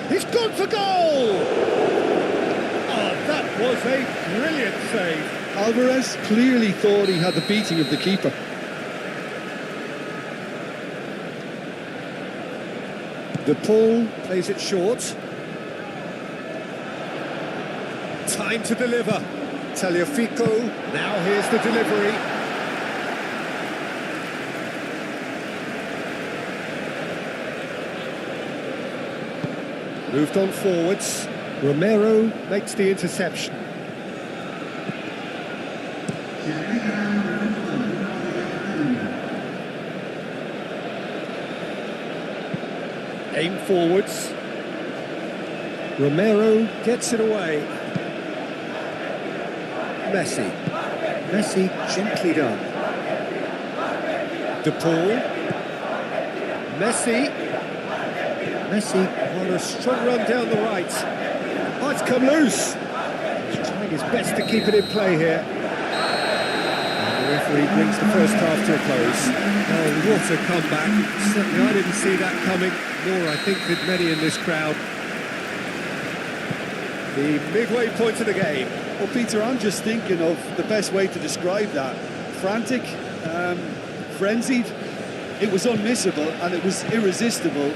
He's gone for goal! Oh, that was a brilliant save. Alvarez clearly thought he had the beating of the keeper. De Paul plays it short. Time to deliver. Tagliafico. Now here's the delivery. Moved on forwards. Romero makes the interception. Aim forwards. Romero gets it away. Messi. Messi gently done. De Paul. Messi. Messi on a strong run down the right. Oh, it's come loose. He's trying his best to keep it in play here. And the referee brings the first half to a close. Oh, what a comeback. Certainly I didn't see that coming, nor I think did many in this crowd. The midway point of the game. Well, Peter, I'm just thinking of the best way to describe that. Frantic, frenzied. It was unmissable and it was irresistible.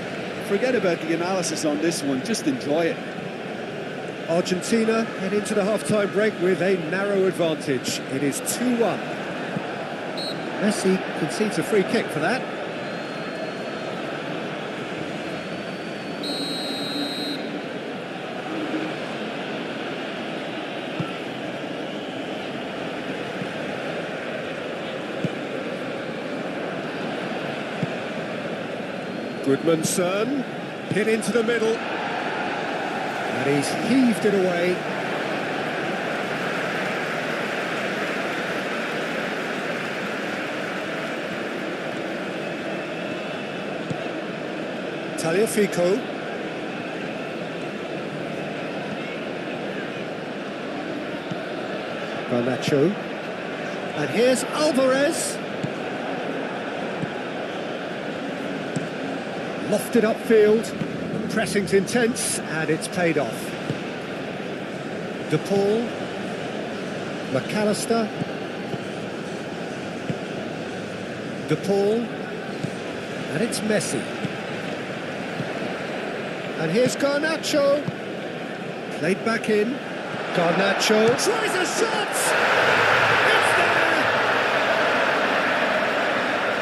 Forget about the analysis on this one, just enjoy it. Argentina head into the half-time break with a narrow advantage. It is 2-1. Messi concedes a free kick for that. Goodmanson, hit into the middle, and he's heaved it away. Tagliafico. Garnacho. And here's Alvarez. Lofted upfield, the pressing's intense, and it's paid off. De Paul, McAllister, De Paul, and it's Messi. And here's Garnacho, played back in. Garnacho tries a shot! It's there!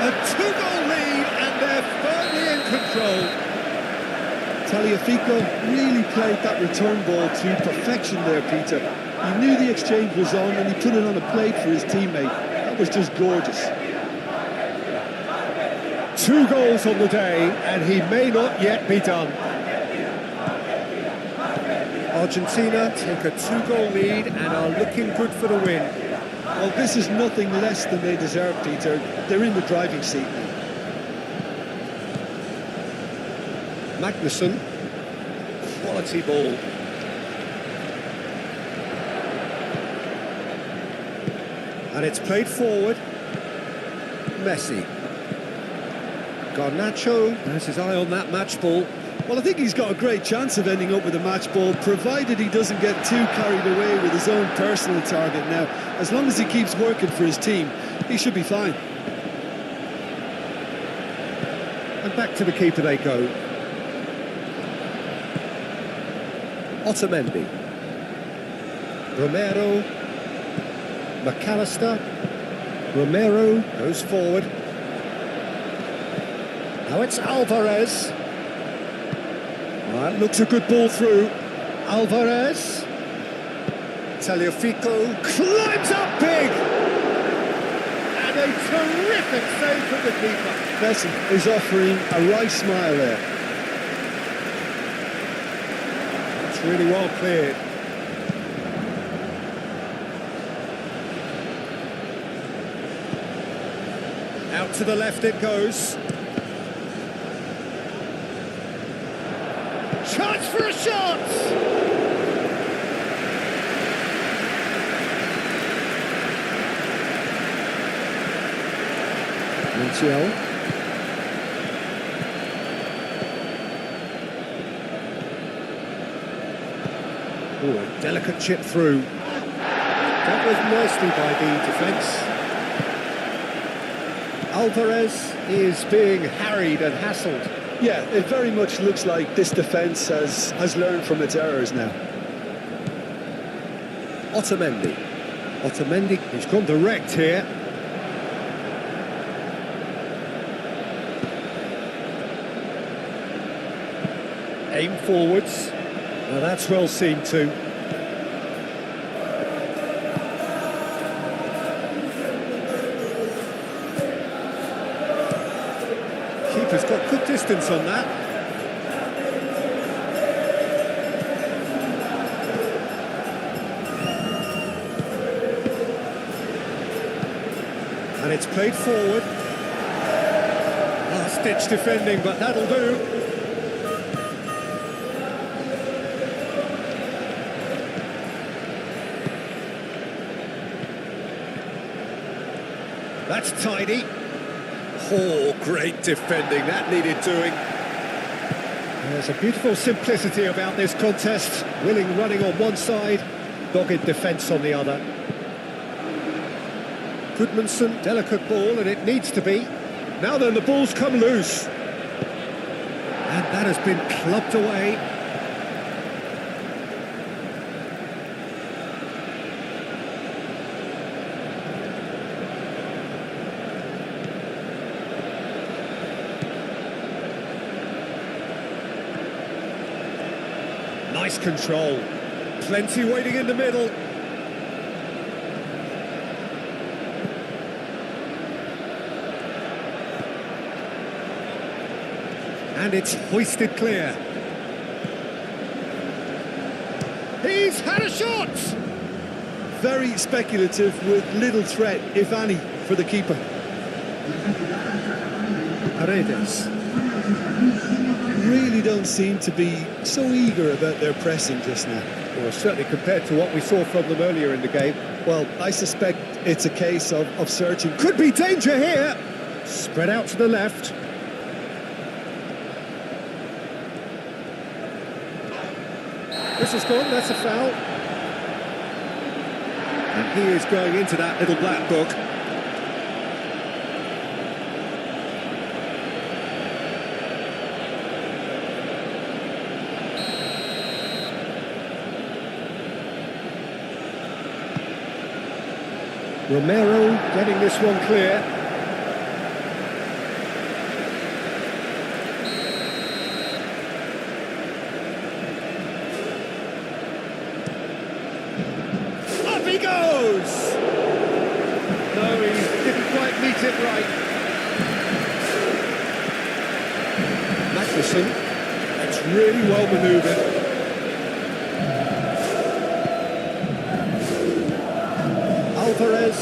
A 2-goal lead, and they're firmly in control. Tagliafico really played that return ball to perfection there, Peter. He knew the exchange was on and he put it on a plate for his teammate. That was just gorgeous. 2 goals on the day, and he may not yet be done. Argentina take a 2-goal lead and are looking good for the win. Well, this is nothing less than they deserve, Peter. They're in the driving seat now. Magnussen, quality ball. And it's played forward. Messi. Garnacho has his eye on that match ball. Well, I think he's got a great chance of ending up with a match ball, provided he doesn't get too carried away with his own personal target now. As long as he keeps working for his team, he should be fine. And back to the keeper they go. Otamendi. Romero. McAllister. Romero goes forward. Now it's Alvarez. That looks a good ball through. Alvarez. Tagliafico climbs up big. And a terrific save from the keeper. Messi is offering a right smile there. That's really well cleared. Out to the left it goes. Chance for a shot! Montiel. Oh, a delicate chip through. That was nicely by the defence. Alvarez is being harried and hassled. Yeah, it very much looks like this defence has learned from its errors now. Otamendi. Otamendi, he's gone direct here. Aim forwards. Now that's well seen too. Keeper's got good distance on that. And it's played forward. Last-ditch defending, but that'll do. That's tidy. Oh, great defending. That needed doing. There's a beautiful simplicity about this contest. Willing running on one side, dogged defence on the other. Goodmanson, delicate ball, and it needs to be. Now then, the ball's come loose. And that has been clubbed away. Nice control. Plenty waiting in the middle. And it's hoisted clear. He's had a shot! Very speculative with little threat, if any, for the keeper. Paredes. Really don't seem to be so eager about their pressing just now. Well, certainly compared to what we saw from them earlier in the game. Well, I suspect it's a case of searching. Could be danger here! Spread out to the left. This is gone, that's a foul. And he is going into that little black book. Romero getting this one clear. Up he goes! No, he didn't quite meet it right. Matheson, it's really well manoeuvred. Alvarez